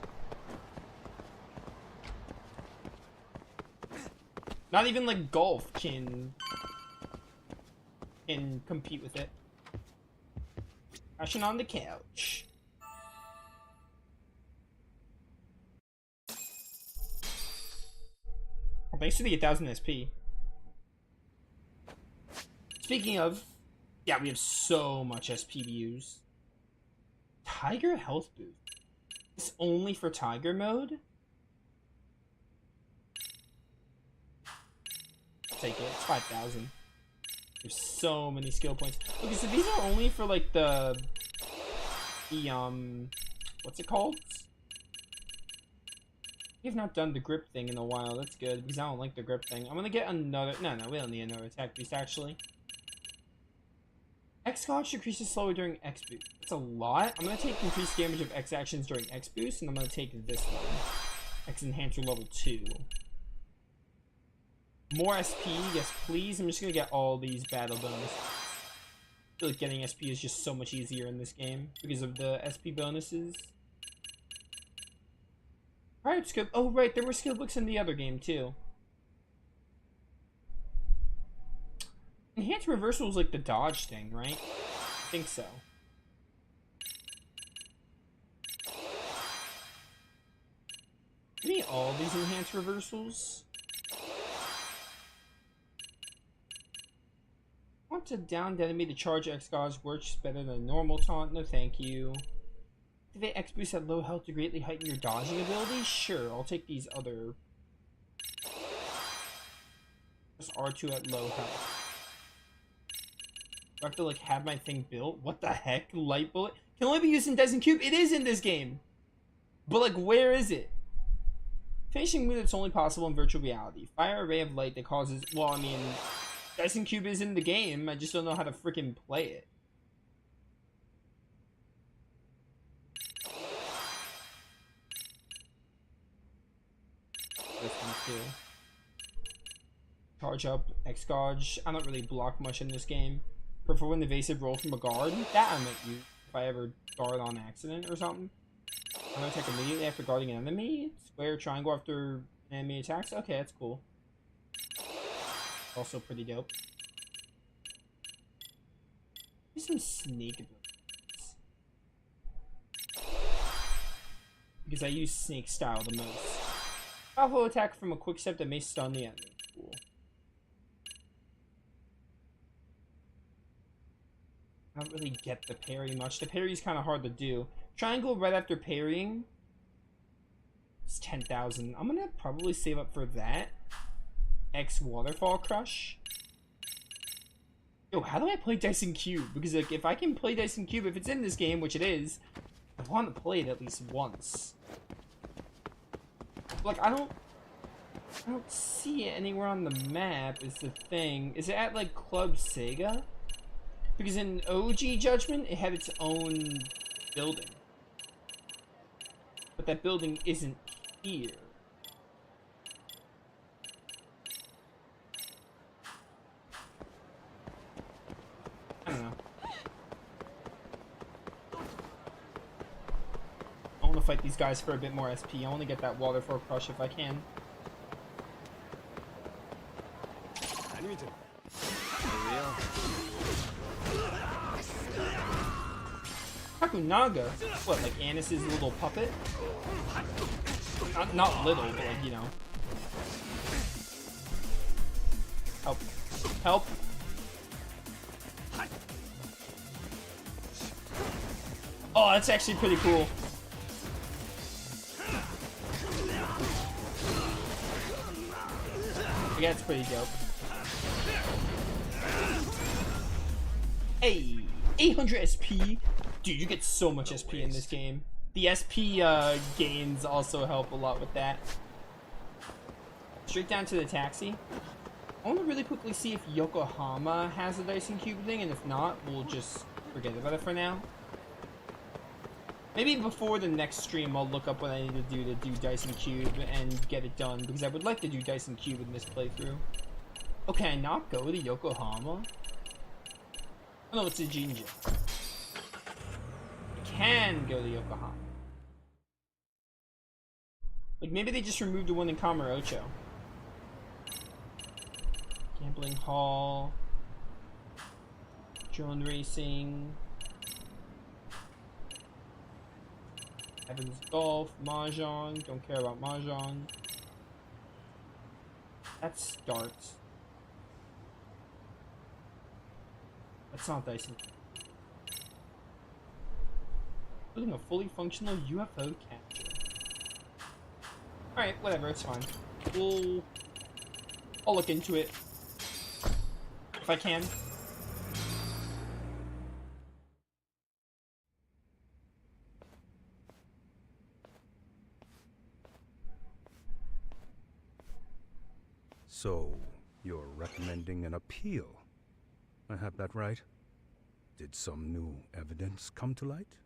Not even like golf can compete with it. Crashing on the couch. Oh, thanks for the 1000 SP. Speaking of, yeah, we have so much SP to use. Tiger health boost. It's only for Tiger mode? I'll take it. It's 5,000. There's so many skill points. Okay, so these are only for like the what's it called? We've not done the grip thing in a while. That's good because I don't like the grip thing. I'm gonna get another. No, we don't need another attack boost actually. X Scotch decreases slower during X boost. That's a lot. I'm gonna take increased damage of X actions during X boost, and I'm gonna take this one. X enhancer level 2. More SP, yes please. I'm just gonna get all these battle bonuses. I feel like getting SP is just so much easier in this game because of the SP bonuses. Alright, skill. Oh right, there were skill books in the other game too. Enhanced reversal is like the dodge thing, right? I think so. Give me all these enhanced reversals. I want to down enemy to charge X gauge works better than normal taunt. No thank you. Activate X boost at low health to greatly heighten your dodging ability? Sure, I'll take these other. Just R2 at low health. Do I have to like have my thing built? What the heck? Light bullet? Can only be used in Dyson Cube? It is in this game! But like, where is it? Finishing move that's only possible in virtual reality. Fire a ray of light that causes... Well, I mean... Dyson Cube is in the game. I just don't know how to freaking play it. This one too. Charge up, X-Gauge. I don't really block much in this game. Perform an evasive roll from a guard. That I might use if I ever guard on accident or something. I'm gonna attack immediately after guarding an enemy. Square triangle after enemy attacks. Okay, that's cool. Also pretty dope. Use some snake abilities. Because I use snake style the most. Powerful attack from a quick step that may stun the enemy. Cool. I don't really get the parry much. The parry's kind of hard to do. Triangle right after parrying. It's 10,000. I'm gonna probably save up for that. X Waterfall Crush. Yo, how do I play Dyson Cube? Because like, if I can play Dyson Cube, if it's in this game, which it is, I want to play it at least once. Like, I don't see it anywhere on the map is the thing. Is it at, like, Club Sega? Because in OG Judgment, it had its own building. But that building isn't here. I don't know. I want to fight these guys for a bit more SP. I want to get that water for a crush if I can. Kakunaga? What, like Anis's little puppet? Not little, but like, you know. Help. Help. Oh, that's actually pretty cool. Yeah, it's pretty dope. Hey, 800 SP. Dude, you get so much SP in this game. The SP gains also help a lot with that. Straight down to the taxi. I want to really quickly see if Yokohama has the Dyson Cube thing, and if not, we'll just forget about it for now. Maybe before the next stream, I'll look up what I need to do Dyson Cube and get it done, because I would like to do Dyson Cube in this playthrough. Oh, can I not go to Yokohama? Oh no, it's a Jinja. I can go to Yokohama. Like, maybe they just removed the one in Kamurocho. Gambling Hall. Drone Racing. Evans Golf, Mahjong, don't care about Mahjong. That's darts. That's not Dyson. Building a fully functional UFO capture. Alright, whatever, it's fine. I'll look into it. If I can. So, you're recommending an appeal? I have that right? Did some new evidence come to light?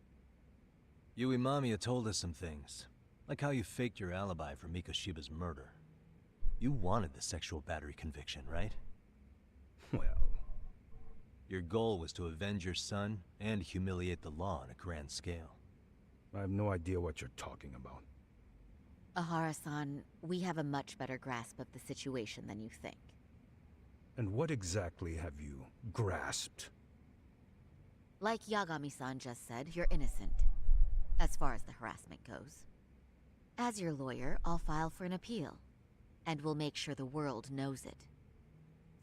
Yui Mamiya told us some things, like how you faked your alibi for Mikoshiba's murder. You wanted the sexual battery conviction, right? Well... Your goal was to avenge your son and humiliate the law on a grand scale. I have no idea what you're talking about. Ahara-san, we have a much better grasp of the situation than you think. And what exactly have you grasped? Like Yagami-san just said, you're innocent. As far as the harassment goes. As your lawyer, I'll file for an appeal. And we'll make sure the world knows it.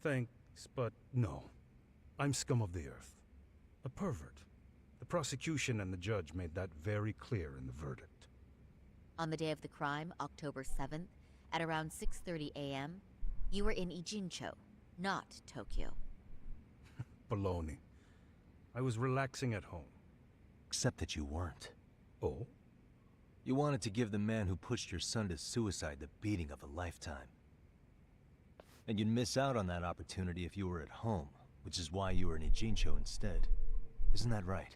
Thanks, but no. I'm scum of the earth. A pervert. The prosecution and the judge made that very clear in the verdict. On the day of the crime, October 7th, at around 6:30 a.m., you were in Ijincho, not Tokyo. Baloney. I was relaxing at home. Except that you weren't. Oh? You wanted to give the man who pushed your son to suicide the beating of a lifetime. And you'd miss out on that opportunity if you were at home, which is why you were in Ijincho instead. Isn't that right?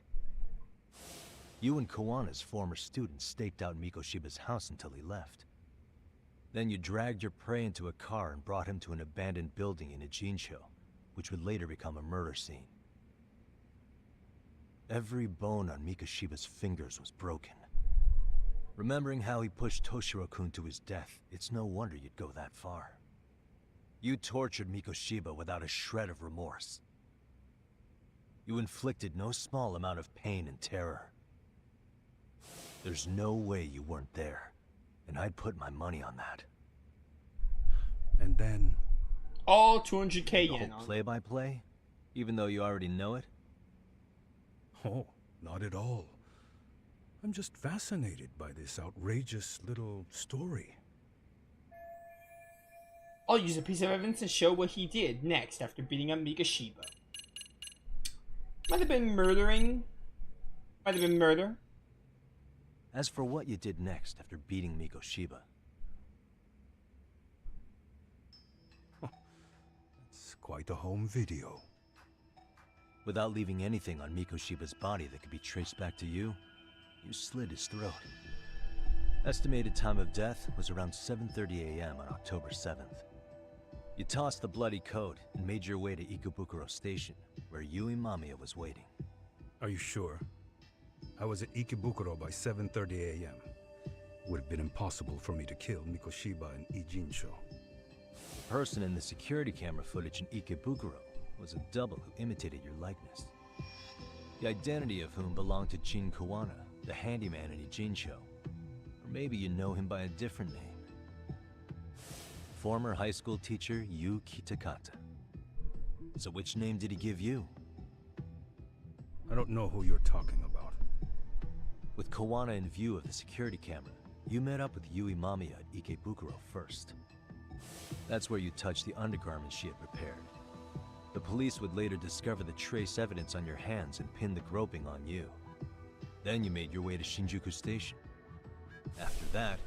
You and Kawana's former student staked out Mikoshiba's house until he left. Then you dragged your prey into a car and brought him to an abandoned building in Ijincho, which would later become a murder scene. Every bone on Mikoshiba's fingers was broken. Remembering how he pushed Toshiro-kun to his death, it's no wonder you'd go that far. You tortured Mikoshiba without a shred of remorse. You inflicted no small amount of pain and terror. There's no way you weren't there, and I'd put my money on that. And then... all 200k the yen. Whole play-by-play? Even though you already know it? Oh, not at all. I'm just fascinated by this outrageous little story. I'll use a piece of evidence to show what he did next after beating up Mikoshiba. Might have been murdering. Might have been murder. As for what you did next after beating Mikoshiba, quite a home video. Without leaving anything on Mikoshiba's body that could be traced back to you, you slit his throat. Estimated time of death was around 7:30 a.m. on October 7th. You tossed the bloody coat and made your way to Ikebukuro Station, where Yui Mamiya was waiting. Are you sure? I was at Ikebukuro by 7:30 a.m. Would have been impossible for me to kill Mikoshiba in Ijincho. The person in the security camera footage in Ikebukuro was a double who imitated your likeness. The identity of whom belonged to Jin Kawana, the handyman in Ijincho. Or maybe you know him by a different name. Former high school teacher Yu Kitakata. So which name did he give you? I don't know who you're talking about. With Kawana in view of the security camera, you met up with Yui Mamiya at Ikebukuro first. That's where you touched the undergarments she had prepared. The police would later discover the trace evidence on your hands and pin the groping on you. Then you made your way to Shinjuku Station. After that,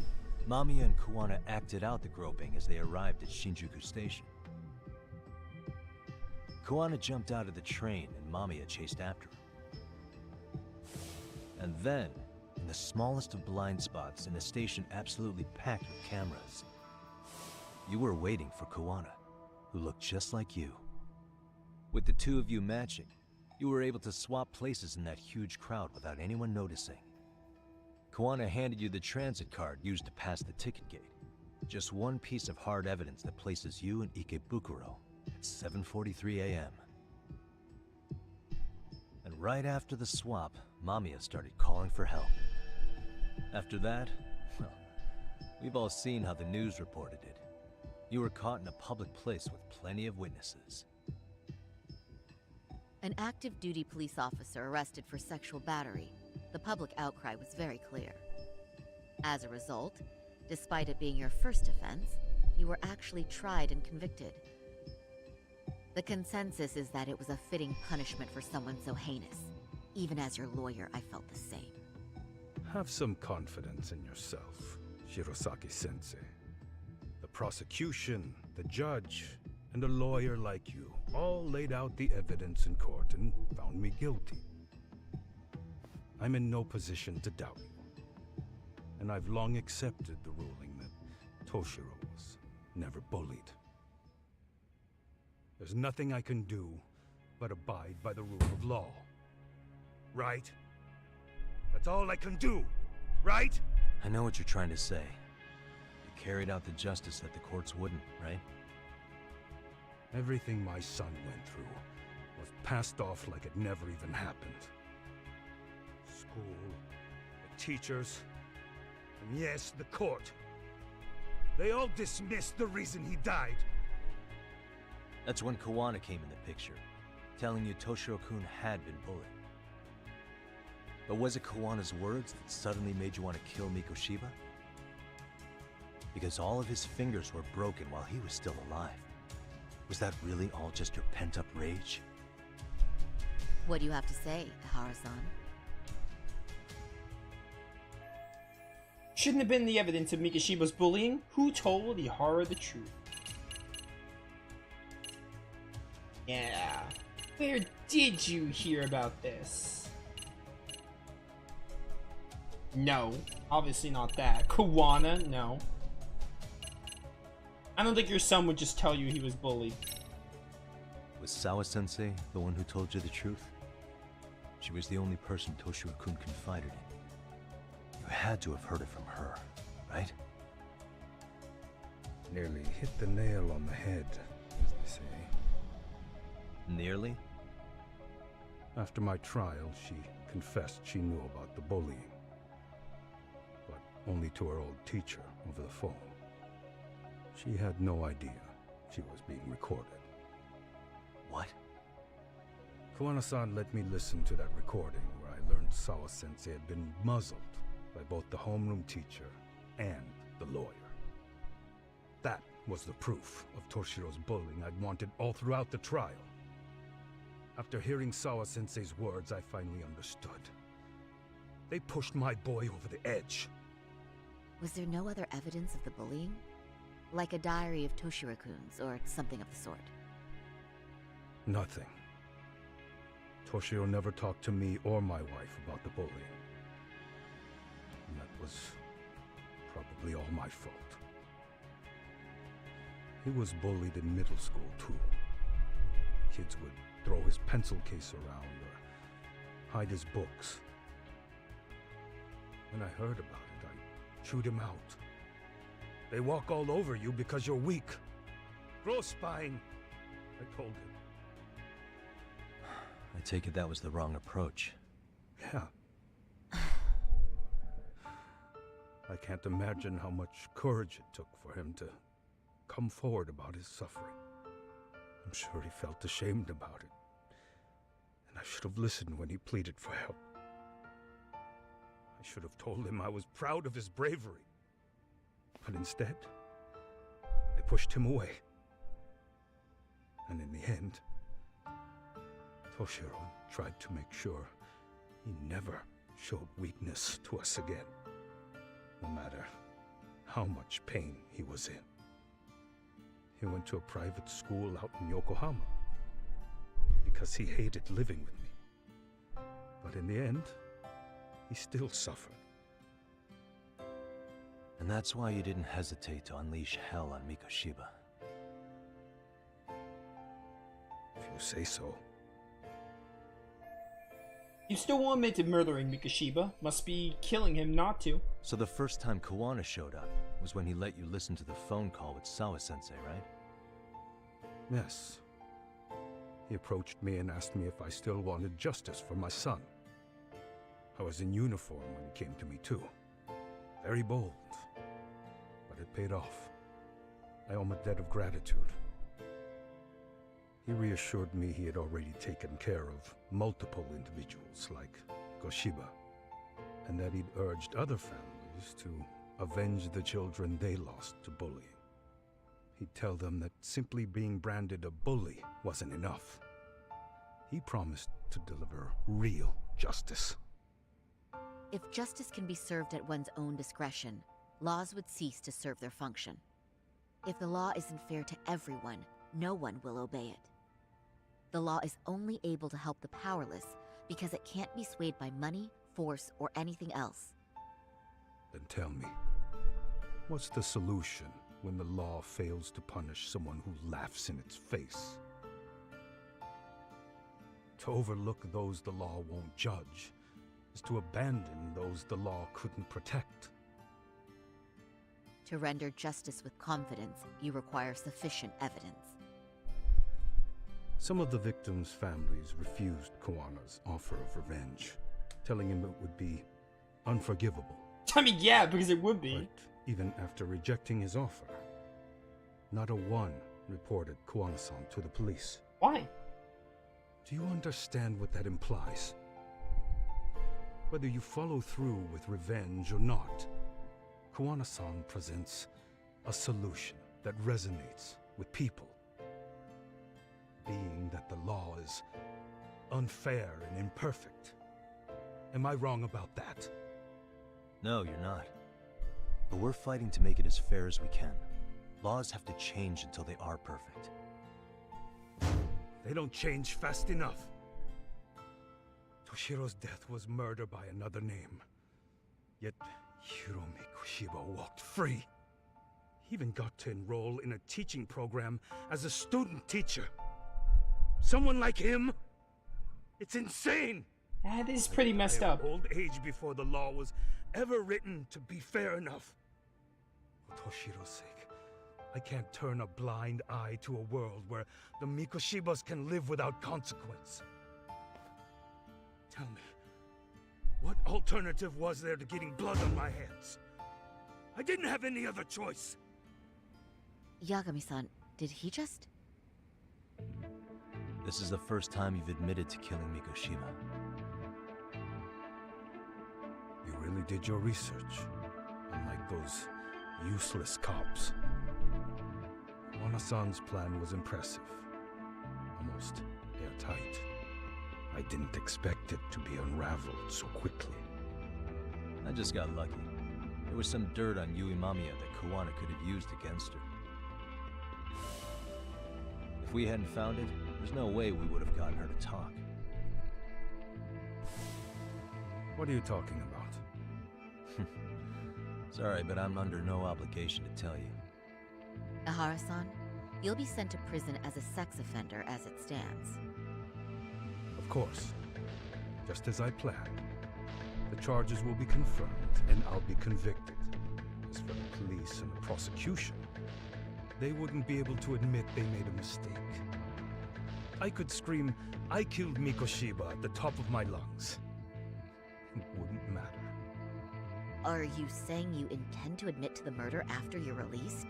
Mamiya and Kawana acted out the groping as they arrived at Shinjuku Station. Kawana jumped out of the train and Mamiya chased after him. And then, in the smallest of blind spots in a station absolutely packed with cameras, you were waiting for Kawana, who looked just like you. With the two of you matching, you were able to swap places in that huge crowd without anyone noticing. Kawana handed you the transit card used to pass the ticket gate. Just one piece of hard evidence that places you in Ikebukuro at 7:43 a.m. And right after the swap, Mamiya started calling for help. After that, well, we've all seen how the news reported it. You were caught in a public place with plenty of witnesses. An active duty police officer arrested for sexual battery. The public outcry was very clear. As a result, despite it being your first offense, you were actually tried and convicted. The consensus is that it was a fitting punishment for someone so heinous. Even as your lawyer, I felt the same. Have some confidence in yourself, Shirosaki-sensei. The prosecution, the judge, and a lawyer like you all laid out the evidence in court and found me guilty. I'm in no position to doubt you. And I've long accepted the ruling that Toshiro was never bullied. There's nothing I can do but abide by the rule of law. Right? That's all I can do, right? I know what you're trying to say. You carried out the justice that the courts wouldn't, right? Everything my son went through was passed off like it never even happened. School, the teachers, and yes, the court. They all dismissed the reason he died. That's when Kawana came in the picture, telling you Toshiro-kun had been bullied. But was it Kawana's words that suddenly made you want to kill Mikoshiba? Because all of his fingers were broken while he was still alive. Was that really all just your pent-up rage? What do you have to say, Ihara-san? Shouldn't have been the evidence of Mikoshiba's bullying. Who told Ihara the truth? Yeah. Where did you hear about this? No. Obviously not that. Kawana? No. I don't think your son would just tell you he was bullied. Was Sawa-sensei the one who told you the truth? She was the only person Toshiro-kun confided in. You had to have heard it from her, right? Nearly hit the nail on the head, as they say. Nearly? After my trial, she confessed she knew about the bullying. But only to her old teacher over the phone. She had no idea she was being recorded. What? Kawana-san let me listen to that recording where I learned Sawa-sensei had been muzzled by both the homeroom teacher and the lawyer. That was the proof of Toshiro's bullying I'd wanted all throughout the trial. After hearing Sawa-sensei's words, I finally understood. They pushed my boy over the edge. Was there no other evidence of the bullying? Like a diary of Toshiro-kun's, or something of the sort? Nothing. Toshiro never talked to me or my wife about the bullying. And that was probably all my fault. He was bullied in middle school, too. Kids would throw his pencil case around or hide his books. When I heard about it, I chewed him out. They walk all over you because you're weak. Gross spine, I told him. I take it that was the wrong approach. Yeah. I can't imagine how much courage it took for him to come forward about his suffering. I'm sure he felt ashamed about it. And I should have listened when he pleaded for help. I should have told him I was proud of his bravery. But instead, I pushed him away. And in the end, Toshiro tried to make sure he never showed weakness to us again, no matter how much pain he was in. He went to a private school out in Yokohama because he hated living with me. But in the end, he still suffered. And that's why you didn't hesitate to unleash hell on Mikoshiba. If you say so. You still won't admit to murdering Mikoshiba. Must be killing him not to. So the first time Kawana showed up was when he let you listen to the phone call with Sawa-sensei, right? Yes. He approached me and asked me if I still wanted justice for my son. I was in uniform when he came to me too. Very bold. But it paid off. I owe him a debt of gratitude. He reassured me he had already taken care of multiple individuals like Goshiba, and that he'd urged other families to avenge the children they lost to bullying. He'd tell them that simply being branded a bully wasn't enough. He promised to deliver real justice. If justice can be served at one's own discretion, laws would cease to serve their function. If the law isn't fair to everyone, no one will obey it. The law is only able to help the powerless because it can't be swayed by money, force, or anything else. Then tell me, what's the solution when the law fails to punish someone who laughs in its face? To overlook those the law won't judge is to abandon those the law couldn't protect. To render justice with confidence, you require sufficient evidence. Some of the victims' families refused Kawana's offer of revenge, telling him it would be unforgivable. I mean, yeah, because it would be. But even after rejecting his offer, not a one reported Kawana-san to the police. Why? Do you understand what that implies? Whether you follow through with revenge or not, Kawana-san presents a solution that resonates with people. Being that the law is unfair and imperfect. Am I wrong about that? No, you're not. But we're fighting to make it as fair as we can. Laws have to change until they are perfect. They don't change fast enough. Toshiro's death was murder by another name. Yet Hiromi Kushiba walked free. He even got to enroll in a teaching program as a student teacher. Someone like him? It's insane! That is pretty messed up. Old age before the law was ever written to be fair enough. For Toshiro's sake, I can't turn a blind eye to a world where the Mikoshibas can live without consequence. Tell me, what alternative was there to getting blood on my hands? I didn't have any other choice. Yagami-san, did he just... This is the first time you've admitted to killing Mikoshiba. You really did your research, unlike those useless cops. Kawana-san's plan was impressive, almost airtight. I didn't expect it to be unraveled so quickly. I just got lucky. There was some dirt on Yui Mamiya that Kawana could have used against her. If we hadn't found it, There's no way we would have gotten her to talk. What are you talking about? Sorry, but I'm under no obligation to tell you. Ahara-san, you'll be sent to prison as a sex offender as it stands. Of course. Just as I planned. The charges will be confirmed, and I'll be convicted. As for the police and the prosecution, they wouldn't be able to admit they made a mistake. I could scream, "I killed Mikoshiba" at the top of my lungs. It wouldn't matter. Are you saying you intend to admit to the murder after you're released?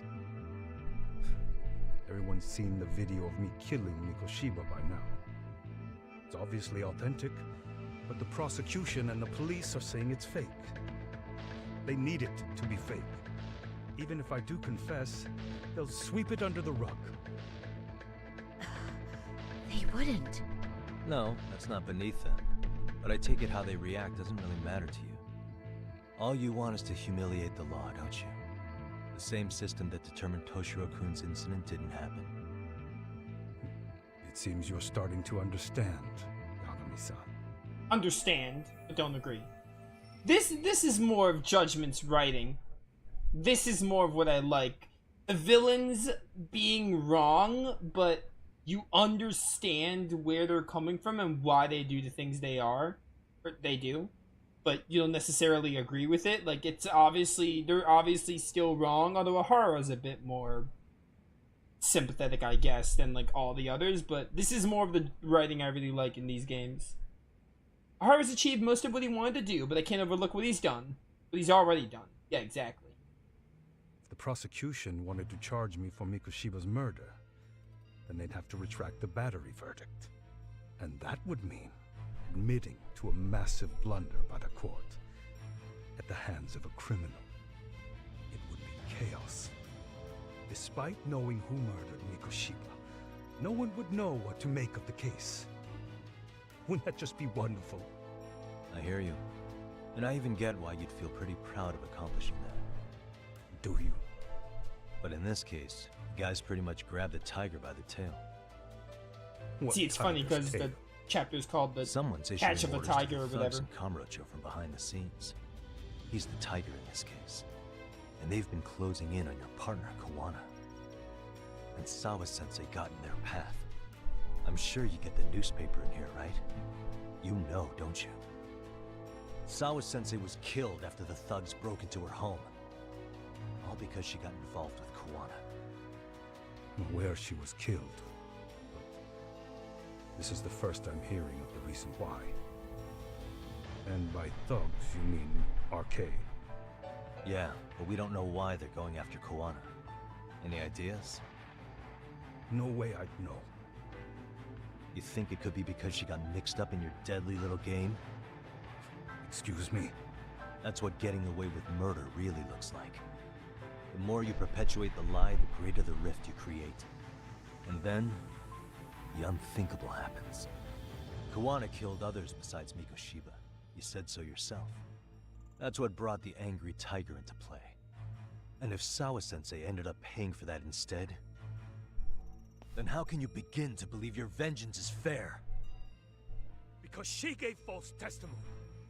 Everyone's seen the video of me killing Mikoshiba by now. It's obviously authentic, but the prosecution and the police are saying it's fake. They need it to be fake. Even if I do confess, they'll sweep it under the rug. They wouldn't. No, that's not beneath them. But I take it how they react doesn't really matter to you. All you want is to humiliate the law, don't you? The same system that determined Toshiro-kun's incident didn't happen. It seems you're starting to understand, Yagami-san. Understand, but don't agree. This is more of Judgment's writing. This is more of what I like. The villains being wrong, but you understand where they're coming from and why they do the things they do, but you don't necessarily agree with it. Like, they're obviously still wrong, although Ahara's a bit more sympathetic, I guess, than like all the others, but this is more of the writing I really like in these games. Ahara's achieved most of what he wanted to do, but I can't overlook what he's done. What he's already done. Yeah, exactly. If the prosecution wanted to charge me for Mikoshiba's murder, then they'd have to retract the battery verdict. And that would mean admitting to a massive blunder by the court at the hands of a criminal. It would be chaos. Despite knowing who murdered Mikoshiba, no one would know what to make of the case. Wouldn't that just be wonderful? I hear you. And I even get why you'd feel pretty proud of accomplishing that. Do you? But in this case, the guys pretty much grabbed the tiger by the tail. See, it's funny because the chapter's called the Catch of a Tiger or whatever. Kamurocho from behind the scenes. He's the tiger in this case. And they've been closing in on your partner, Kawana. And Sawa-sensei got in their path. I'm sure you get the newspaper in here, right? You know, don't you? Sawa-sensei was killed after the thugs broke into her home. All because she got involved with Kawana. Where she was killed. This is the first I'm hearing of the reason why. And by thugs, you mean arcade? Yeah, but we don't know why they're going after Kawana. Any ideas? No way I'd know. You think it could be because she got mixed up in your deadly little game? Excuse me? That's what getting away with murder really looks like. The more you perpetuate the lie, the greater the rift you create. And then, the unthinkable happens. Kawana killed others besides Mikoshiba. You said so yourself. That's what brought the angry tiger into play. And if Sawa-sensei ended up paying for that instead, then how can you begin to believe your vengeance is fair? Because she gave false testimony.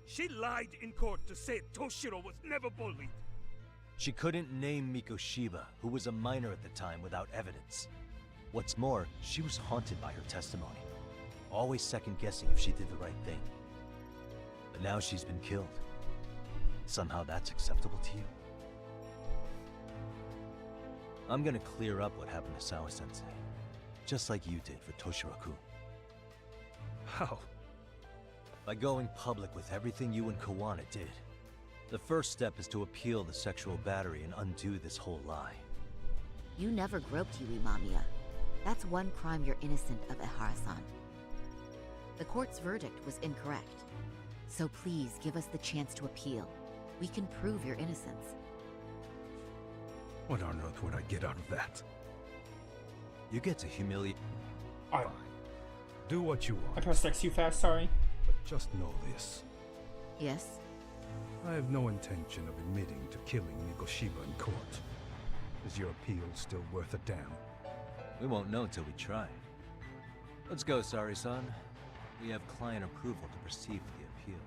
She lied in court to say Toshiro was never bullied. She couldn't name Mikoshiba, who was a minor at the time, without evidence. What's more, she was haunted by her testimony, always second-guessing if she did the right thing. But now she's been killed. Somehow that's acceptable to you? I'm gonna clear up what happened to Sawa-sensei, just like you did for Toshiro-kun. How? By going public with everything you and Kawana did. The first step is to appeal the sexual battery and undo this whole lie. You never groped Yui Mamiya. That's one crime you're innocent of, Ehara-san. The court's verdict was incorrect. So please give us the chance to appeal. We can prove your innocence. What on earth would I get out of that? You get to humiliate... Fine. Do what you want. I pressed X too fast, sorry. But just know this. Yes? I have no intention of admitting to killing Mikoshiba in court. Is your appeal still worth a damn? We won't know till we try. Let's go, Sari-san. We have client approval to proceed with the appeal.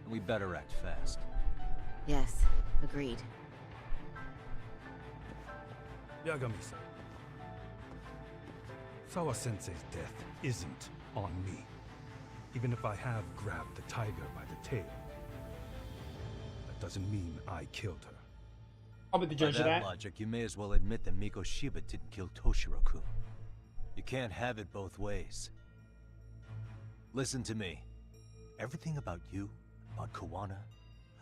And we better act fast. Yes, agreed. Yagami-san. Sawa-sensei's death isn't on me. Even if I have grabbed the tiger by the tail. That doesn't mean I killed her. I'll be the judge of that. By that logic, you may as well admit that Mikoshiba didn't kill Toshiro-kun. You can't have it both ways. Listen to me. Everything about you, about Kawana,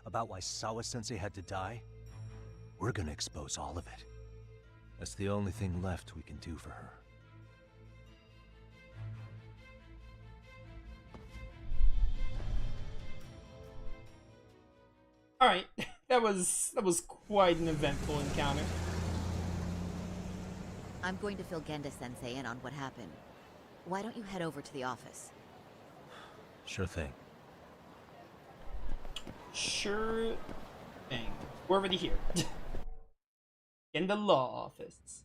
about why Sawa-sensei had to die, we're gonna expose all of it. That's the only thing left we can do for her. Alright, that was quite an eventful encounter. I'm going to fill Genda-sensei in on what happened. Why don't you head over to the office? Sure thing. Sure thing. We're already here. In the law office.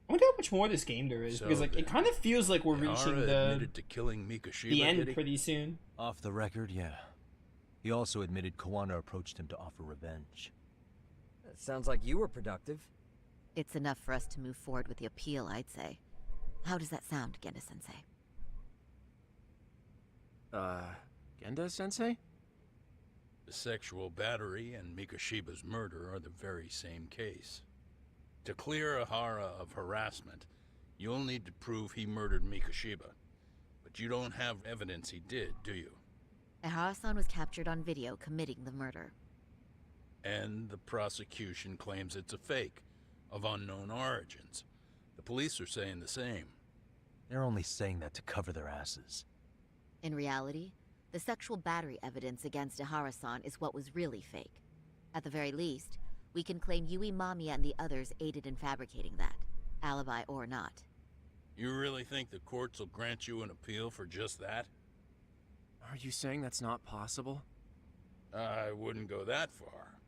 I wonder how much more this game there is, because like it kind of feels like we're reaching admitted to killing Mikoshiba, the end pretty soon. Off the record, yeah. He also admitted Kawana approached him to offer revenge. That sounds like you were productive. It's enough for us to move forward with the appeal, I'd say. How does that sound, Genda-sensei? Genda-sensei? The sexual battery and Mikoshiba's murder are the very same case. To clear Ahara of harassment, you'll need to prove he murdered Mikoshiba. But you don't have evidence he did, do you? Ahara-san was captured on video committing the murder. And the prosecution claims it's a fake, of unknown origins. The police are saying the same. They're only saying that to cover their asses. In reality, the sexual battery evidence against Ahara-san is what was really fake. At the very least, we can claim Yui Mamiya and the others aided in fabricating that, alibi or not. You really think the courts will grant you an appeal for just that? Are you saying that's not possible? I wouldn't go that far.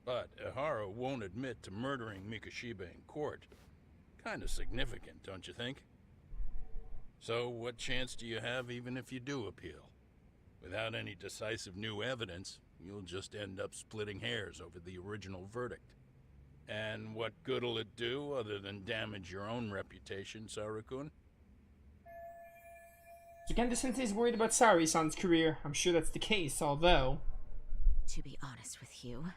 But Ahara won't admit to murdering Mikoshiba in court. Kinda significant, don't you think? So what chance do you have even if you do appeal? Without any decisive new evidence, you'll just end up splitting hairs over the original verdict. And what good'll it do other than damage your own reputation, Saru-kun? So Genda-sensei is worried about Sari-san's career. I'm sure that's the case, although... To be honest with you,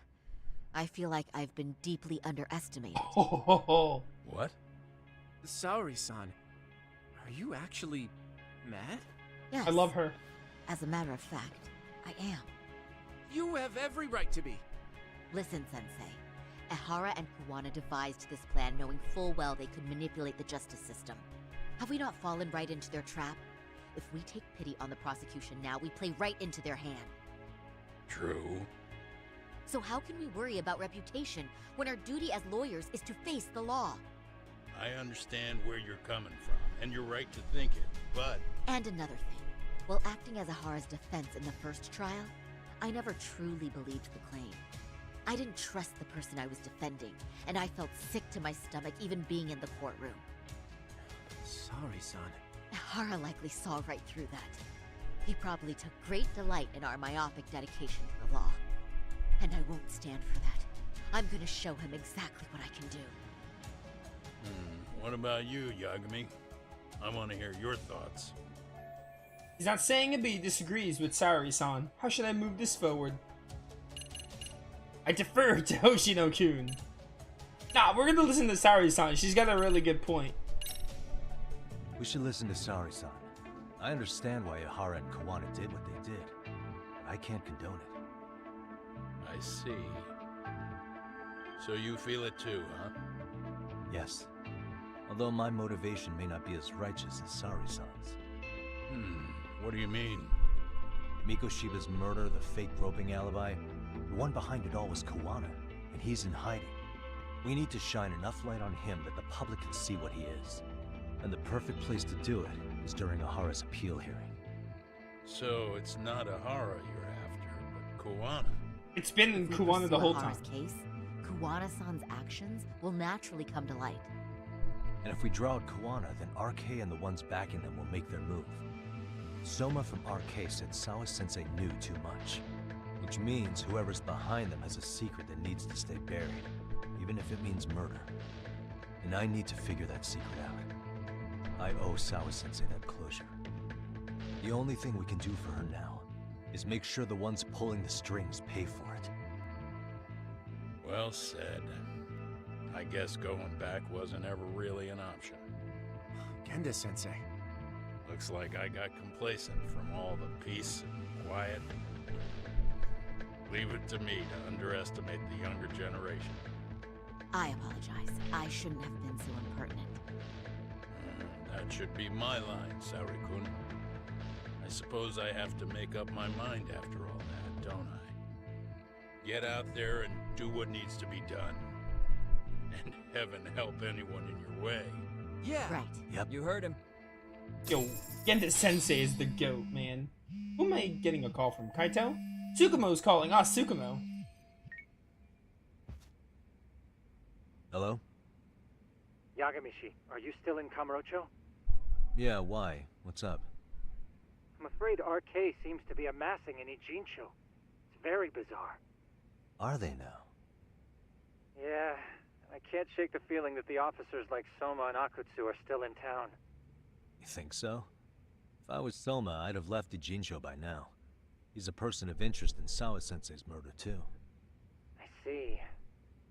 I feel like I've been deeply underestimated. What? Saori-san, are you actually mad? Yes. I love her. As a matter of fact, I am. You have every right to be. Listen, Sensei. Ahara and Kawana devised this plan knowing full well they could manipulate the justice system. Have we not fallen right into their trap? If we take pity on the prosecution now, we play right into their hand. True. So how can we worry about reputation when our duty as lawyers is to face the law? I understand where you're coming from, and you're right to think it, but... And another thing. While acting as Ahara's defense in the first trial, I never truly believed the claim. I didn't trust the person I was defending, and I felt sick to my stomach even being in the courtroom. Saori-san. Ahara likely saw right through that. He probably took great delight in our myopic dedication to the law. And I won't stand for that. I'm gonna show him exactly what I can do. What about you, Yagami? I want to hear your thoughts. He's not saying it, but he disagrees with Sari-san. How should I move this forward? I defer to Hoshino-kun. Nah, we're gonna listen to Sari-san. She's got a really good point. We should listen to Sari-san. I understand why Ahara and Kawana did what they did, but I can't condone it. I see. So you feel it too, huh? Yes. Although my motivation may not be as righteous as Sari-san's. What do you mean? Mikoshiba's murder, the fake groping alibi, the one behind it all was Kawana, and he's in hiding. We need to shine enough light on him that the public can see what he is. And the perfect place to do it is during Ahara's appeal hearing. So it's not Ahara you're after, but Kawana. It's been Kawana the whole time. Ahara's case, Kawana-san's actions will naturally come to light. And if we draw out Koana, then RK and the ones backing them will make their move. Soma from RK said Sawa-sensei knew too much, which means whoever's behind them has a secret that needs to stay buried, even if it means murder. And I need to figure that secret out. I owe Sawa-sensei that closure. The only thing we can do for her now is make sure the ones pulling the strings pay for it. Well said. I guess going back wasn't ever really an option. Genda-sensei. Looks like I got complacent from all the peace and quiet. Leave it to me to underestimate the younger generation. I apologize. I shouldn't have been so impertinent. That should be my line, Saori-kun. I suppose I have to make up my mind after all that, don't I? Get out there and do what needs to be done. And heaven help anyone in your way. Yeah. Right. Yep. You heard him. Yo, Genda-sensei is the GOAT, man. Who am I getting a call from? Kaito? Tsukumo's calling. Ah, Tsukumo. Hello? Yagamishi, are you still in Kamurocho? Yeah, why? What's up? I'm afraid RK seems to be amassing in Ijincho. It's very bizarre. Are they now? Yeah, I can't shake the feeling that the officers like Soma and Akutsu are still in town. You think so? If I was Soma, I'd have left Ijincho by now. He's a person of interest in Sawa-sensei's murder, too. I see.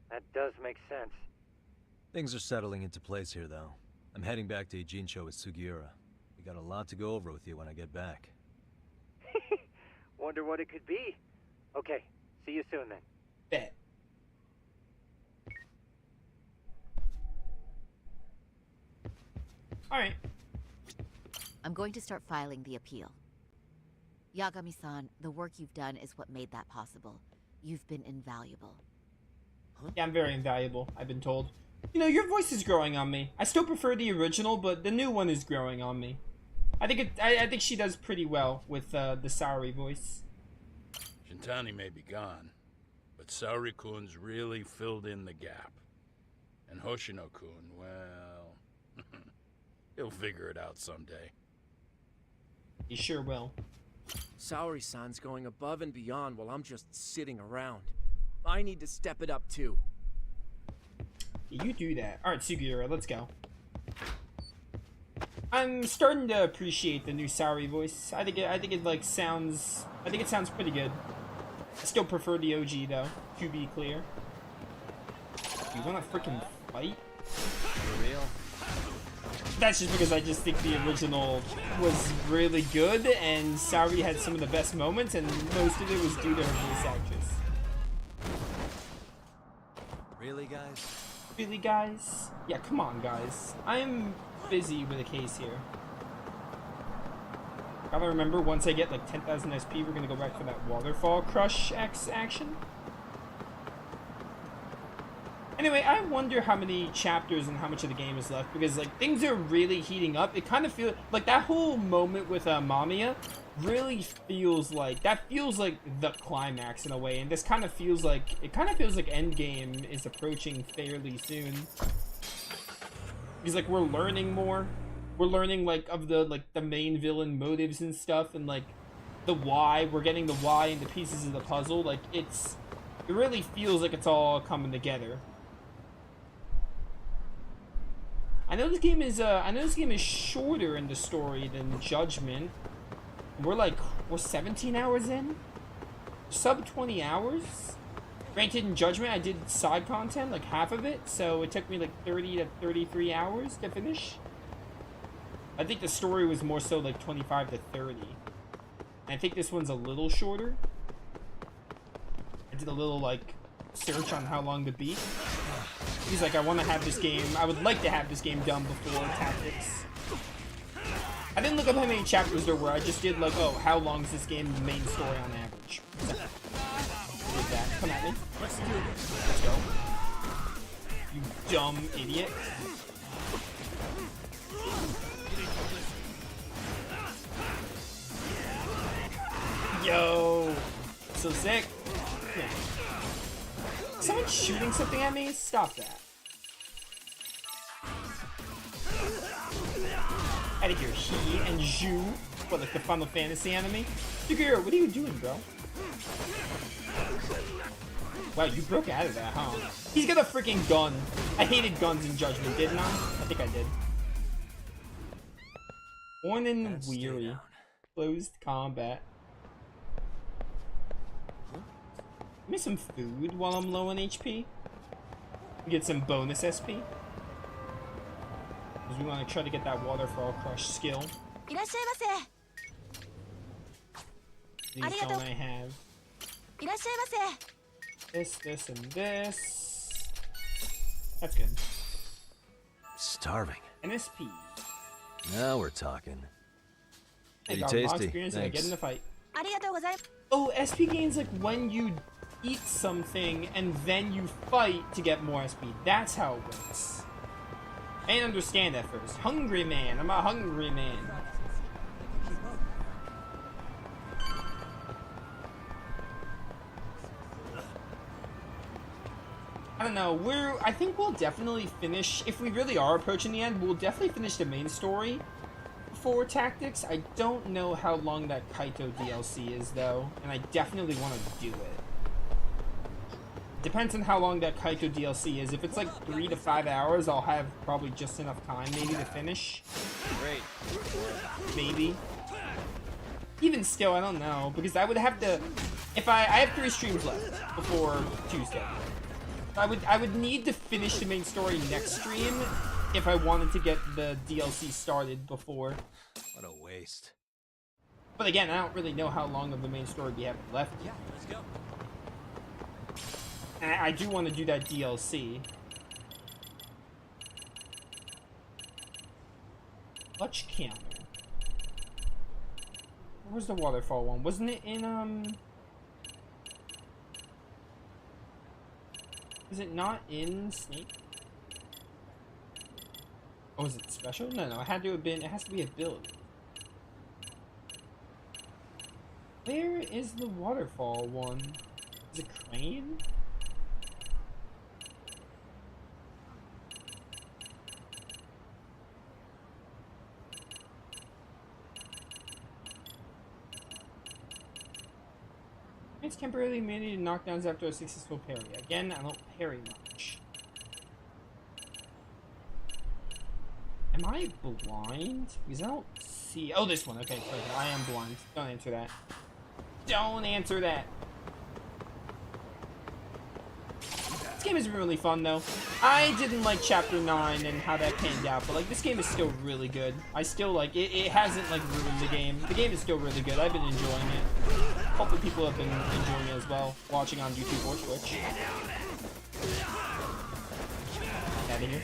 That does make sense. Things are settling into place here, though. I'm heading back to Ijincho with Sugiura. We got a lot to go over with you when I get back. Wonder what it could be. Okay, see you soon then. Bet. Alright. I'm going to start filing the appeal. Yagami-san, the work you've done is what made that possible. You've been invaluable. Yeah, I'm very invaluable, I've been told. You know, your voice is growing on me. I still prefer the original, but the new one is growing on me. I think she does pretty well with the Saori voice. Shintani may be gone, but Saori-kun's really filled in the gap. And Hoshino-kun, well, he'll figure it out someday. He sure will. Saori-san's going above and beyond while I'm just sitting around. I need to step it up too. You do that. Alright, Sugiura, let's go. I'm starting to appreciate the new Saori voice. I think it sounds pretty good. I still prefer the OG though, to be clear. You wanna freaking fight? For real? That's just because I just think the original was really good, and Saori had some of the best moments, and most of it was due to her voice actress. Really, guys? Really, guys? Yeah, come on, guys. I'm busy with a case here. Gotta remember, once I get like 10,000 SP, we're gonna go back for that Waterfall Crush X action. Anyway, I wonder how many chapters and how much of the game is left, because like things are really heating up. It kind of feels like that whole moment with Mamiya really feels like the climax in a way, and this kind of feels like Endgame is approaching fairly soon. Because like we're learning more. We're learning like of the main villain motives and stuff, and like the why. We're getting the why and the pieces of the puzzle. Like it really feels like it's all coming together. I know this game is shorter in the story than Judgment. We're 17 hours in? Sub 20 hours? Granted, in Judgment I did side content, like half of it, so it took me like 30 to 33 hours to finish. I think the story was more so like 25 to 30. And I think this one's a little shorter. I did a little like search on how long to beat. He's like, I would like to have this game done before Tactics. I didn't look up how many chapters there were, I just did like, oh, how long is this game the main story on average? So, I did that. Come at me. Let's do this. Let's go. You dumb idiot. Yo! So sick. Yeah. Someone shooting something at me? Stop that. out of here, he and Zhu. What, like the Final Fantasy anime? Suguro, what are you doing, bro? Wow, you broke out of that, huh? He's got a freaking gun. I hated guns in Judgment, didn't I? I think I did. Worn and weary. Closed combat. Give me some food while I'm low on HP. Get some bonus SP. Because we want to try to get that waterfall crush skill. These don't I have. This, and this. That's good. Starving. NSP. Now we're talking. I Pretty got tasty. more experience and I get in the Thanks. fight. Oh, SP gains like when you eat something and then you fight to get more SP. That's how it works. I didn't understand at first. Hungry man. I'm a hungry man. I don't know. I think we'll definitely finish, if we really are approaching the end, we'll definitely finish the main story for Tactics. I don't know how long that Kaito DLC is, though, and I definitely want to do it. Depends on how long that Kaito DLC is. If it's like 3 to 5 hours, I'll have probably just enough time, maybe, to finish. Great. Maybe. Even still, I don't know, because I would have to... If I have 3 streams left before Tuesday. I would need to finish the main story next stream if I wanted to get the DLC started before. What a waste. But again, I don't really know how long of the main story we have left. Yeah, let's go. And I do want to do that DLC. Clutch counter. Where's the waterfall one? Wasn't it in, is it not in Snake? Oh, is it special? No, it had to have been, it has to be ability. Where is the waterfall one? Is it Crane? It's temporarily immunity to knockdowns after a successful parry. Again, I don't parry much. Am I blind? Because I don't see... Oh, this one. Okay, sorry. I am blind. Don't answer that. Don't answer that. This game is really fun, though. I didn't like Chapter 9 and how that panned out, but, like, this game is still really good. I still, like, it hasn't, like, ruined the game. The game is still really good. I've been enjoying it. Hopefully people have been enjoying it as well, watching on YouTube or Twitch. Get out of here.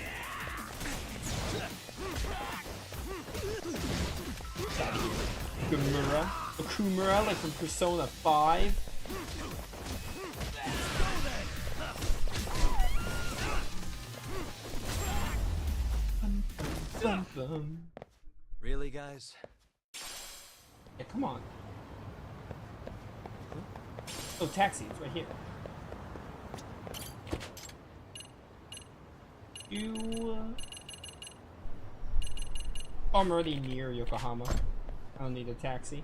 Get out of here. Okumura. Okumura, like from Persona 5. Really, guys? Yeah, come on. Oh, taxi, it's right here. Oh, I'm already near Yokohama. I don't need a taxi.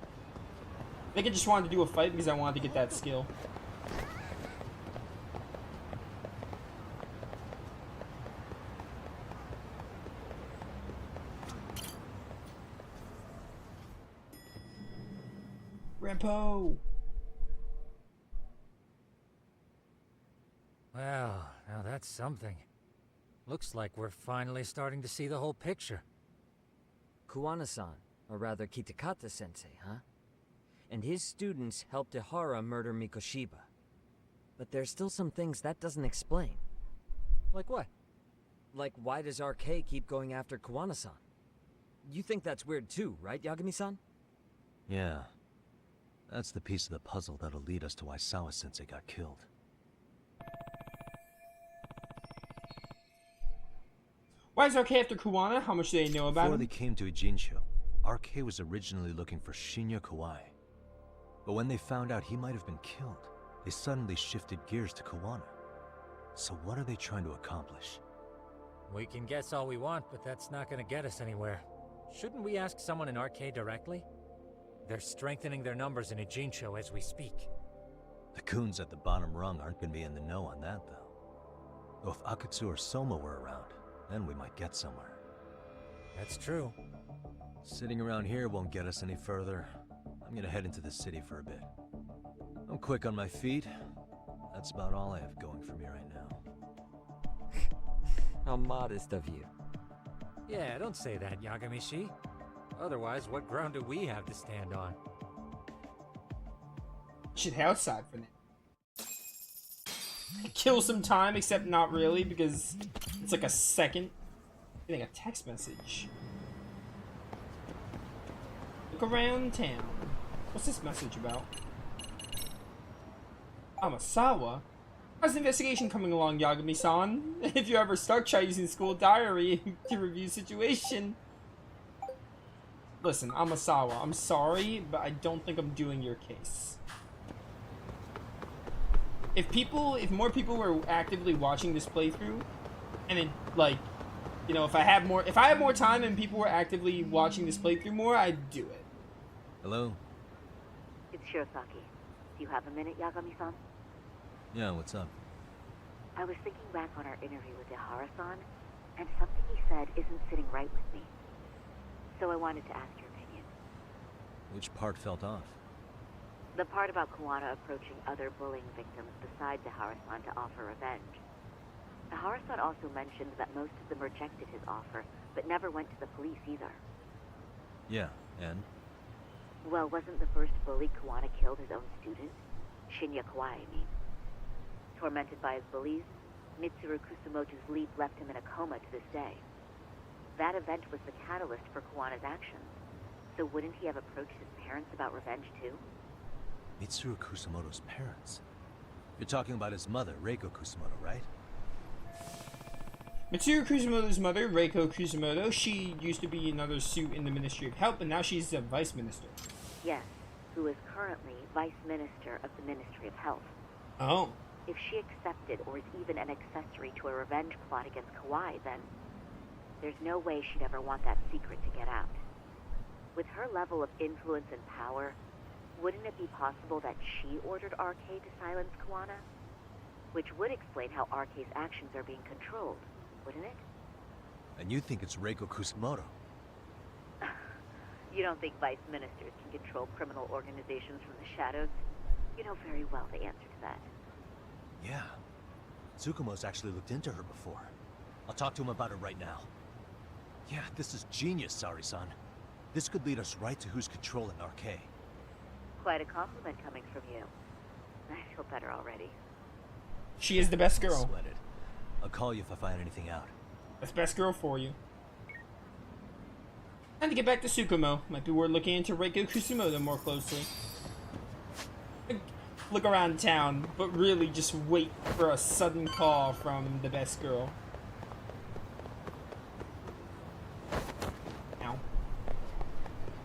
I think I just wanted to do a fight because I wanted to get that skill. Rampo! Well, now that's something. Looks like we're finally starting to see the whole picture. Kuwana-san, or rather Kitakata-sensei, huh? And his students helped Ihara murder Mikoshiba. But there's still some things that doesn't explain. Like what? Like, why does RK keep going after Kuwana-san? You think that's weird too, right, Yagami-san? Yeah. That's the piece of the puzzle that'll lead us to why Sawa-sensei got killed. Why is RK after Kuwana? How much do they know about Before him? they came to Ijincho, RK was originally looking for Shinya Kawai. But when they found out he might have been killed, they suddenly shifted gears to Kuwana. So what are they trying to accomplish? We can guess all we want, but that's not gonna get us anywhere. Shouldn't we ask someone in RK directly? They're strengthening their numbers in Ijincho as we speak. The goons at the bottom rung aren't gonna be in the know on that, though. Though if Akutsu or Soma were around, then we might get somewhere. That's true. Sitting around here won't get us any further. I'm gonna head into the city for a bit. I'm quick on my feet. That's about all I have going for me right now. How modest of you. Yeah, don't say that, Yagami-shi. Otherwise, what ground do we have to stand on? Should head outside for now. Kill some time, except not really, because it's like a second. Getting a text message. Look around town. What's this message about? Amasawa? How's the investigation coming along, Yagami-san? If you ever start, try using school diary to review situation. Listen, Amasawa, I'm sorry, but I don't think I'm doing your case. If more people were actively watching this playthrough, and it, like, you know, if I had more time and people were actively watching this playthrough more, I'd do it. Hello? It's Shirosaki. Do you have a minute, Yagami-san? Yeah, what's up? I was thinking back on our interview with Ihara-san, and something he said isn't sitting right with me. So I wanted to ask your opinion. Which part felt off? The part about Kuwana approaching other bullying victims besides Ihara-san to offer revenge. Ihara-san also mentioned that most of them rejected his offer, but never went to the police either. Yeah, and? Well, wasn't the first bully Kuwana killed his own student? Shinya Kawai, I mean. Tormented by his bullies, Mitsuru Kusumoto's leap left him in a coma to this day. That event was the catalyst for Kuwana's actions, so wouldn't he have approached his parents about revenge too? Mitsuru Kusumoto's parents? You're talking about his mother, Reiko Kusumoto, right? Mitsuru Kusumoto's mother, Reiko Kusumoto, she used to be another suit in the Ministry of Health, and now she's a vice minister. Yes, who is currently vice minister of the Ministry of Health. Oh. If she accepted or is even an accessory to a revenge plot against Kawai, then there's no way she'd ever want that secret to get out. With her level of influence and power, wouldn't it be possible that she ordered RK to silence Kuwana? Which would explain how RK's actions are being controlled, wouldn't it? And you think it's Reiko Kusumoto? You don't think vice ministers can control criminal organizations from the shadows? You know very well the answer to that. Yeah. Tsukumo's actually looked into her before. I'll talk to him about it right now. Yeah, this is genius, Sari-san. This could lead us right to who's controlling RK. Quite a compliment coming from you. I feel better already. She is the best girl. Sweat it. I'll call you if I find anything out. That's best girl for you. And to get back to Tsukumo, might be worth looking into Reiko Kusumoto more closely. Look around town, but really just wait for a sudden call from the best girl. Ow.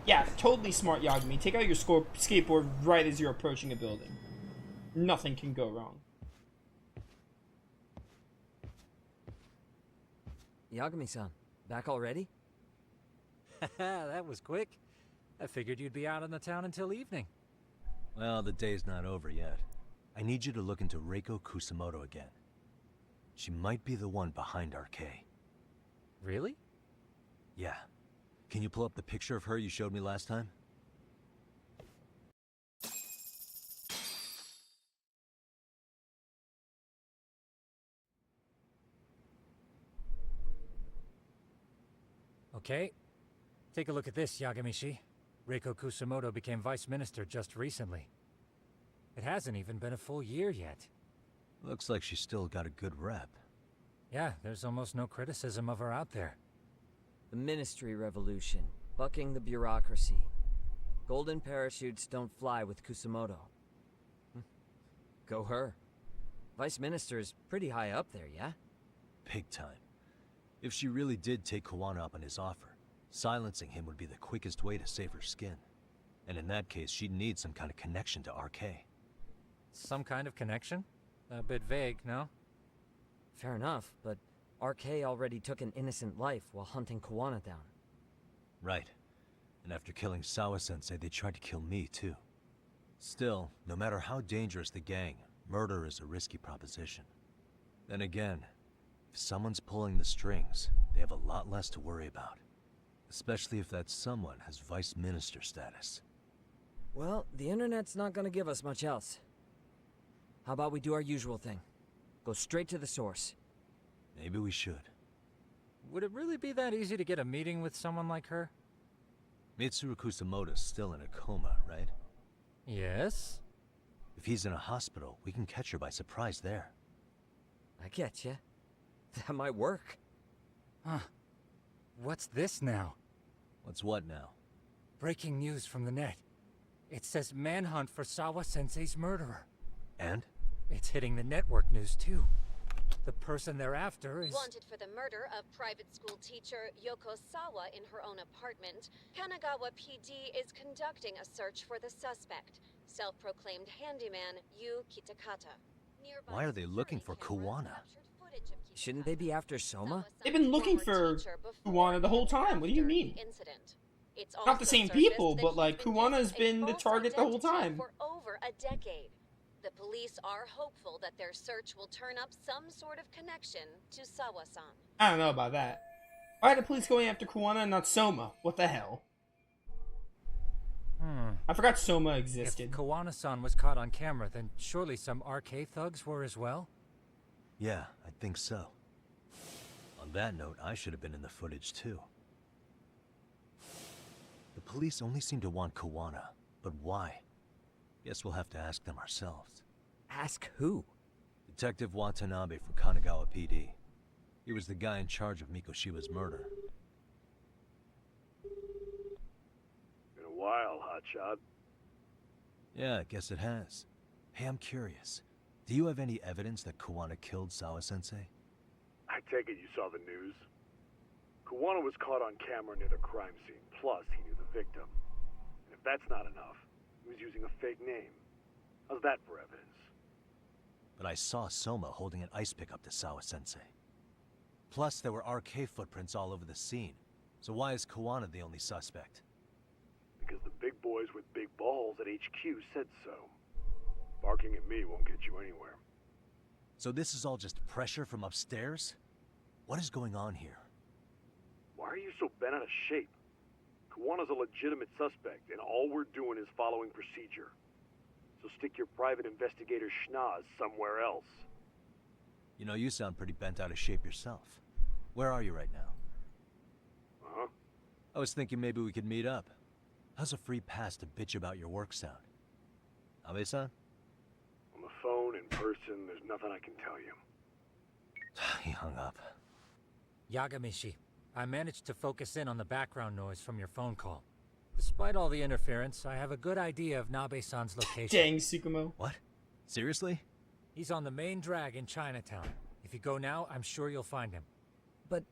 Yeah, totally smart, Yagami. Take out your skateboard right as you're approaching a building. Nothing can go wrong. Yagami-san, back already? That was quick. I figured you'd be out in the town until evening. Well, the day's not over yet. I need you to look into Reiko Kusumoto again. She might be the one behind RK. Really? Yeah. Can you pull up the picture of her you showed me last time? Okay. Take a look at this, Yagami-shi. Reiko Kusumoto became vice minister just recently. It hasn't even been a full year yet. Looks like she's still got a good rep. Yeah, there's almost no criticism of her out there. The Ministry Revolution, bucking the bureaucracy. Golden parachutes don't fly with Kusumoto. Go her. Vice Minister is pretty high up there, yeah? Big time. If she really did take Kuwana up on his offer, silencing him would be the quickest way to save her skin. And in that case, she'd need some kind of connection to RK. Some kind of connection? A bit vague, no? Fair enough, but RK already took an innocent life while hunting Kuwana down. Right. And after killing Sawa-sensei, they tried to kill me, too. Still, no matter how dangerous the gang, murder is a risky proposition. Then again, if someone's pulling the strings, they have a lot less to worry about. Especially if that someone has vice minister status. Well, the internet's not gonna give us much else. How about we do our usual thing? Go straight to the source. Maybe we should. Would it really be that easy to get a meeting with someone like her? Mitsuru Kusamoto's still in a coma, right? Yes? If he's in a hospital, we can catch her by surprise there. I get you. That might work. Huh. What's this now? What's what now? Breaking news from the net. It says manhunt for Sawa-sensei's murderer. And? It's hitting the network news too. The person they're after is... Wanted for the murder of private school teacher Yoko Sawa in her own apartment, Kanagawa PD is conducting a search for the suspect, self-proclaimed handyman Yu Kitakata. Nearby Why are they looking for Kuwana? Shouldn't they be after Soma? They've been looking for Kuwana the whole time. What do you mean? It's Not the same people, but like Kuwana's been the target the whole time. For over a decade. The police are hopeful that their search will turn up some sort of connection to Sawa-san. I don't know about that. Why are the police going after Kuwana and not Soma? What the hell? I forgot Soma existed. If Kuwana-san was caught on camera, then surely some RK thugs were as well? Yeah, I think so. On that note, I should have been in the footage too. The police only seem to want Kuwana, but why? Guess we'll have to ask them ourselves. Ask who? Detective Watanabe from Kanagawa PD. He was the guy in charge of Mikoshiba's murder. Been a while, hotshot. Yeah, I guess it has. Hey, I'm curious. Do you have any evidence that Kuwana killed Sawa-sensei? I take it you saw the news. Kuwana was caught on camera near the crime scene, plus he knew the victim. And if that's not enough, he was using a fake name. How's that for evidence? But I saw Soma holding an ice pick up to Sawa-sensei. Plus, there were RK footprints all over the scene. So why is Kuwana the only suspect? Because the big boys with big balls at HQ said so. Barking at me won't get you anywhere. So this is all just pressure from upstairs? What is going on here? Why are you so bent out of shape? Kuwana's a legitimate suspect, and all we're doing is following procedure. So stick your private investigator schnoz somewhere else. You know, you sound pretty bent out of shape yourself. Where are you right now? Uh-huh. I was thinking maybe we could meet up. How's a free pass to bitch about your work sound? Abe-san? On the phone, in person, there's nothing I can tell you. He hung up. Yagamishi, I managed to focus in on the background noise from your phone call. Despite all the interference, I have a good idea of Nabe-san's location. Dang, Tsukumo. What? Seriously? He's on the main drag in Chinatown. If you go now, I'm sure you'll find him. But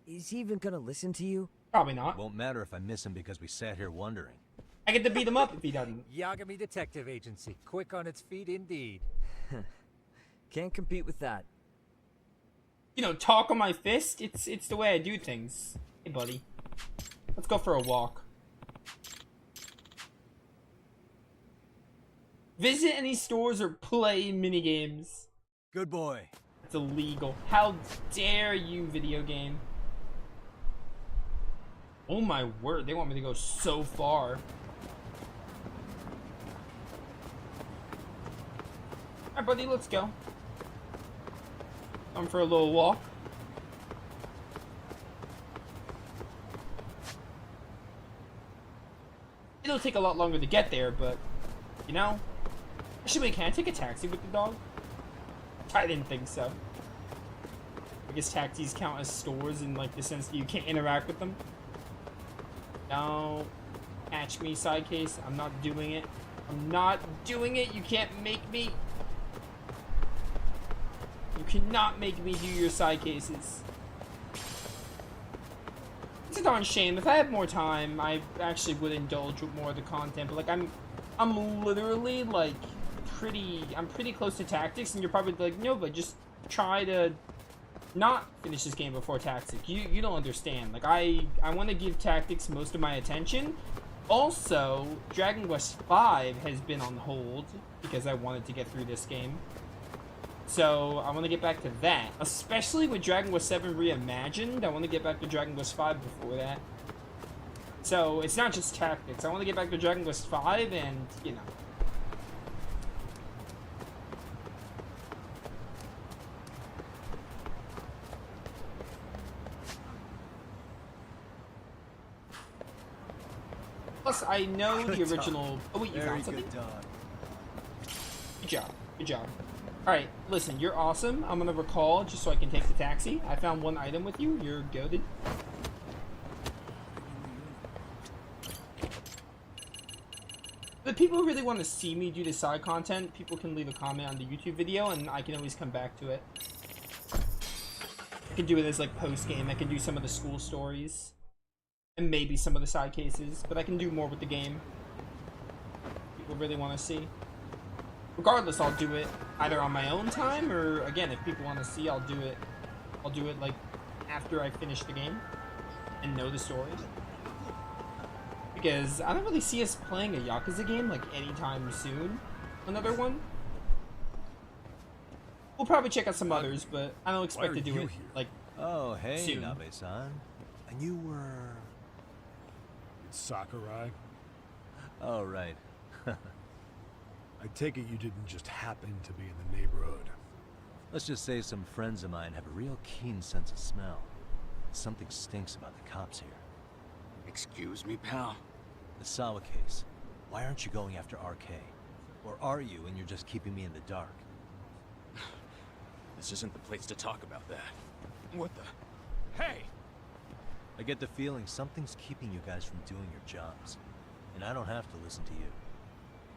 is he even gonna listen to you? Probably not. Won't matter if I miss him because we sat here wondering. I get to beat him up if he doesn't. Yagami Detective Agency. Quick on its feet indeed. Can't compete with that. You know, talk on my fist, it's the way I do things. Hey, buddy. Let's go for a walk. Visit any stores or play minigames. Good boy. It's illegal. How dare you, video game. Oh my word, they want me to go so far. Alright, buddy, let's go. Come for a little walk. It'll take a lot longer to get there, but, you know. Actually, wait, can I take a taxi with the dog? I didn't think so. I guess taxis count as stores in, like, the sense that you can't interact with them. Don't catch me, side case. I'm not doing it. I'm not doing it. You can't make me. You cannot make me do your side cases. It's a darn shame. If I had more time, I actually would indulge with more of the content. But, like, I'm literally, like, I'm pretty close to tactics, and you're probably like, no, but just try to not finish this game before Tactics. You don't understand. Like, I want to give Tactics most of my attention. Also, Dragon Quest V has been on hold because I wanted to get through this game. So, I want to get back to that. Especially with Dragon Quest VII Reimagined, I want to get back to Dragon Quest V before that. So, it's not just Tactics. I want to get back to Dragon Quest V and, you know. Plus, I know the original... Oh, wait, you found something? Good job. Good job. Alright, listen, you're awesome. I'm gonna recall just so I can take the taxi. I found one item with you. You're goated. But people really want to see me do the side content. People can leave a comment on the YouTube video, and I can always come back to it. I can do it as, like, post-game. I can do some of the school stories. And maybe some of the side cases. But I can do more with the game. People really want to see. Regardless, I'll do it either on my own time, or, again, if people want to see, I'll do it, like, after I finish the game and know the story. Because I don't really see us playing a Yakuza game, like, anytime soon. Another one. We'll probably check out some others, but I don't expect to do it, like, oh, hey, soon. Nabe-san. And you were... It's Sakurai. Oh, right. I take it you didn't just happen to be in the neighborhood. Let's just say some friends of mine have a real keen sense of smell. Something stinks about the cops here. Excuse me, pal? The Sawa case. Why aren't you going after RK? Or are you, and you're just keeping me in the dark? This isn't the place to talk about that. What the... Hey! I get the feeling something's keeping you guys from doing your jobs. And I don't have to listen to you.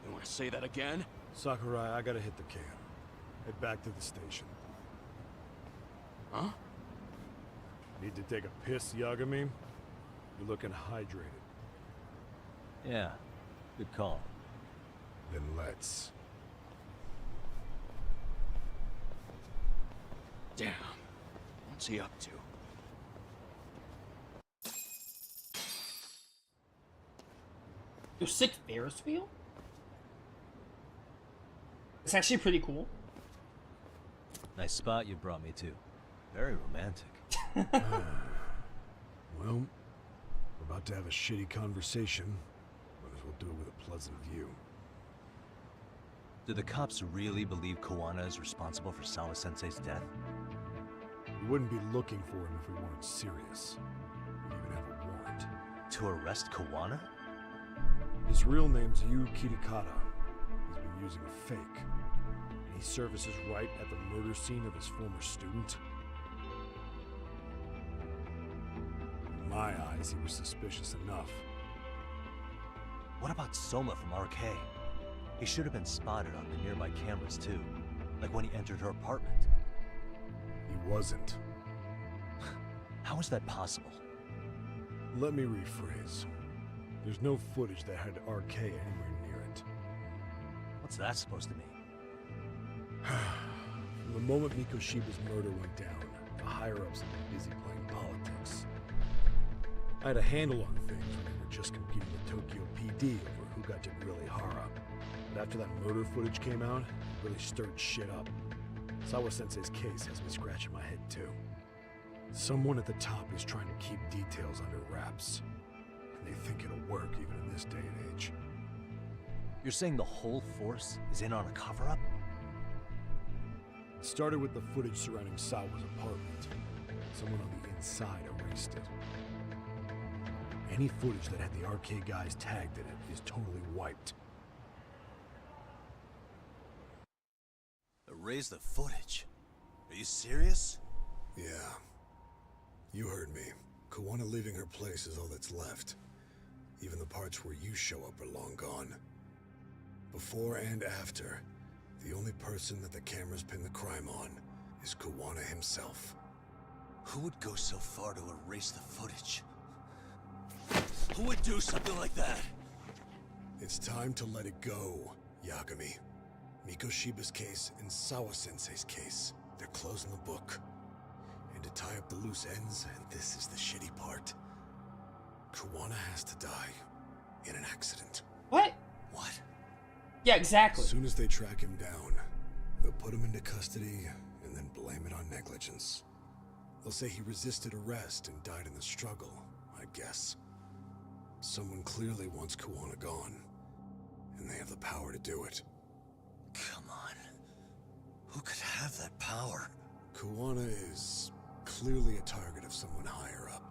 You want to say that again? Sakurai, I gotta hit the can. Head back to the station. Huh? Need to take a piss, Yagami? You're looking hydrated. Yeah, good call. Then let's. Damn. What's he up to? Your sick Ferris wheel? It's actually pretty cool. Nice spot you brought me to. Very romantic. Well, we're about to have a shitty conversation. Might as well do it with a pleasant view. Do the cops really believe Koana is responsible for Sawa-sensei's death? We wouldn't be looking for him if we weren't serious. We even have a warrant. To arrest Koana? His real name's Yu Kitakata. He's been using a fake. And he surfaces right at the murder scene of his former student. In my eyes, he was suspicious enough. What about Soma from RK? He should have been spotted on the nearby cameras too. Like when he entered her apartment. He wasn't. How is that possible? Let me rephrase. There's no footage that had RK anywhere near it. What's that supposed to mean? From the moment Mikoshiba's murder went down, the higher-ups have been busy playing politics. I had a handle on things when we were just competing with Tokyo PD over who got to grill Ihara. But after that murder footage came out, it really stirred shit up. Sawa-sensei's case has me scratching my head too. Someone at the top is trying to keep details under wraps. And they think it'll work even in this day and age. You're saying the whole force is in on a cover-up? It started with the footage surrounding Sawa's apartment. Someone on the inside erased it. Any footage that had the RK guys tagged in it is totally wiped. Erase the footage? Are you serious? Yeah. You heard me. Koana leaving her place is all that's left. Even the parts where you show up are long gone. Before and after, the only person that the cameras pin the crime on is Koana himself. Who would go so far to erase the footage? Who would do something like that? It's time to let it go, Yagami. Mikoshiba's case and Sawa-sensei's case, they're closing the book. up the loose ends, and this is the shitty part. Kuwana has to die in an accident. What? What? Yeah, exactly. As soon as they track him down, they'll put him into custody and then blame it on negligence. They'll say he resisted arrest and died in the struggle, I guess. Someone clearly wants Kuwana gone, and they have the power to do it. Come on. Who could have that power? Kuwana is clearly a target of someone higher up.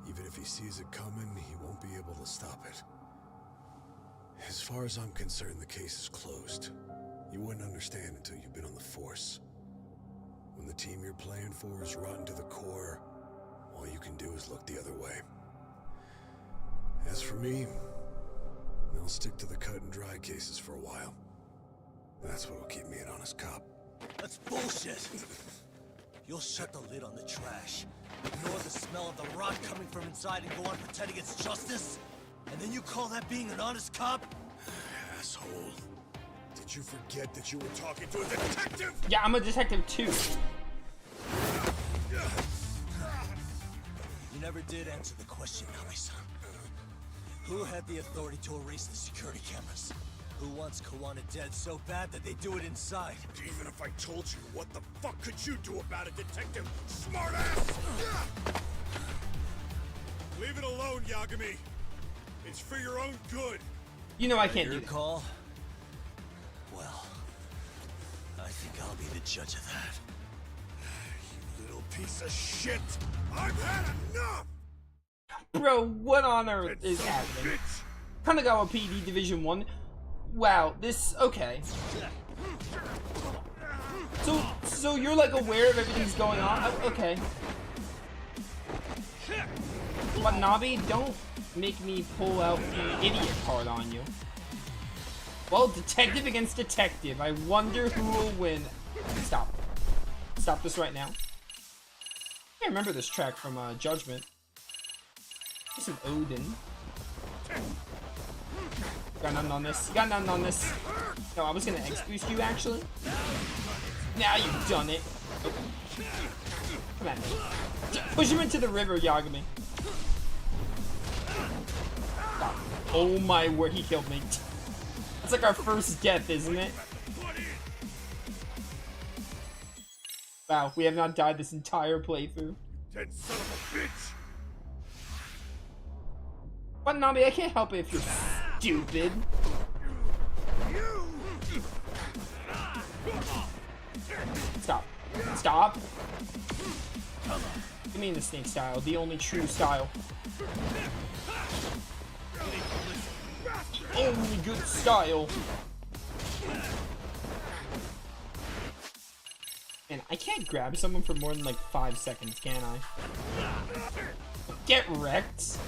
Even if he sees it coming, he won't be able to stop it. As far as I'm concerned, the case is closed. You wouldn't understand until you've been on the force. When the team you're playing for is rotten to the core, all you can do is look the other way. As for me, I'll stick to the cut and dry cases for a while. That's what'll keep me an honest cop. That's bullshit! You'll shut the lid on the trash, ignore the smell of the rot coming from inside, and go on pretending it's justice? And then you call that being an honest cop? Asshole. Did you forget that you were talking to a detective? Yeah, I'm a detective too. You never did answer the question, Nami-san. Who had the authority to erase the security cameras? Who wants Kuwana dead so bad that they do it inside? Even if I told you, what the fuck could you do about it, detective? Smartass! Leave it alone, Yagami. It's for your own good. You know I can't do Your that. call? Well, I think I'll be the judge of that. You little piece of shit! I've had enough! Bro, what on earth is happening? Kanagawa PD Division 1? Wow, this... okay. So you're like aware of everything's going on? Okay. But Nabi, don't make me pull out the idiot card on you. Well, detective against detective. I wonder who will win. Stop. Stop this right now. I remember this track from Judgment. This is Odin. Got nothing on this. Got nothing on this. No, I was gonna X-boost you actually. Now you've done it. Oh. Come on. Push him into the river, Yagami. Stop. Oh my word, he killed me. That's like our first death, isn't it? Wow, we have not died this entire playthrough. Dead son of a bitch! But Nami, I can't help it if you're stupid. Stop. Stop. Give me the snake style, the only true style. The only good style. Man, I can't grab someone for more than like 5 seconds, can I? Get wrecked.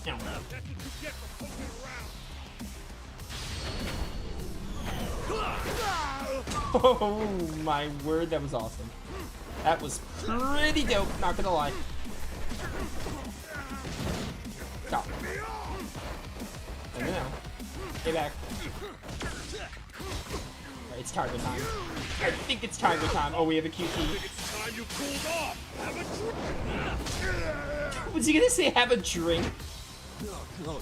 No. Oh my word, that was awesome. That was pretty dope, not gonna lie. Stop. No. Get back. Alright, it's Tiger time. I think it's Tiger time. Oh, we have a QT. Time you cooled off. Have a drink. Was he gonna say have a drink? No.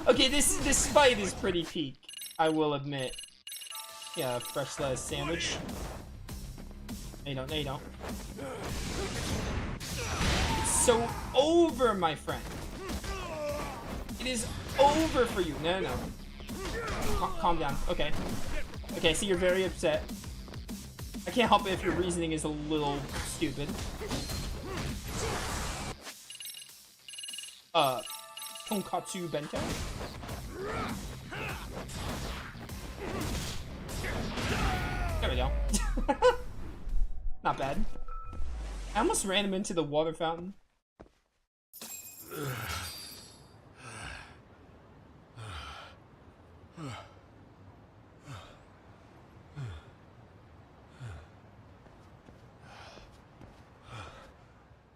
Okay, this fight is pretty peak, I will admit. Yeah, fresh sliced sandwich. No, you don't. No, you don't. It's so over, my friend. It is over for you. No. Calm down. Okay. Okay, so you're very upset. I can't help it if your reasoning is a little stupid. Tonkatsu bento? There we go. Not bad. I almost ran him into the water fountain.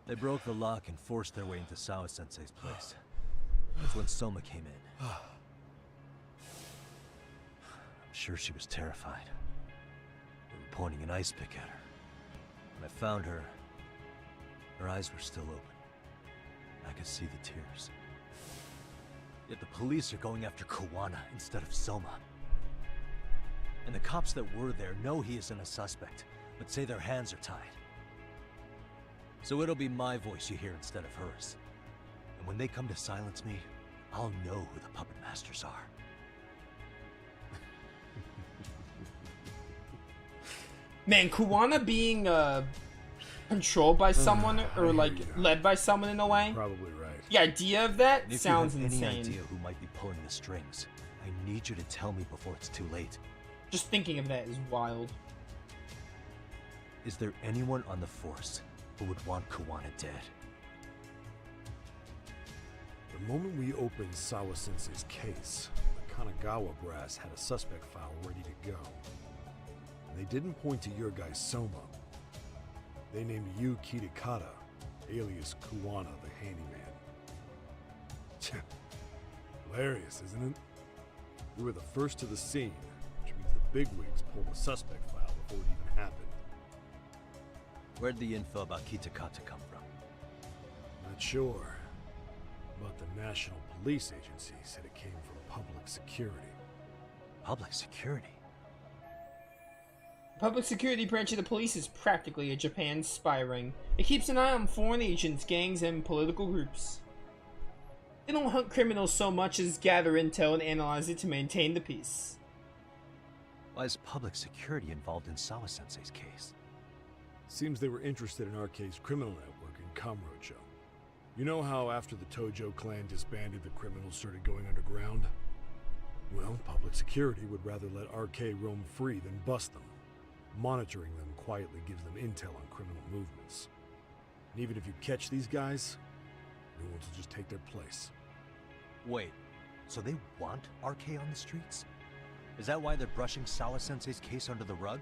They broke the lock and forced their way into Sawa-sensei's place. That's when Soma came in. sure she was terrified. They were pointing an ice pick at her. When I found her, her eyes were still open. I could see the tears. Yet the police are going after Kawana instead of Soma. And the cops that were there know he isn't a suspect, but say their hands are tied. So it'll be my voice you hear instead of hers. And when they come to silence me, I'll know who the puppet masters are. Man, Kawana being controlled by someone or like led by someone in a way. Probably right. The idea of that And if sounds you have insane. any idea who might be pulling the strings, I need you to tell me before it's too late. Just thinking of that is wild. Is there anyone on the force who would want Kawana dead? The moment we opened Sawa-sensei's case, the Kanagawa brass had a suspect file ready to go. They didn't point to your guy Soma. They named you Kitakata, alias Kawana the handyman. Hilarious, isn't it? We were the first to the scene, which means the bigwigs pulled the suspect file before it even happened. Where'd the info about Kitakata come from? Not sure, but the National Police Agency said it came from public security. Public security? Public security branch of the police is practically a Japan spy ring. It keeps an eye on foreign agents, gangs, and political groups. They don't hunt criminals so much as gather intel and analyze it to maintain the peace. Why is public security involved in Sawa-sensei's case? Seems they were interested in Arcade's criminal network in Kamurocho. You know how after the Tojo clan disbanded, the criminals started going underground? Well, public security would rather let Arcade roam free than bust them. Monitoring them quietly gives them intel on criminal movements. And even if you catch these guys, new ones will just take their place. Wait, so they want RK on the streets? Is that why they're brushing Sawa-sensei's case under the rug?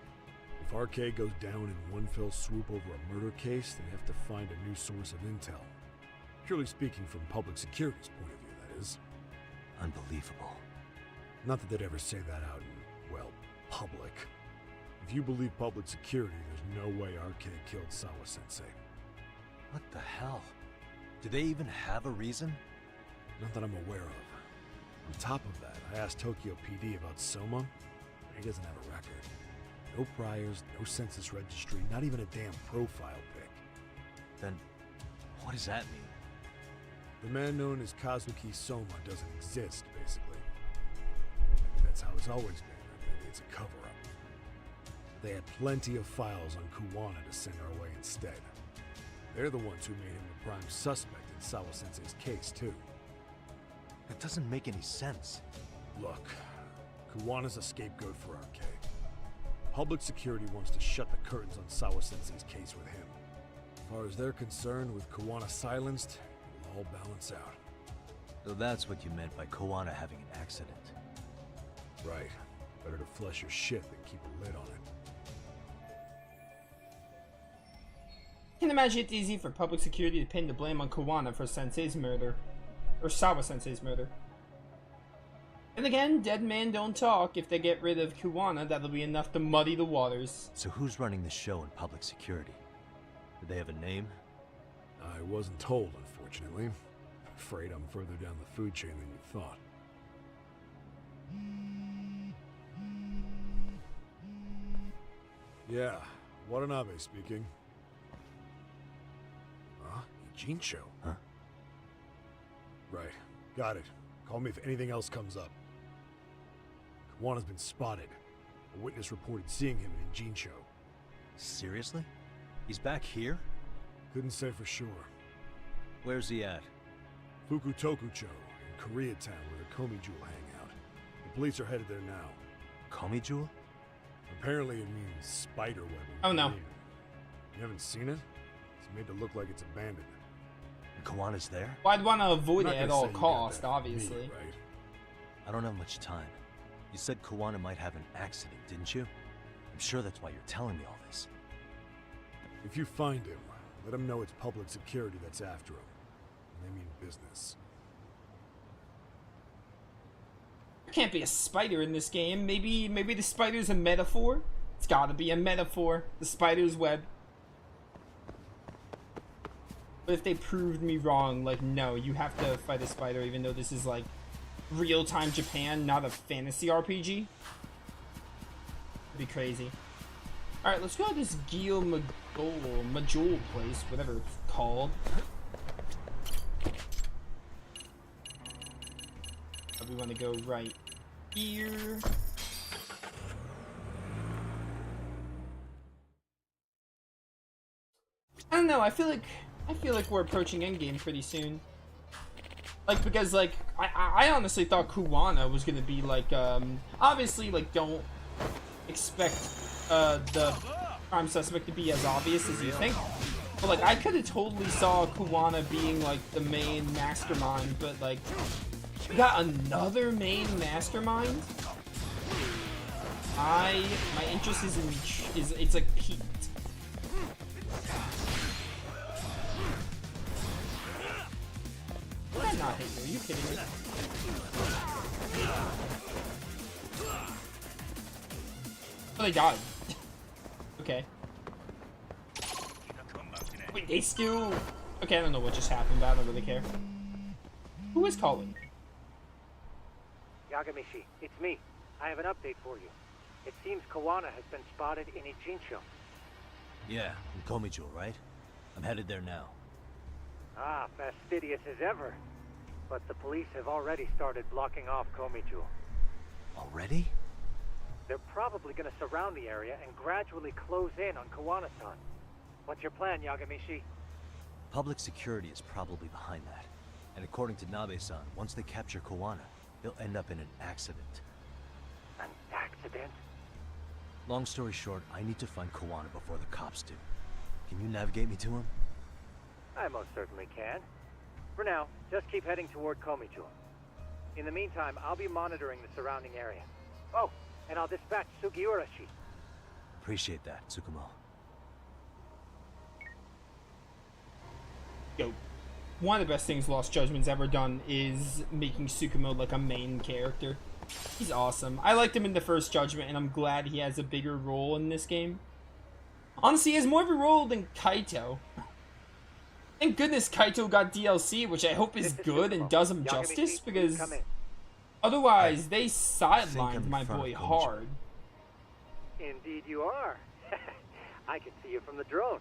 If RK goes down in one fell swoop over a murder case, they have to find a new source of intel. Purely speaking, from public security's point of view, that is. Unbelievable. Not that they'd ever say that out in, well, public. If you believe public security, there's no way RK killed Sawa-sensei. What the hell? Do they even have a reason? Not that I'm aware of. On top of that, I asked Tokyo PD about Soma, and he doesn't have a record. No priors, no census registry, not even a damn profile pic. Then, what does that mean? The man known as Kazuki Soma doesn't exist, basically. Maybe that's how it's always been, or maybe it's a cover-up. They had plenty of files on Kawana to send our way instead. They're the ones who made him the prime suspect in Sawa-sensei's case, too. That doesn't make any sense. Look, Kawana's a scapegoat for RK. Public security wants to shut the curtains on Sawa-sensei's case with him. As far as they're concerned, with Kawana silenced, it'll all balance out. So that's what you meant by Kawana having an accident. Right. Better to flush your shit than keep a lid on it. I can imagine it's easy for public security to pin the blame on Kawana for Sensei's murder. Or Sawa-sensei's murder. And again, dead men don't talk. If they get rid of Kawana, that'll be enough to muddy the waters. So who's running the show in public security? Do they have a name? I wasn't told, unfortunately. Afraid I'm further down the food chain than you thought. Yeah, Watanabe speaking. Huh? Ijincho? Huh? Right. Got it. Call me if anything else comes up. Kawana's been spotted. A witness reported seeing him in Ijincho. Seriously? He's back here? Couldn't say for sure. Where's he at? Fukutokucho, in Koreatown, where the Komi Jewel hang out. The police are headed there now. Komi Jewel? Apparently it means spider web in Oh no. Korean. You haven't seen it? It's made to look like it's abandoned. And Kawana's there? Well, I'd want to avoid I'm it not at gonna all say you got costs, that from me, obviously. right? I don't have much time. You said Kawana might have an accident, didn't you? I'm sure that's why you're telling me all this. If you find him, let him know it's public security that's after him. And they mean business. Can't be a spider in this game. Maybe the spider's a metaphor? It's gotta be a metaphor. The spider's web. But if they proved me wrong, like, no, you have to fight a spider even though this is, like, real-time Japan, not a fantasy RPG. It'd be crazy. Alright, let's go to this Majol place, whatever it's called. We want to go right here. I don't know, I feel like we're approaching endgame pretty soon. Like, because, like, I honestly thought Kuwana was gonna be, like, obviously, like, don't expect, the prime suspect to be as obvious as you think. But, like, I could have totally saw Kuwana being, like, the main mastermind, but, like, we got another main mastermind? My interest it's, like, peaked. Did I not hit you? Are you kidding me? Oh, they died. Okay. Wait, they still... Okay, I don't know what just happened, but I don't really care. Who is calling? Yagamishi, it's me. I have an update for you. It seems Kawana has been spotted in Ijincho. Yeah, in Komicho, right? I'm headed there now. Ah, fastidious as ever. But the police have already started blocking off Komichu. Already? They're probably gonna surround the area and gradually close in on Kawana-san. What's your plan, Yagamishi? Public security is probably behind that. And according to Nabe-san, once they capture Kawana, they'll end up in an accident. An accident? Long story short, I need to find Kawana before the cops do. Can you navigate me to him? I most certainly can. For now, just keep heading toward Komichu. In the meantime, I'll be monitoring the surrounding area. Oh, and I'll dispatch Sugiurashi. Appreciate that, Tsukumo. Yo, one of the best things Lost Judgment's ever done is making Tsukumo like a main character. He's awesome. I liked him in the first Judgment, and I'm glad he has a bigger role in this game. Honestly, he has more of a role than Kaito. Thank goodness Kaito got DLC, which I hope is good and does him justice, because otherwise they sidelined my boy hard. Indeed you are. I can see you from the drone.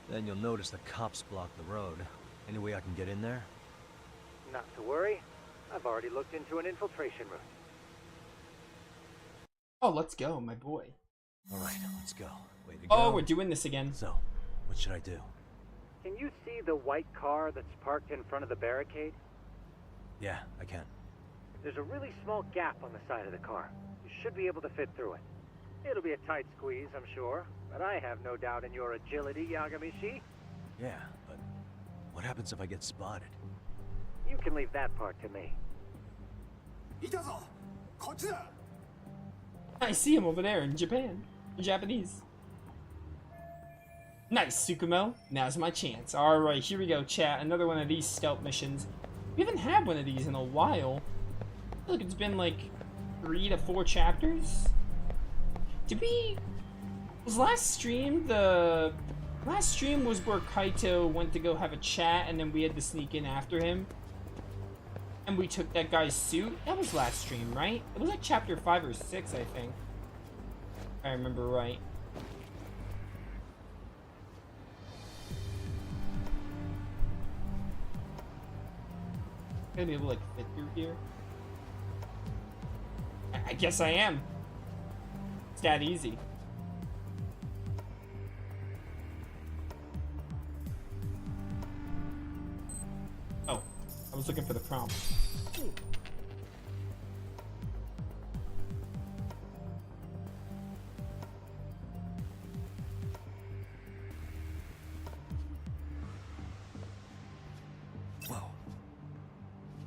Then you'll notice the cops block the road. Any way I can get in there? Not to worry. I've already looked into an infiltration route. Oh, let's go, my boy. Alright, let's go. Way to go. Oh, we're doing this again. So, what should I do? Can you see the white car that's parked in front of the barricade? Yeah, I can. There's a really small gap on the side of the car. You should be able to fit through it. It'll be a tight squeeze, I'm sure, but I have no doubt in your agility, Yagamishi. Yeah, but what happens if I get spotted? You can leave that part to me. I see him over there in Japan. In Japanese. Nice, Tsukumo. Now's my chance. Alright, here we go, chat. Another one of these stealth missions. We haven't had one of these in a while. I feel like it's been like 3 to 4 chapters. Did we... Was last stream the... Last stream was where Kaito went to go have a chat and then we had to sneak in after him. And we took that guy's suit? That was last stream, right? It was like chapter 5 or 6, I think. If I remember right. Gonna be able to like fit through here. I guess I am. It's that easy. Oh, I was looking for the prompt.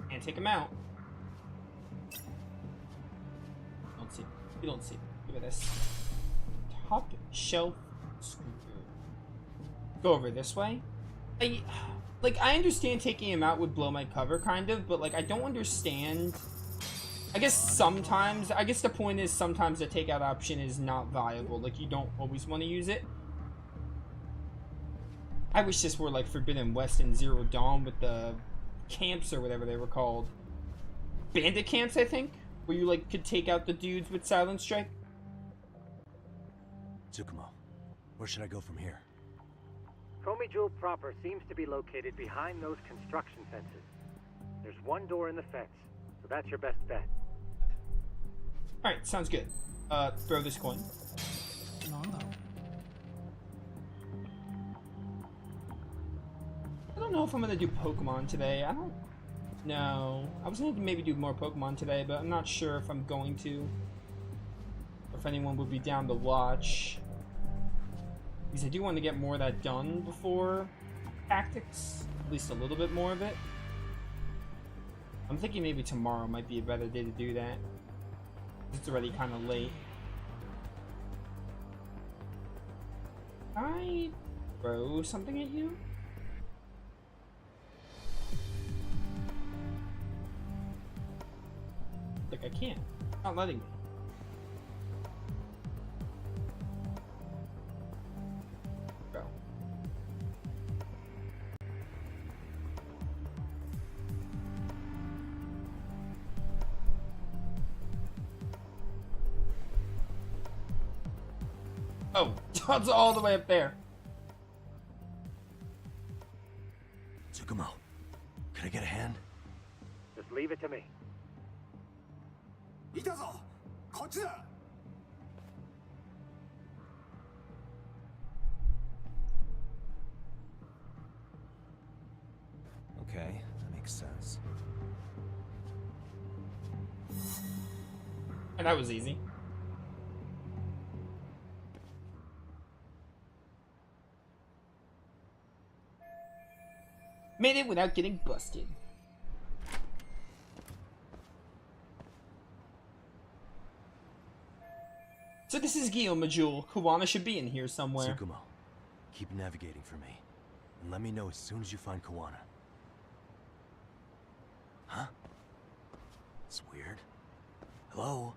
Can't take him out. Don't see. You don't see. Look at this. Top shelf scooter. Go over this way. I understand taking him out would blow my cover, kind of, but like I don't understand I guess sometimes, I guess the point is sometimes the takeout option is not viable. Like, you don't always want to use it. I wish this were like Forbidden West and Zero Dawn with the camps or whatever they were called. Bandit camps, I think? Where you like could take out the dudes with Silent Strike. Tsukumo, where should I go from here? Komijul proper seems to be located behind those construction fences. There's one door in the fence, so that's your best bet. Alright, sounds good. Throw this coin. I don't know if I'm gonna do Pokemon today. I don't know. I was gonna maybe do more Pokemon today, but I'm not sure if I'm going to. Or if anyone would be down to watch. Because I do want to get more of that done before Tactics. At least a little bit more of it. I'm thinking maybe tomorrow might be a better day to do that. It's already kind of late. Can I throw something at you? Like I can't. It's not letting me. Go. Oh, Todd's all the way up there. Tsukumo, can I get a hand? Just leave it to me. Okay, that makes sense. And that was easy. Made it without getting busted. So this is Guillaume Majul. Kuwana should be in here somewhere. Tsukumo, keep navigating for me. And let me know as soon as you find Kuwana. Huh? It's weird. Hello?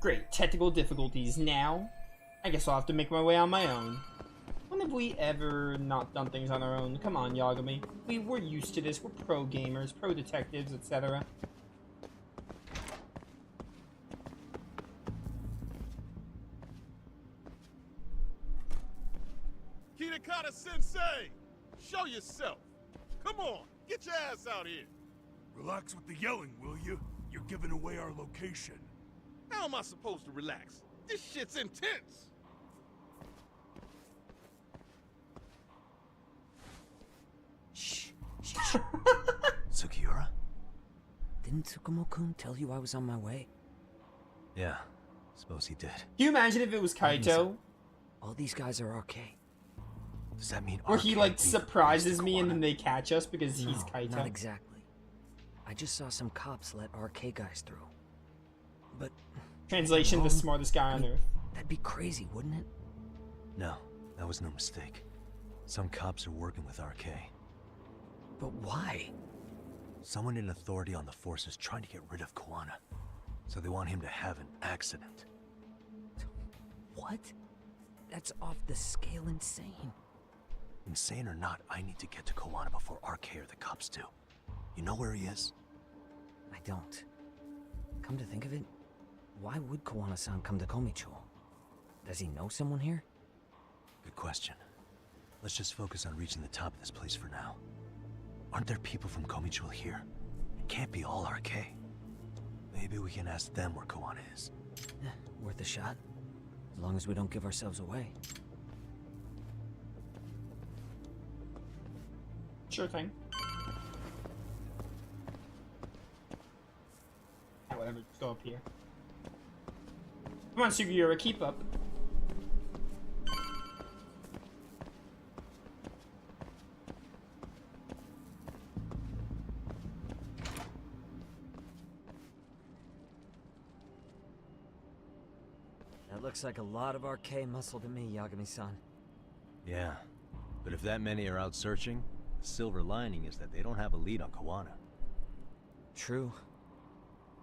Great. Technical difficulties. Now, I guess I'll have to make my way on my own. When have we ever not done things on our own? Come on, Yagami. We're used to this. We're pro gamers, pro detectives, etc. Kitakata-sensei! Show yourself! Come on, get your ass out here! Relax with the yelling, will you? You're giving away our location. How am I supposed to relax? This shit's intense! Shh. Sugiura? Didn't Tsukumo-kun tell you I was on my way? Yeah, suppose he did. Can you imagine if it was Kaito? All these guys are RK. Does that mean Where he like surprises me and then they catch us because he's Kaito? Not exactly. I just saw some cops let RK guys through. But... Translation, the smartest guy on Earth. That'd be crazy, wouldn't it? No, that was no mistake. Some cops are working with RK. But why? Someone in authority on the force is trying to get rid of Kuwana. So they want him to have an accident. What? That's off the scale insane. Insane or not, I need to get to Kuwana before RK or the cops do. You know where he is? I don't. Come to think of it, why would Kuwana-san come to Komijul? Does he know someone here? Good question. Let's just focus on reaching the top of this place for now. Aren't there people from Komijul here? It can't be all RK. Maybe we can ask them where Kuwana is. Worth a shot. As long as we don't give ourselves away. Sure thing. Yeah, whatever, just go up here. Come on, Sugiura, keep up. That looks like a lot of RK muscle to me, Yagami-san. Yeah, but if that many are out searching, the silver lining is that they don't have a lead on Kuwana. True.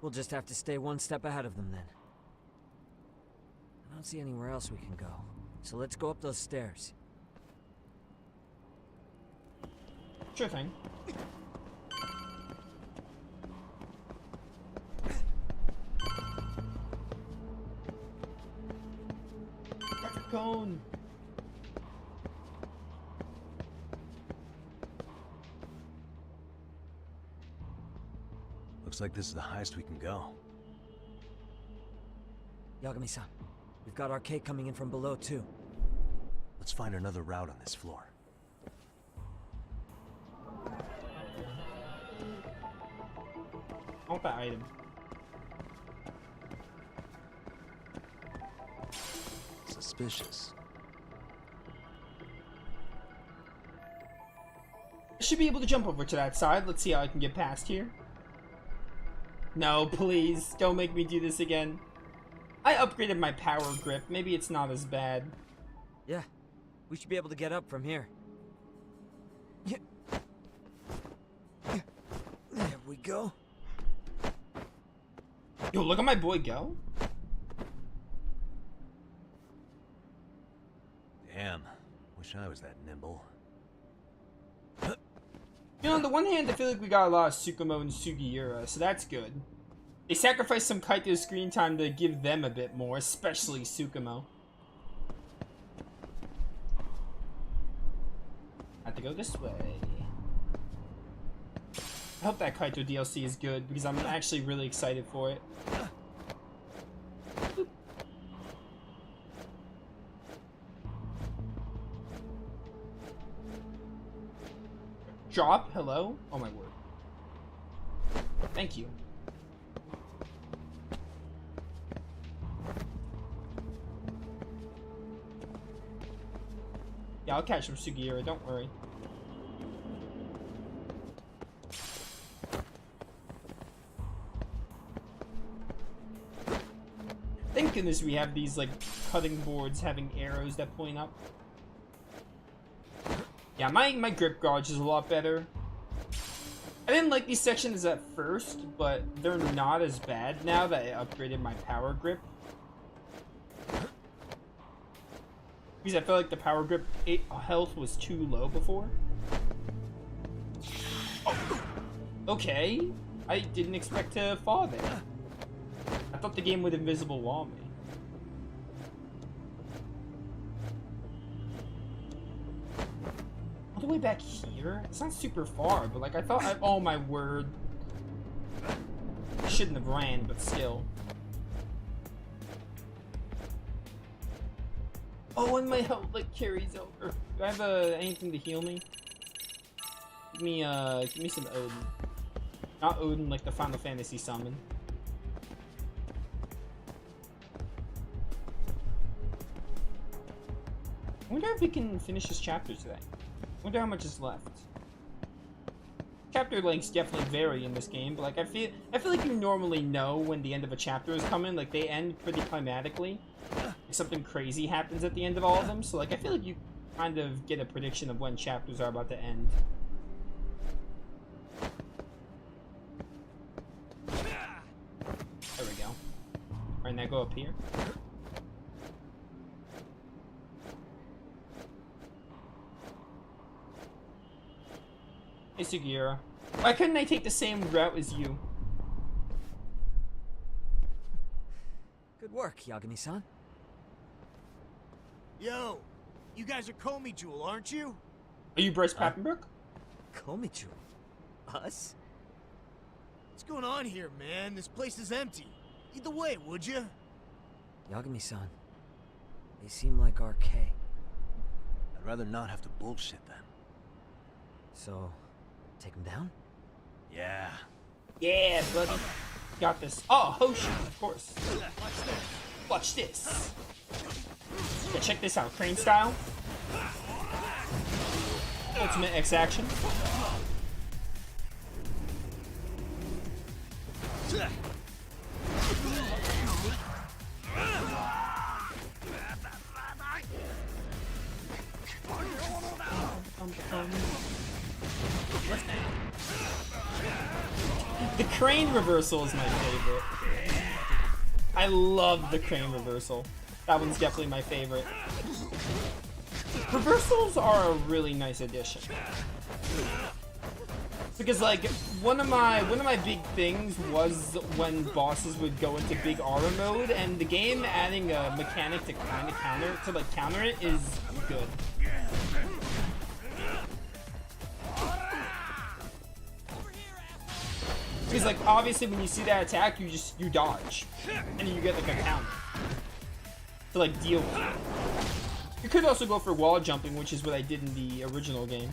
We'll just have to stay one step ahead of them then. I don't see anywhere else we can go. So let's go up those stairs. Sure thing. Traffic cone. Looks like this is the highest we can go. Yagami-san, we've got arcade coming in from below too. Let's find another route on this floor. I want that item. Suspicious. I should be able to jump over to that side. Let's see how I can get past here. No, please, don't make me do this again. I upgraded my power grip. Maybe it's not as bad. Yeah, we should be able to get up from here. There we go. Yo, look at my boy go. Damn, wish I was that nimble. You know, on the one hand, I feel like we got a lot of Tsukumo and Sugiura, so that's good. They sacrificed some Kaito screen time to give them a bit more, especially Tsukumo. Have to go this way. I hope that Kaito DLC is good, because I'm actually really excited for it. Drop? Hello? Oh my word. Thank you. Yeah, I'll catch some Sugiura, don't worry. Thank goodness we have these, like, cutting boards having arrows that point up. Yeah, my grip gauge is a lot better. I didn't like these sections at first, but they're not as bad now that I upgraded my power grip. Because I felt like the power grip health was too low before. Oh. Okay, I didn't expect to fall there. I thought the game would invisible wall me. All the way back here? It's not super far, but like I thought oh my word. I shouldn't have ran, but still. Oh, and my health like carries over. Do I have anything to heal me? Give me some Odin. Not Odin like the Final Fantasy summon. I wonder if we can finish this chapter today. I wonder how much is left. Chapter lengths definitely vary in this game, but like I feel like you normally know when the end of a chapter is coming. Like they end pretty climatically. Like something crazy happens at the end of all of them, so like I feel like you kind of get a prediction of when chapters are about to end. There we go. Alright, now go up here. Hey Sugiura. Why couldn't I take the same route as you? Good work, Yagami-san. Yo, you guys are Komi Jewel, aren't you? Are you Bryce Papenbrook? Komi Jewel? Us? What's going on here, man? This place is empty. Lead the way, would you? Yagami-san, they seem like RK. I'd rather not have to bullshit them. So, take them down? Yeah. Yeah, buddy. Got this. Oh, Hoshi, of course. Watch this. Yeah, check this out. Crane style. Ultimate X action. The crane reversal is my favorite. I love the crane reversal. That one's definitely my favorite. Reversals are a really nice addition. Because like one of my big things was when bosses would go into big aura mode, and the game adding a mechanic to kind of counter it is good. Because like obviously when you see that attack, you dodge, and then you get like a counter to like deal with it. You could also go for wall jumping, which is what I did in the original game.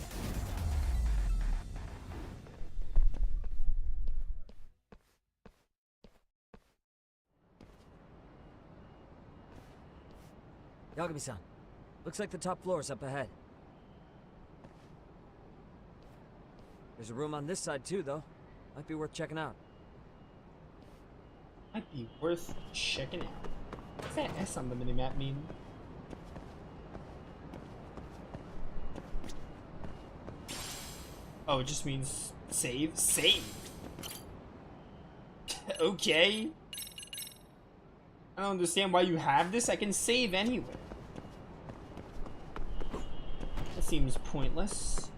Yagami-san, looks like the top floor is up ahead. There's a room on this side too, though. Might be worth checking out. Might be worth checking out. What's that S on the minimap mean? Oh, it just means save? Save! Okay. I don't understand why you have this. I can save anywhere. That seems pointless.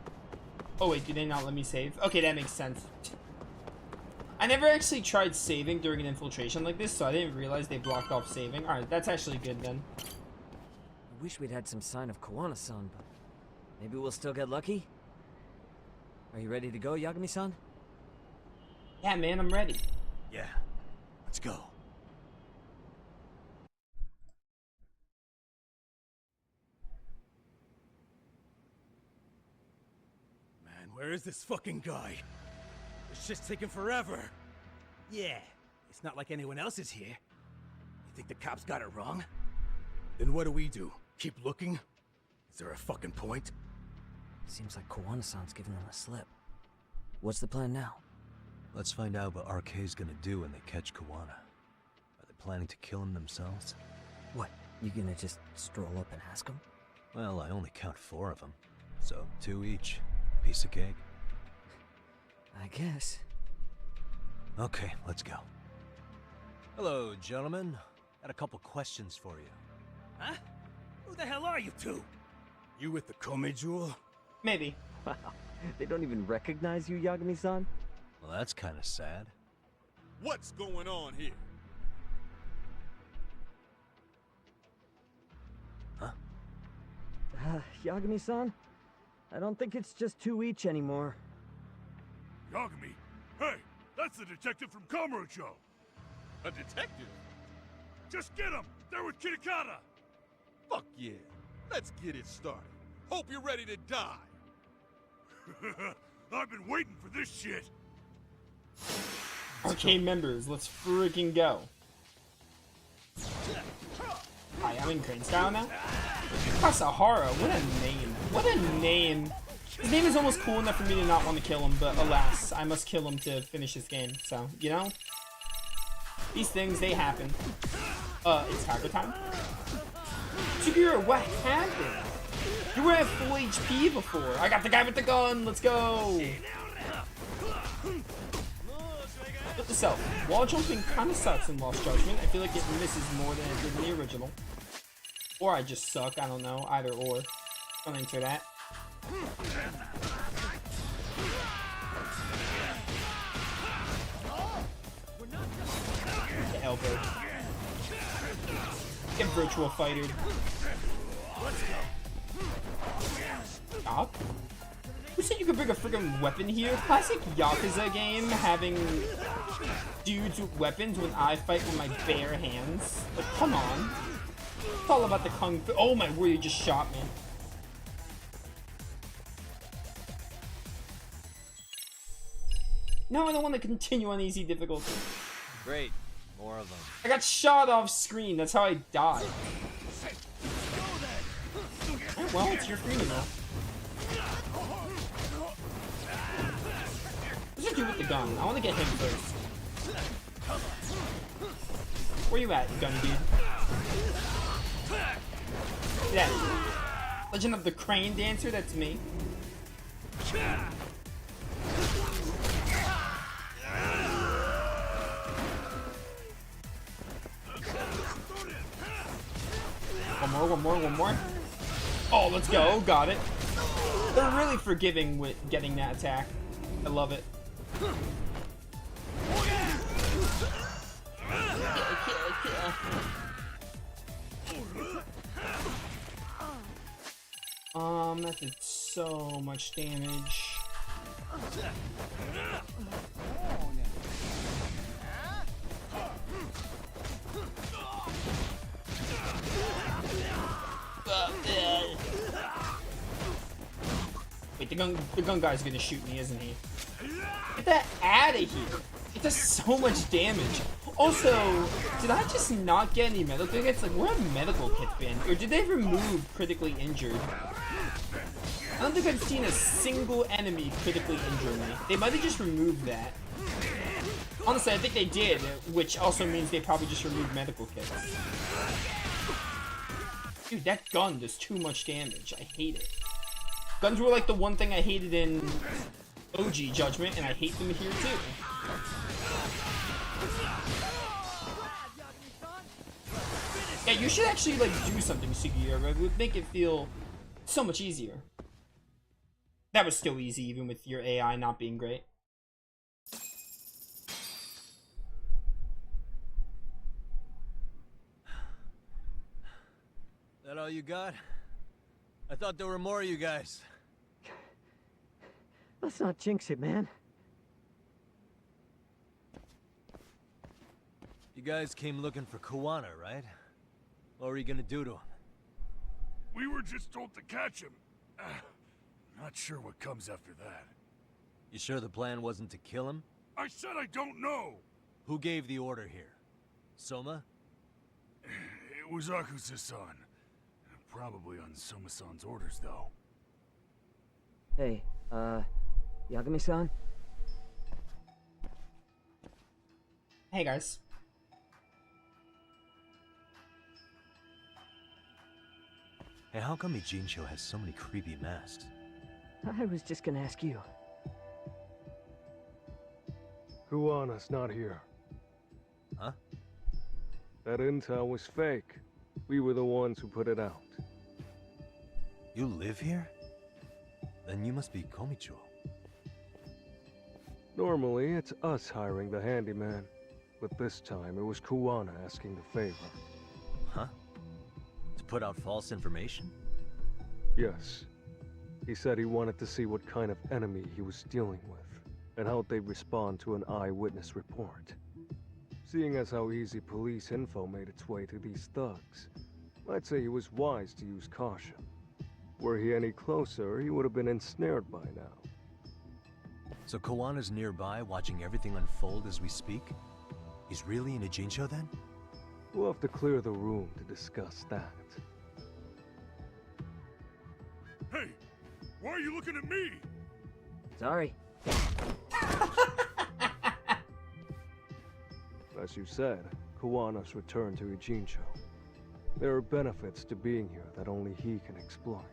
Oh wait, did they not let me save? Okay, that makes sense. I never actually tried saving during an infiltration like this, so I didn't realize they blocked off saving. Alright, that's actually good then. I wish we'd had some sign of Kawana-san, but maybe we'll still get lucky? Are you ready to go, Yagami-san? Yeah, man, I'm ready. Yeah, let's go. Man, where is this fucking guy? This shit's taking forever. Yeah, it's not like anyone else is here. You think the cops got it wrong? Then what do? Keep looking? Is there a fucking point? Seems like Kawana-san's giving them a slip. What's the plan now? Let's find out what RK's gonna do when they catch Kawana. Are they planning to kill him themselves? What, you gonna just stroll up and ask him? Well, I only count 4 of them. So 2 each. Piece of cake. I guess. Okay, let's go. Hello, gentlemen. Got a couple questions for you. Huh? Who the hell are you two? You with the Kome jewel? Maybe. Wow, they don't even recognize you, Yagami-san? Well, that's kind of sad. What's going on here? Huh? Yagami-san? I don't think it's just 2 each anymore. Yagami? Hey, that's the detective from Kamurocho. A detective? Just get him! They're with Kitakata! Fuck yeah. Let's get it started. Hope you're ready to die. I've been waiting for this shit. Okay, members, let's freaking go. Hi, I'm in crane style now. Kasahara, what a name. What a name. His name is almost cool enough for me to not want to kill him, but alas, I must kill him to finish this game. So, you know? These things, they happen. It's hacker time? Sugura, what happened? You were at full HP before. I got the guy with the gun. Let's go. Note to self. Wall jumping kind of sucks in Lost Judgment. I feel like it misses more than it did in the original. Or I just suck. I don't know. Either or. Don't answer that. The elbow. Get virtual fighter. Stop. Who said you could bring a freaking weapon here? Classic Yakuza game having dudes with weapons when I fight with my bare hands. Like, come on. It's all about the kung fu. Oh my word, you just shot me. No, I don't want to continue on easy difficulty. Great. More of them. I got shot off screen. That's how I died. Oh, well, it's your freedom now. What's he do with the gun? I want to get him first. Where you at, gun dude? Yeah. Legend of the Crane Dancer, that's me. Oh, 'cause I got shot off screen. That's how I died. What's he do with the gun? I want to get him first. Where you at, gun dude? Yeah. Legend of the Crane Dancer, that's me. 'Cause I got shot off screen. That's how I died. One more. Oh, let's go. Got it. They're really forgiving with getting that attack. I love it. That did so much damage. Wait, the gun guy's gonna shoot me, isn't he? Get that out of here! It does so much damage. Also, did I just not get any medical kits? Like, where have medical kits been? Or did they remove critically injured? I don't think I've seen a single enemy critically injure me. They might have just removed that. Honestly, I think they did, which also means they probably just removed medical kits. Dude, that gun does too much damage. I hate it. Guns were like the one thing I hated in OG Judgment, and I hate them here too. Yeah, you should actually like do something, Sugiura. It would make it feel so much easier. That was still easy, even with your AI not being great. That all you got? I thought there were more of you guys. Let's not jinx it, man. You guys came looking for Kuwana, right? What were you gonna do to him? We were just told to catch him. Not sure what comes after that. You sure the plan wasn't to kill him? I said I don't know! Who gave the order here? Soma? It was Akusa-san. Probably on Soma-san's orders, though. Hey, Yagami-san? Hey, guys. Hey, how come Ijincho has so many creepy masks? I was just gonna ask you. Kuwana's not here. Huh? That intel was fake. We were the ones who put it out. You live here? Then you must be Komicho. Normally, it's us hiring the handyman. But this time, it was Kuwana asking the favor. Huh? To put out false information? Yes. He said he wanted to see what kind of enemy he was dealing with, and how they'd respond to an eyewitness report. Seeing as how easy police info made its way to these thugs, I'd say he was wise to use caution. Were he any closer, he would have been ensnared by now. So Kawana's nearby, watching everything unfold as we speak? He's really in Ijincho then? We'll have to clear the room to discuss that. Hey! Why are you looking at me? Sorry. As you said, Kawana's returned to Ijincho. There are benefits to being here that only he can exploit.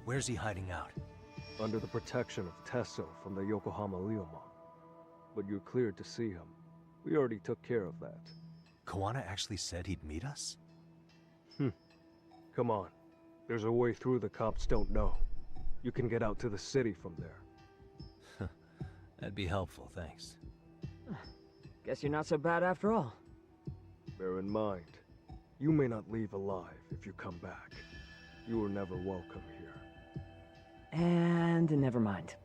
Where's he hiding out? Under the protection of Tesso from the Yokohama Ryomon. But you're cleared to see him. We already took care of that. Kawana actually said he'd meet us? Come on. There's a way through the cops don't know. You can get out to the city from there. That'd be helpful, thanks. Guess you're not so bad after all. Bear in mind, you may not leave alive if you come back. You were never welcome here. And never mind.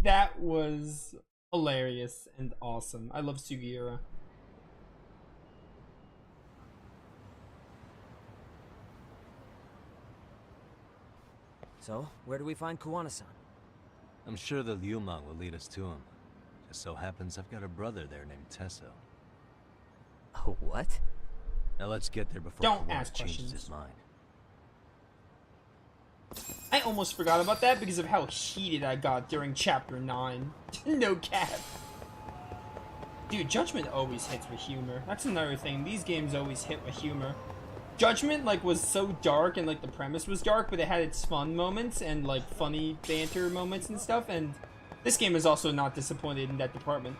That was hilarious and awesome. I love Sugiura. So, where do we find Kuwana-san? I'm sure the Ryomon will lead us to him. Just so happens I've got a brother there named Tesso. Oh, what? Now let's get there before Don't Kawana ask changes questions. his mind. I almost forgot about that because of how heated I got during Chapter 9. No cap. Dude, Judgment always hits with humor. That's another thing. These games always hit with humor. Judgment, like, was so dark and, like, the premise was dark, but it had its fun moments and, like, funny banter moments and stuff, and this game is also not disappointed in that department.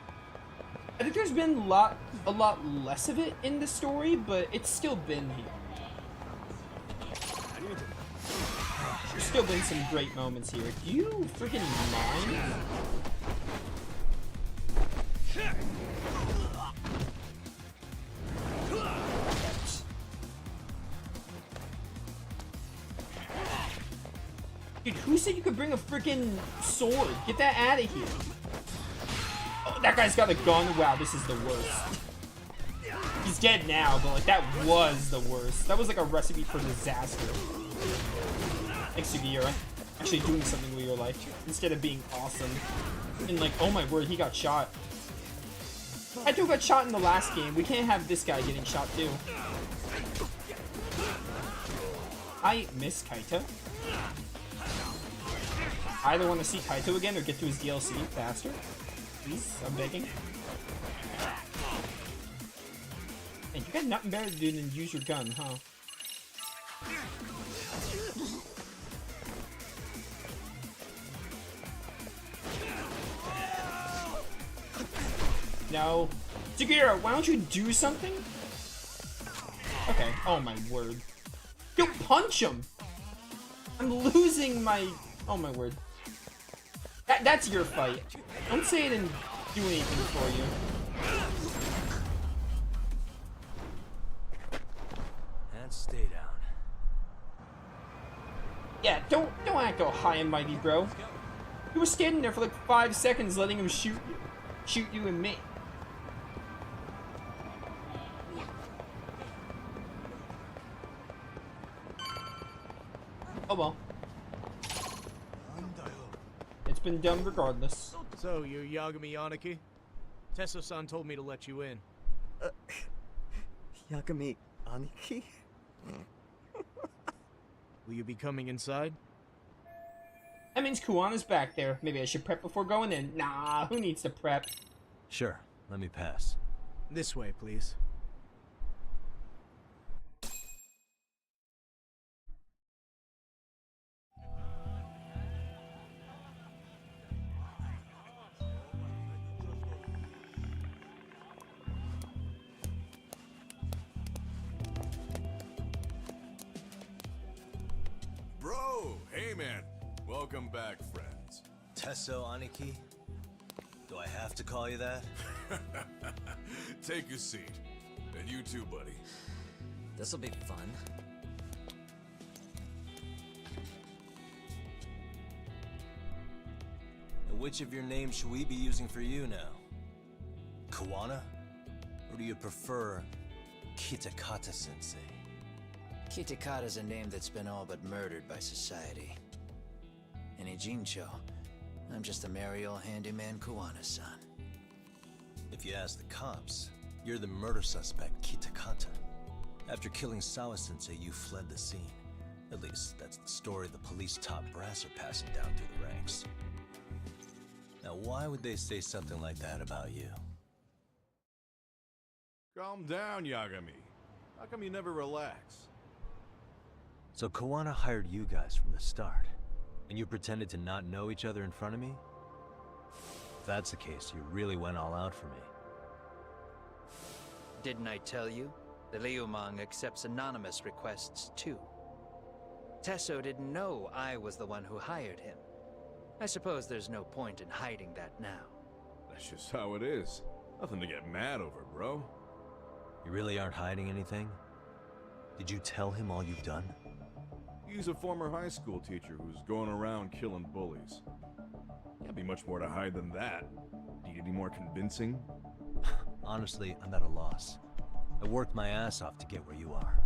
I think there's been a lot less of it in the story, but it's still been here. There's still been some great moments here. Do you freaking mind? Dude, who said you could bring a freaking sword? Get that out of here. Oh, that guy's got a gun. Wow, this is the worst. He's dead now, but like that was the worst. That was like a recipe for disaster. Thanks, Sugiura. Actually doing something with your life instead of being awesome. And like, oh my word, he got shot. Kaito got shot in the last game. We can't have this guy getting shot too. I miss Kaito. I either want to see Kaito again or get to his DLC faster. Please, I'm begging. Man, you got nothing better to do than use your gun, huh? No. Sugiura, why don't you do something? Okay, oh my word. Yo, punch him! I'm losing my... Oh my word. That's your fight. Don't say it didn't do anything for you. And stay down. Yeah, don't act all high and mighty, bro. You were standing there for like 5 seconds letting him shoot you. Shoot you and me. Oh well. It's been done regardless. So, you're Yagami Aniki? Tesso-san told me to let you in. Yagami Aniki? Will you be coming inside? That means Kuwana's back there. Maybe I should prep before going in. Nah, who needs to prep? Sure, let me pass. This way, please. Bro, hey man. Welcome back, friends. Tesso Aniki? Do I have to call you that? Take a seat. And you too, buddy. This'll be fun. And which of your names should we be using for you now? Kuwana? Or do you prefer Kitakata-sensei? Kitakata's a name that's been all but murdered by society. In Ijincho, I'm just a merry old handyman Kuwana-san. If you ask the cops, you're the murder suspect, Kitakata. After killing Sawa-sensei, you fled the scene. At least, that's the story the police top brass are passing down through the ranks. Now, why would they say something like that about you? Calm down, Yagami. How come you never relax? So Kuwana hired you guys from the start, and you pretended to not know each other in front of me? If that's the case, you really went all out for me. Didn't I tell you? The Liumang accepts anonymous requests too. Tesso didn't know I was the one who hired him. I suppose there's no point in hiding that now. That's just how it is. Nothing to get mad over, bro. You really aren't hiding anything? Did you tell him all you've done? He's a former high school teacher who's going around killing bullies. Can't be much more to hide than that. Need any more convincing? Honestly, I'm at a loss. I worked my ass off to get where you are.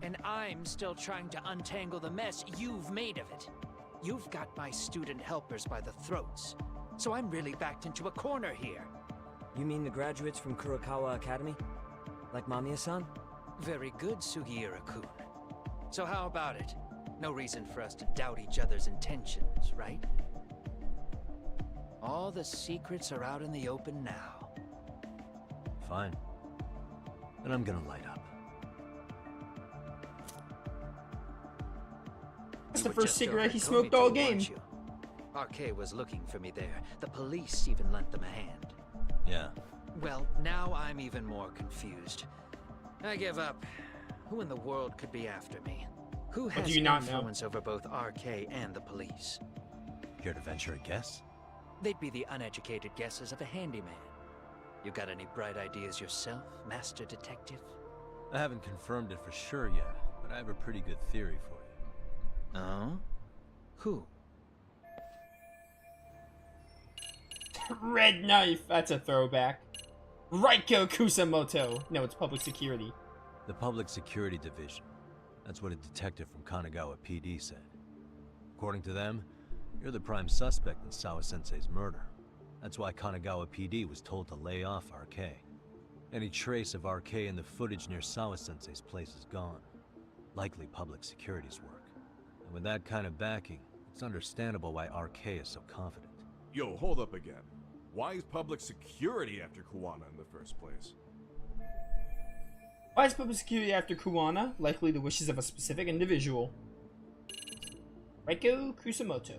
And I'm still trying to untangle the mess you've made of it. You've got my student helpers by the throats, so I'm really backed into a corner here. You mean the graduates from Kurokawa Academy? Like Mamiya-san? Very good, Sugiura-kun. So how about it? No reason for us to doubt each other's intentions, right? All the secrets are out in the open now. Fine. Then I'm gonna light up. That's the first cigarette he smoked all game. RK was looking for me there. The police even lent them a hand. Yeah, Well, now I'm even more confused. I give up. Who in the world could be after me? Who What do has you not know? influence over both RK and the police? Care to venture a guess? They'd be the uneducated guesses of a handyman. You got any bright ideas yourself, Master Detective? I haven't confirmed it for sure yet, but I have a pretty good theory for you. Oh? Who? Red knife. That's a throwback. Raiko Kusamoto. No, it's public security. The Public Security Division. That's what a detective from Kanagawa PD said. According to them, you're the prime suspect in Sawa-sensei's murder. That's why Kanagawa PD was told to lay off RK. Any trace of RK in the footage near Sawa-sensei's place is gone. Likely public security's work. And with that kind of backing, it's understandable why RK is so confident. Yo, hold up again. Why is public security after Kuwana in the first place? Why is public security after Kuwana? Likely the wishes of a specific individual. Raiko Kusamoto.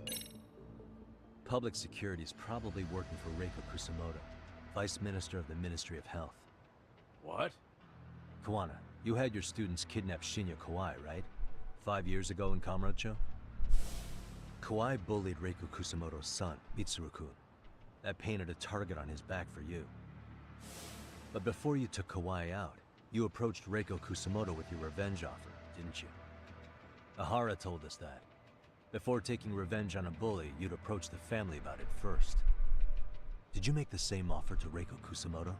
Public security is probably working for Reiko Kusamoto, Vice Minister of the Ministry of Health. What? Kuwana, you had your students kidnap Shinya Kawai, right? 5 years ago in Kamurocho? Kawai bullied Reiko Kusamoto's son, Mitsuru-kun. That painted a target on his back for you. But before you took Kawai out, you approached Reiko Kusamoto with your revenge offer, didn't you? Ahara told us that. Before taking revenge on a bully, you'd approach the family about it first. Did you make the same offer to Reiko Kusamoto?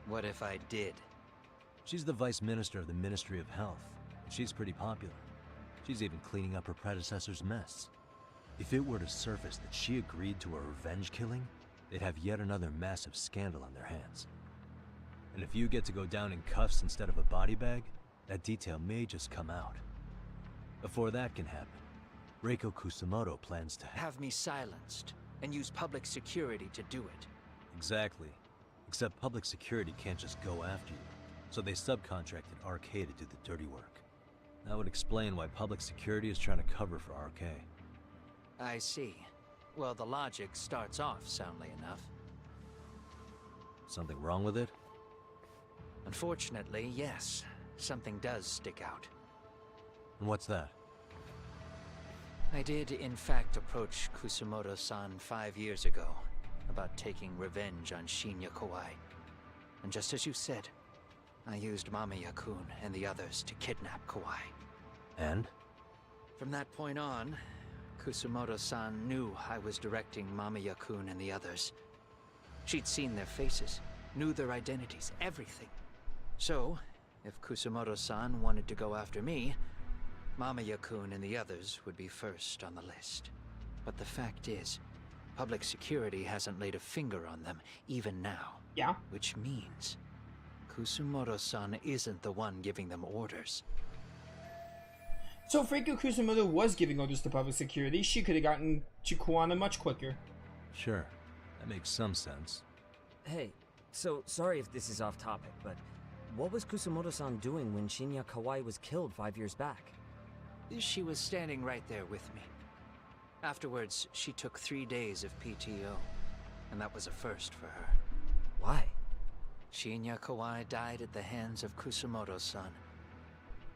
What if I did? She's the Vice Minister of the Ministry of Health. She's pretty popular. She's even cleaning up her predecessor's mess. If it were to surface that she agreed to a revenge killing, they'd have yet another massive scandal on their hands. And if you get to go down in cuffs instead of a body bag, that detail may just come out. Before that can happen, Reiko Kusamoto plans to have me silenced and use public security to do it. Exactly. Except public security can't just go after you, so they subcontracted RK to do the dirty work. That would explain why public security is trying to cover for RK. I see. Well, the logic starts off soundly enough. Something wrong with it? Unfortunately, yes. Something does stick out. And what's that? I did, in fact, approach Kusamoto-san 5 years ago about taking revenge on Shinya Kawai. And just as you said, I used Mamiya-kun and the others to kidnap Kawai. And? From that point on, Kusamoto-san knew I was directing Mamiya-kun and the others. She'd seen their faces, knew their identities, everything. So, if Kusamoto-san wanted to go after me, Mamiya-kun and the others would be first on the list. But the fact is, public security hasn't laid a finger on them, even now. Yeah. Which means Kusamoto-san isn't the one giving them orders. So if Reiko Kusamoto was giving orders to public security, she could have gotten to Kuwana much quicker. Sure. That makes some sense. Hey, so sorry if this is off topic, but what was Kusamoto-san doing when Shinya Kawai was killed 5 years back? She was standing right there with me. Afterwards, she took 3 days of PTO, and that was a first for her. Why? Shinya Kawai died at the hands of Kusamoto-san.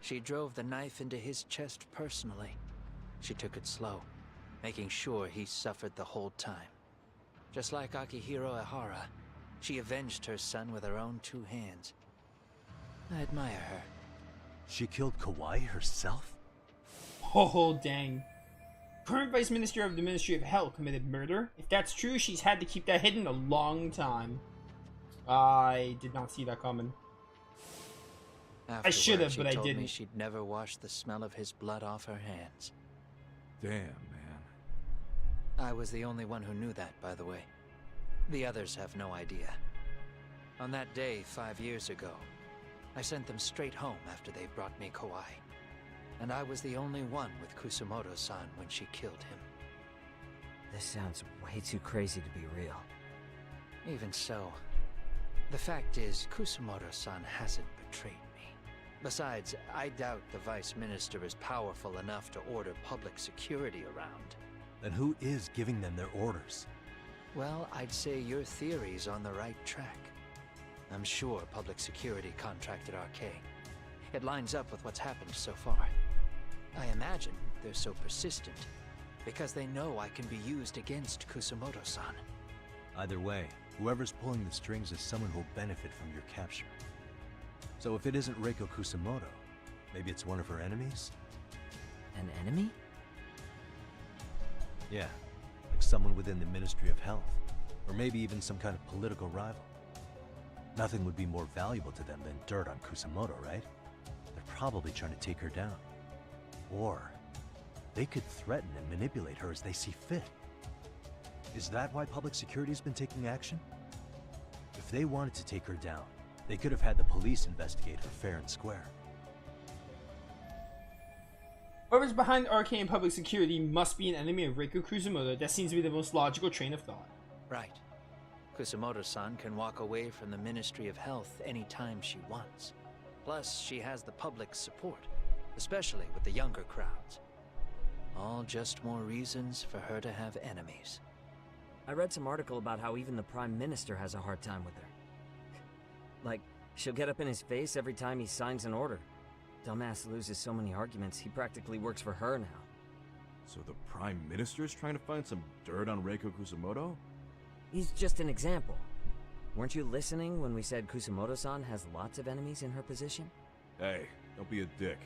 She drove the knife into his chest personally. She took it slow, making sure he suffered the whole time. Just like Akihiro Ehara, she avenged her son with her own 2 hands. I admire her. She killed Kawai herself? Oh, dang. Current Vice Minister of the Ministry of Health committed murder? If that's true, she's had to keep that hidden a long time. I did not see that coming. I should have, but I didn't. She told me she'd never wash the smell of his blood off her hands. Damn, man. I was the only one who knew that, by the way. The others have no idea. On that day 5 years ago, I sent them straight home after they brought me Kawai. And I was the only one with Kusamoto-san when she killed him. This sounds way too crazy to be real. Even so, the fact is, Kusamoto-san hasn't betrayed me. Besides, I doubt the Vice Minister is powerful enough to order public security around. Then who is giving them their orders? Well, I'd say your theory's on the right track. I'm sure public security contracted RK. It lines up with what's happened so far. I imagine they're so persistent because they know I can be used against Kusumoto-san. Either way, whoever's pulling the strings is someone who'll benefit from your capture. So if it isn't Reiko Kusumoto, maybe it's one of her enemies? An enemy? Yeah, like someone within the Ministry of Health, or maybe even some kind of political rival. Nothing would be more valuable to them than dirt on Kusumoto, right? They're probably trying to take her down. Or they could threaten and manipulate her as they see fit. Is that why public security's been taking action? If they wanted to take her down, they could have had the police investigate her fair and square. Whoever's behind Arcane Public Security must be an enemy of Reiko Kusumoto. That seems to be the most logical train of thought. Right. Kusumoto-san can walk away from the Ministry of Health anytime she wants. Plus, she has the public's support, especially with the younger crowds. All just more reasons for her to have enemies. I read some article about how even the Prime Minister has a hard time with her. Like, she'll get up in his face every time he signs an order. Dumbass loses so many arguments, he practically works for her now. So the Prime Minister's trying to find some dirt on Reiko Kusumoto? He's just an example. Weren't you listening when we said Kusumoto-san has lots of enemies in her position? Hey, don't be a dick.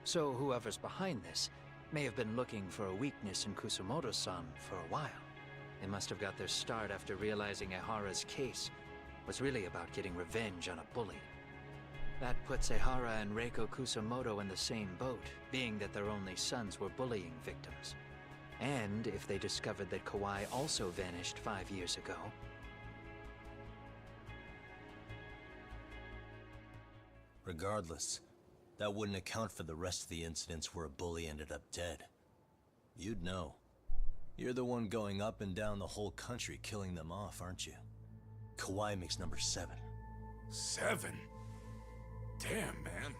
So whoever's behind this may have been looking for a weakness in Kusumoto-san for a while. They must have got their start after realizing Ehara's case was really about getting revenge on a bully. That puts Ehara and Reiko Kusumoto in the same boat, being that their only sons were bullying victims. And if they discovered that Kawai also vanished 5 years ago... Regardless, that wouldn't account for the rest of the incidents where a bully ended up dead. You'd know. You're the one going up and down the whole country killing them off, aren't you? Kawai makes number 7. 7? Damn, man.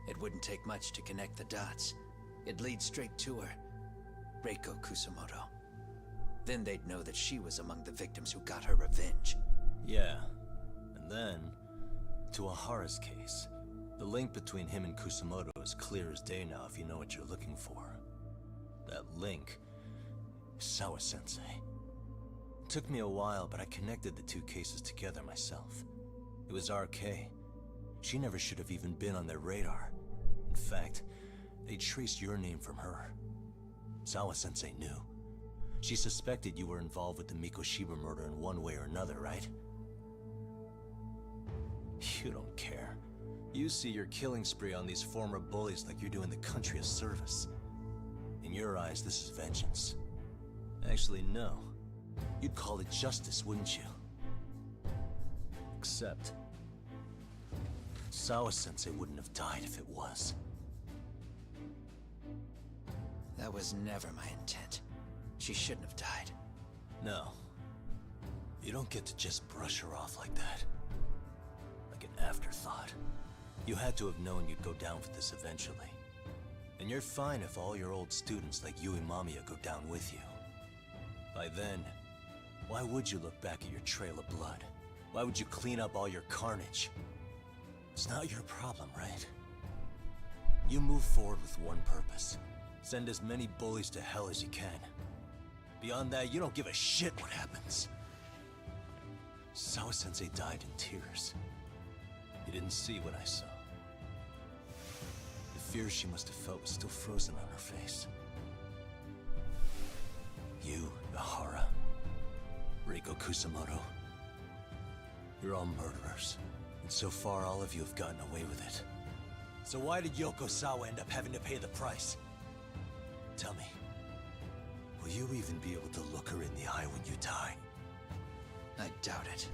It wouldn't take much to connect the dots. It'd lead straight to her. Reiko Kusumoto. Then they'd know that she was among the victims who got her revenge. Yeah. And then, to Ahara's case. The link between him and Kusumoto is clear as day now if you know what you're looking for. That link is Sawa-sensei. It took me a while, but I connected the two cases together myself. It was RK. She never should have even been on their radar. In fact, they traced your name from her. Sawa-sensei knew. She suspected you were involved with the Mikoshiba murder in one way or another, right? You don't care. You see your killing spree on these former bullies like you're doing the country a service. In your eyes, this is vengeance. Actually, no. You'd call it justice, wouldn't you? Except... Sawa-sensei wouldn't have died if it was. That was never my intent. She shouldn't have died. No. You don't get to just brush her off like that. Like an afterthought. You had to have known you'd go down for this eventually. And you're fine if all your old students like Yui Mamiya go down with you. By then, why would you look back at your trail of blood? Why would you clean up all your carnage? It's not your problem, right? You move forward with one purpose. Send as many bullies to hell as you can. Beyond that, you don't give a shit what happens. Sawa-sensei died in tears. You didn't see what I saw. The fear she must have felt was still frozen on her face. You, Ehara, Reiko Kusumoto, you're all murderers. And so far, all of you have gotten away with it. So why did Yoko Sawa end up having to pay the price? Tell me, will you even be able to look her in the eye when you die? I doubt it.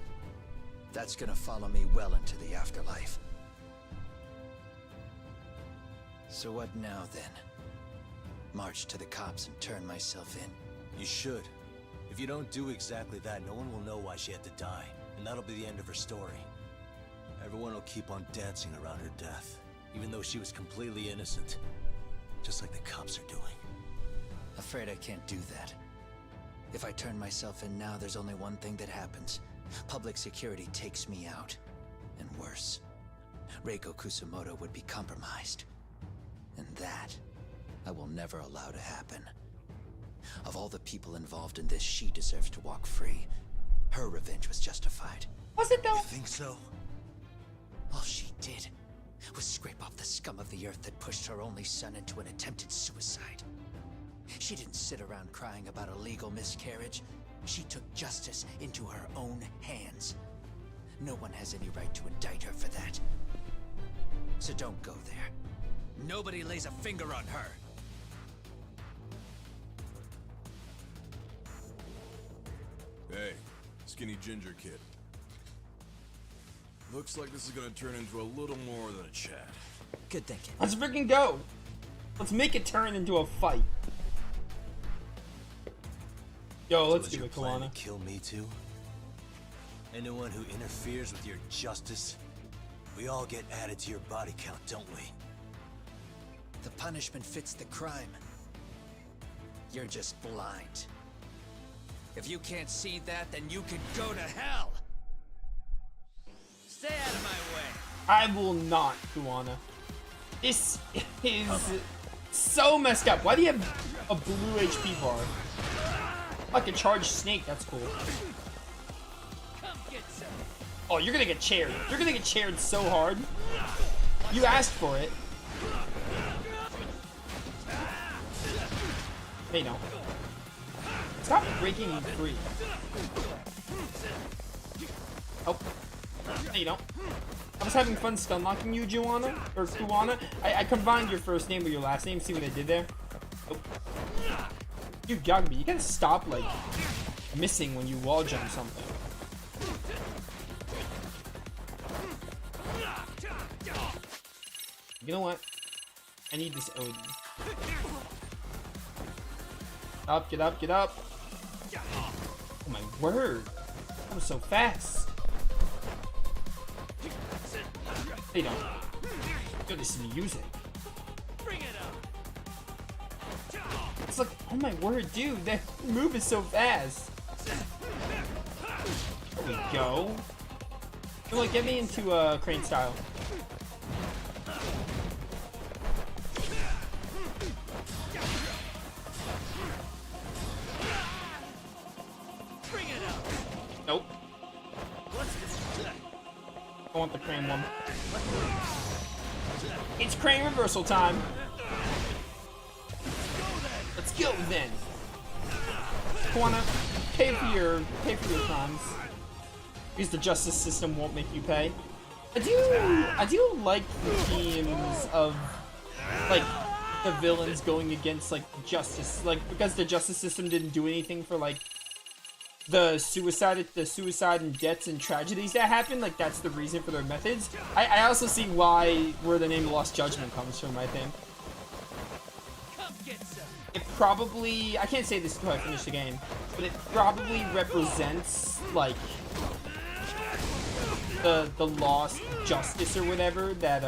That's gonna follow me well into the afterlife. So what now, then? March to the cops and turn myself in? You should. If you don't do exactly that, no one will know why she had to die. And that'll be the end of her story. Everyone will keep on dancing around her death, even though she was completely innocent. Just like the cops are doing. Afraid I can't do that. If I turn myself in now, there's only one thing that happens. Public security takes me out. And worse, Reiko Kusumoto would be compromised. And that, I will never allow to happen. Of all the people involved in this, she deserves to walk free. Her revenge was justified. Was it though? You think so? All she did was scrape off the scum of the earth that pushed her only son into an attempted suicide. She didn't sit around crying about a legal miscarriage. She took justice into her own hands. No one has any right to indict her for that. So don't go there. Nobody lays a finger on her. Hey, skinny ginger kid. Looks like this is gonna turn into a little more than a chat. Good thinking. Let's freaking go. Let's make it turn into a fight. Yo, let's do it, Kawana. Kill me too? Anyone who interferes with your justice, we all get added to your body count, don't we? The punishment fits the crime. You're just blind. If you can't see that, then you can go to hell! Stay out of my way! I will not, Kawana. This is so messed up. Why do you have a blue HP bar? Like a charged snake, that's cool. Oh, you're gonna get chaired. You're gonna get chaired so hard. You asked for it. Hey, no. Stop breaking me free. Oh. Hey, you don't. I was having fun stun locking you, Juana, or Kuwana. I combined your first name with your last name. See what I did there? Oh. Dude, Gagby, you gotta stop, like, missing when you wall jump something. You know what? I need this Odin. Up, get up, get up. Oh my word. That was so fast. They don't. Yo, this is music. It's like, oh my word, dude, that move is so fast. There we go. Come on, get me into crane style. Nope. I want the crane one. It's crane reversal time. Let's go then. Kawana, pay for your crimes. Because the justice system won't make you pay. I do like the themes of like the villains going against like justice, like because the justice system didn't do anything for like the suicide and deaths and tragedies that happen. Like that's the reason for their methods. I also see where the name Lost Judgment comes from, I think. It probably, I can't say this until I finish the game, but it probably represents like the lost justice or whatever that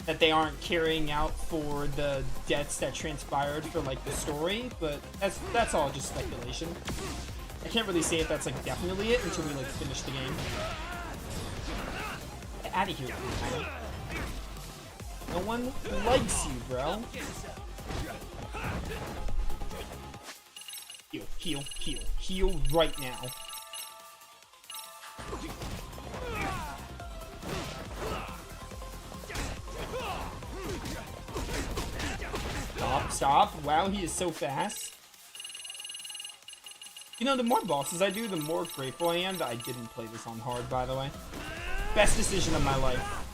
that they aren't carrying out for the deaths that transpired for like the story, but that's all just speculation. I can't really say if that's like definitely it until we like finish the game. Get out of here, man. No one likes you, bro. Heal, heal, heal, heal right now. Stop, stop. Wow, he is so fast. You know, the more bosses I do, the more grateful I am that I didn't play this on hard, by the way. Best decision of my life.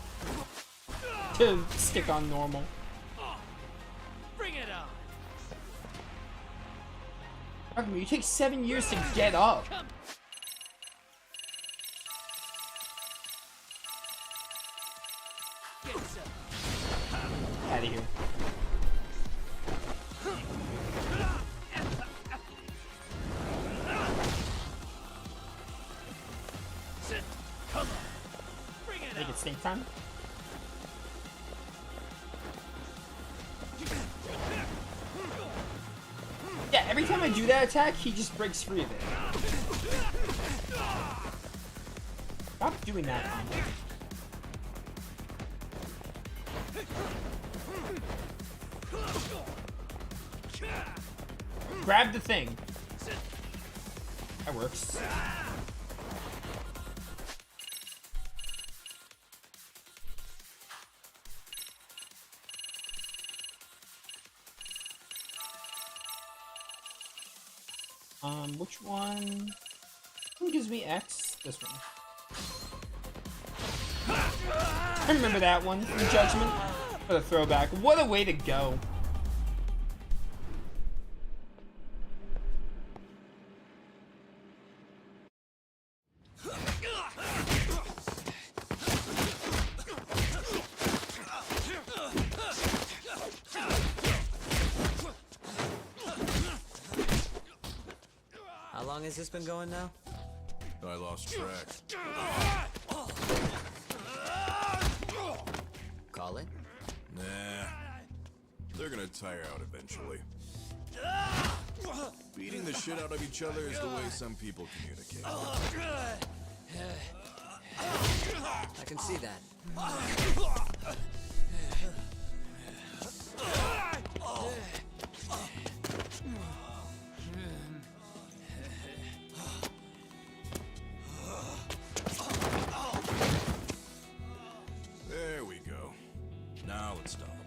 To stick on normal. Bring it on. You take 7 years to get up. Out of here. Make it snake time. Yeah, Every time I do that attack, he just breaks free of it. Stop doing that, combo. Grab the thing. That works. Which one? Who gives me X? This one. I remember that one from Judgment. What a throwback. What a way to go. How long has this been going now? I lost track. Call it? Nah. They're gonna tire out eventually. Beating the shit out of each other is the way some people communicate. I can see that. There we go. Now let's stop them.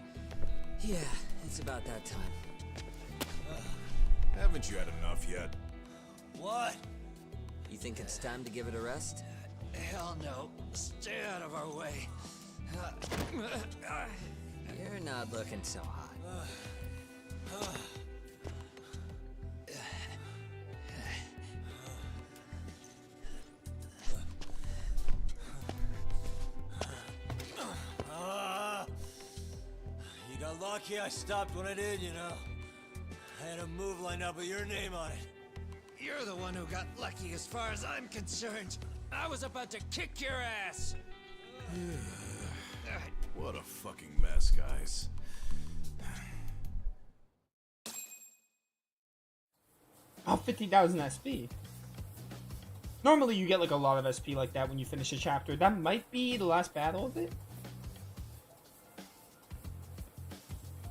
Yeah, it's about that time. Haven't you had enough yet? What? You think it's time to give it a rest? Hell no. Stay out of our way. You're not looking so hot. You got lucky I stopped when I did, you know. I had a move lined up with your name on it. You're the one who got lucky as far as I'm concerned. I was about to kick your ass. What a fucking mess, guys. Oh, 50,000 SP. Normally you get like a lot of SP like that when you finish a chapter. That might be the last battle of it.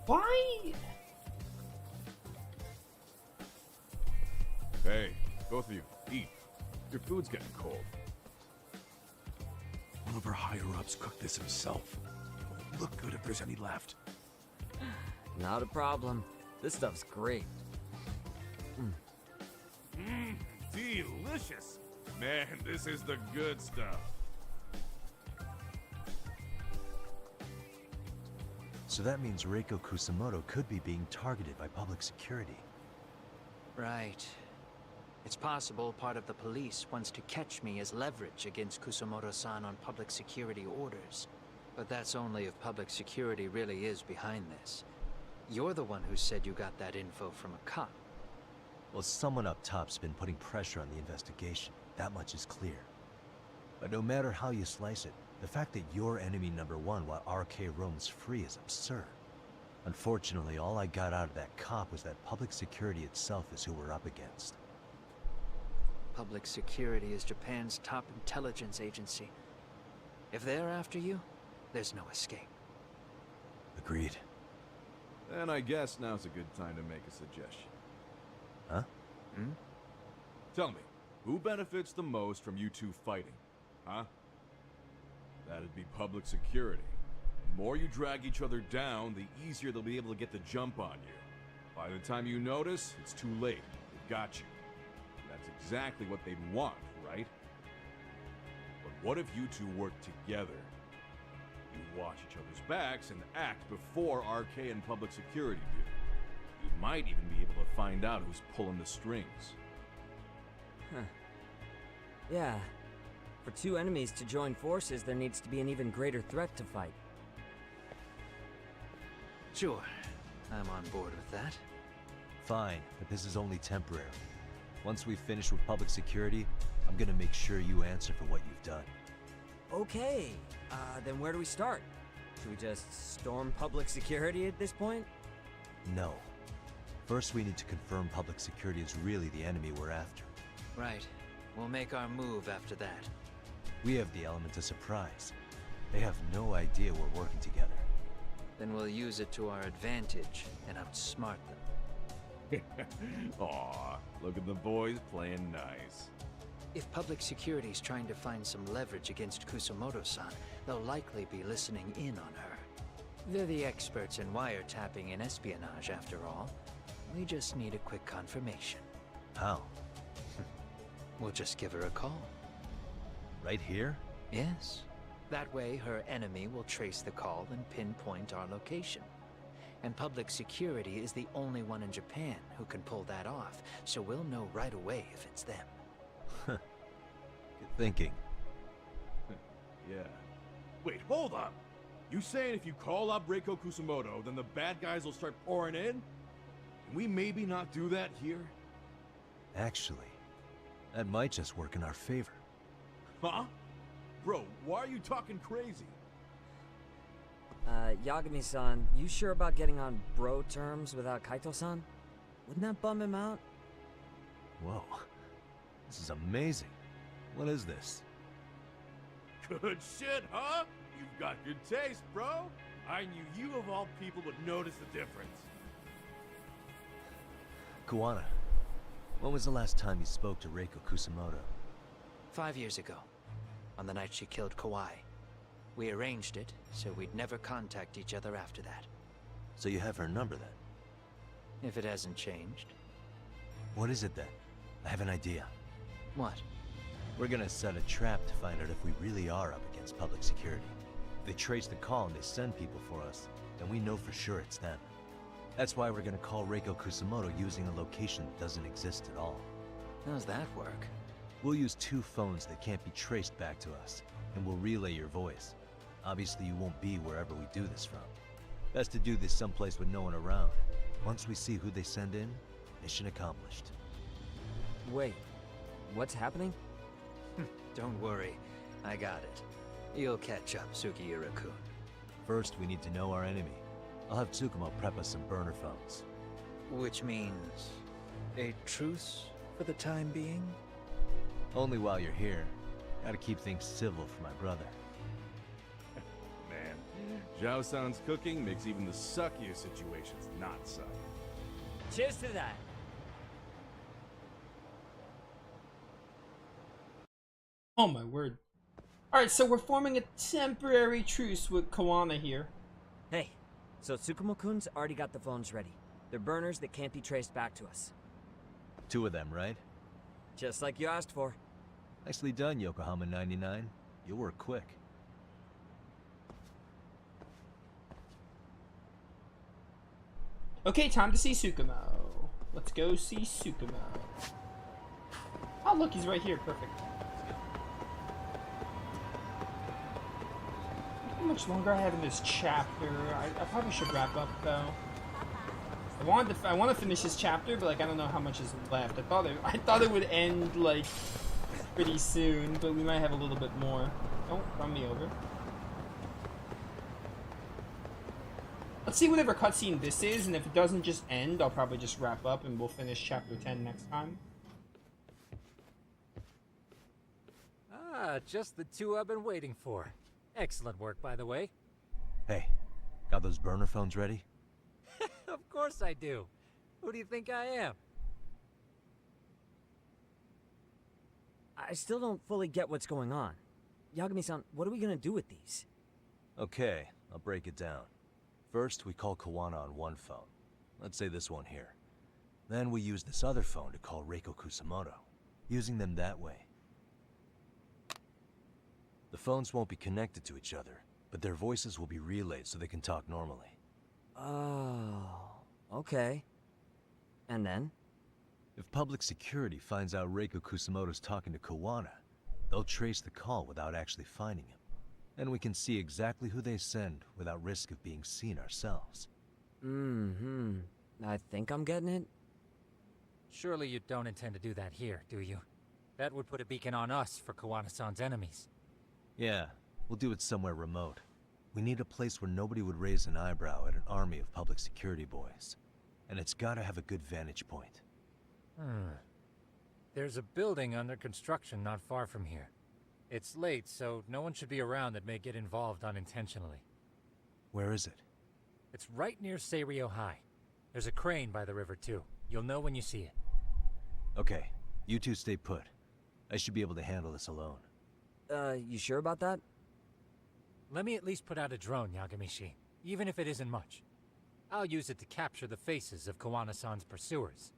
Why? Hey, both of you, eat. Your food's getting cold. One of our higher-ups cooked this himself. It'll look good if there's any left. Not a problem. This stuff's great. Delicious. Man, this is the good stuff. So that means Reiko Kusamoto could be being targeted by public security. Right. It's possible part of the police wants to catch me as leverage against Kusamoto-san on public security orders. But that's only if public security really is behind this. You're the one who said you got that info from a cop. Well, someone up top's been putting pressure on the investigation. That much is clear. But no matter how you slice it, the fact that you're enemy number one while RK roams free is absurd. Unfortunately, all I got out of that cop was that public security itself is who we're up against. Public security is Japan's top intelligence agency. If they're after you, there's no escape. Agreed. And I guess now's a good time to make a suggestion. Huh? Tell me, who benefits the most from you two fighting? Huh? That'd be public security. The more you drag each other down, the easier they'll be able to get the jump on you. By the time you notice, it's too late. They've got you. That's exactly what they'd want, right? But what if you two work together? You watch each other's backs and act before RK and public security do. You might even be able to find out who's pulling the strings. Huh. Yeah. For two enemies to join forces, there needs to be an even greater threat to fight. Sure. I'm on board with that. Fine, but this is only temporary. Once we finish with public security, I'm gonna make sure you answer for what you've done. Okay, then where do we start? Should we just storm public security at this point? No. First, we need to confirm public security is really the enemy we're after. Right. We'll make our move after that. We have the element of surprise. They have no idea we're working together. Then we'll use it to our advantage and outsmart them. Aw, look at the boys playing nice. If public security's trying to find some leverage against Kusumoto-san, they'll likely be listening in on her. They're the experts in wiretapping and espionage, after all. We just need a quick confirmation. How? We'll just give her a call. Right here? Yes. That way, her enemy will trace the call and pinpoint our location. And public security is the only one in Japan who can pull that off, so we'll know right away if it's them. Good thinking. Yeah. Wait, hold up! You saying if you call up Reiko Kusumoto, then the bad guys will start pouring in? Can we maybe not do that here? Actually, that might just work in our favor. Huh? Bro, why are you talking crazy? Yagami-san, you sure about getting on bro terms without Kaito-san? Wouldn't that bum him out? Whoa. This is amazing. What is this? Good shit, huh? You've got good taste, bro. I knew you of all people would notice the difference. Kuwana, when was the last time you spoke to Reiko Kusumoto? 5 years ago, on the night she killed Kawai. We arranged it, so we'd never contact each other after that. So you have her number then? If it hasn't changed. What is it then? I have an idea. What? We're gonna set a trap to find out if we really are up against public security. If they trace the call and they send people for us, then we know for sure it's them. That's why we're gonna call Reiko Kusumoto using a location that doesn't exist at all. How's that work? We'll use 2 phones that can't be traced back to us, and we'll relay your voice. Obviously you won't be wherever we do this from. Best to do this someplace with no one around. Once we see who they send in, mission accomplished. Wait, what's happening? Don't worry, I got it. You'll catch up, Sugiura-kun. First, we need to know our enemy. I'll have Tsukumo prep us some burner phones. Which means a truce for the time being? Only while you're here. Gotta keep things civil for my brother. Man, Zhao-san's cooking makes even the suckiest situations not suck. Cheers to that! Oh my word. Alright, so we're forming a temporary truce with Kawana here. Hey, so Tsukumo-kun's already got the phones ready. They're burners that can't be traced back to us. 2 of them, right? Just like you asked for. Nicely done, Yokohama 99. You'll work quick. Okay, time to see Tsukumo. Let's go see Tsukumo. Oh look, he's right here, perfect. How much longer I have in this chapter? I probably should wrap up though. I want to finish this chapter, but like I don't know how much is left. I thought it would end like pretty soon, but we might have a little bit more. Don't run me over. Let's see whatever cutscene this is, and if it doesn't just end, I'll probably just wrap up and we'll finish chapter 10 next time. Ah, just the 2 I've been waiting for. Excellent work, by the way. Hey, got those burner phones ready? Of course I do. Who do you think I am? I still don't fully get what's going on. Yagami-san, what are we gonna do with these? Okay, I'll break it down. First, we call Kawana on one phone. Let's say this one here. Then we use this other phone to call Reiko Kusumoto, using them that way. The phones won't be connected to each other, but their voices will be relayed so they can talk normally. Oh, okay. And then? If public security finds out Reiko Kusumoto's talking to Kawana, they'll trace the call without actually finding him. Then we can see exactly who they send without risk of being seen ourselves. I think I'm getting it. Surely you don't intend to do that here, do you? That would put a beacon on us for Kawana-san's enemies. Yeah, we'll do it somewhere remote. We need a place where nobody would raise an eyebrow at an army of public security boys. and it's gotta have a good vantage point. There's a building under construction not far from here. It's late, so no one should be around that may get involved unintentionally. Where is it? It's right near Seirio High. There's a crane by the river, too. You'll know when you see it. Okay, you two stay put. I should be able to handle this alone. You sure about that? Let me at least put out a drone, Yagamishi, even if it isn't much. I'll use it to capture the faces of Kawana-san's pursuers.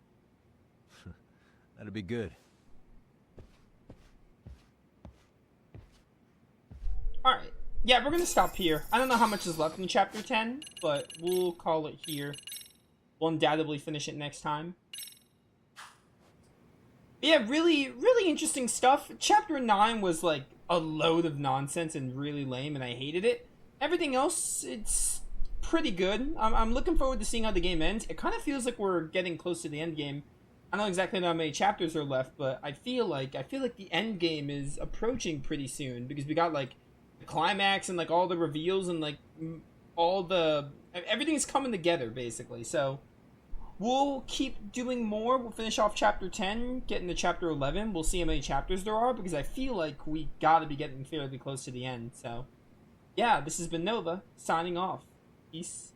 That'd be good. Alright. Yeah, we're gonna stop here. I don't know how much is left in Chapter 10, but we'll call it here. We'll undoubtedly finish it next time. But yeah, really interesting stuff. Chapter 9 was like a load of nonsense and really lame, and I hated it. Everything else, it's pretty good. I'm looking forward to seeing how the game ends. It kind of feels like we're getting close to the end game. I don't exactly know how many chapters are left, but I feel like the end game is approaching pretty soon, because we got like the climax and like all the reveals and like all the everything's coming together basically. So we'll keep doing more. We'll finish off chapter 10, get into chapter 11. We'll see how many chapters there are, because I feel like we gotta be getting fairly close to the end. So yeah, this has been Nova signing off. Peace.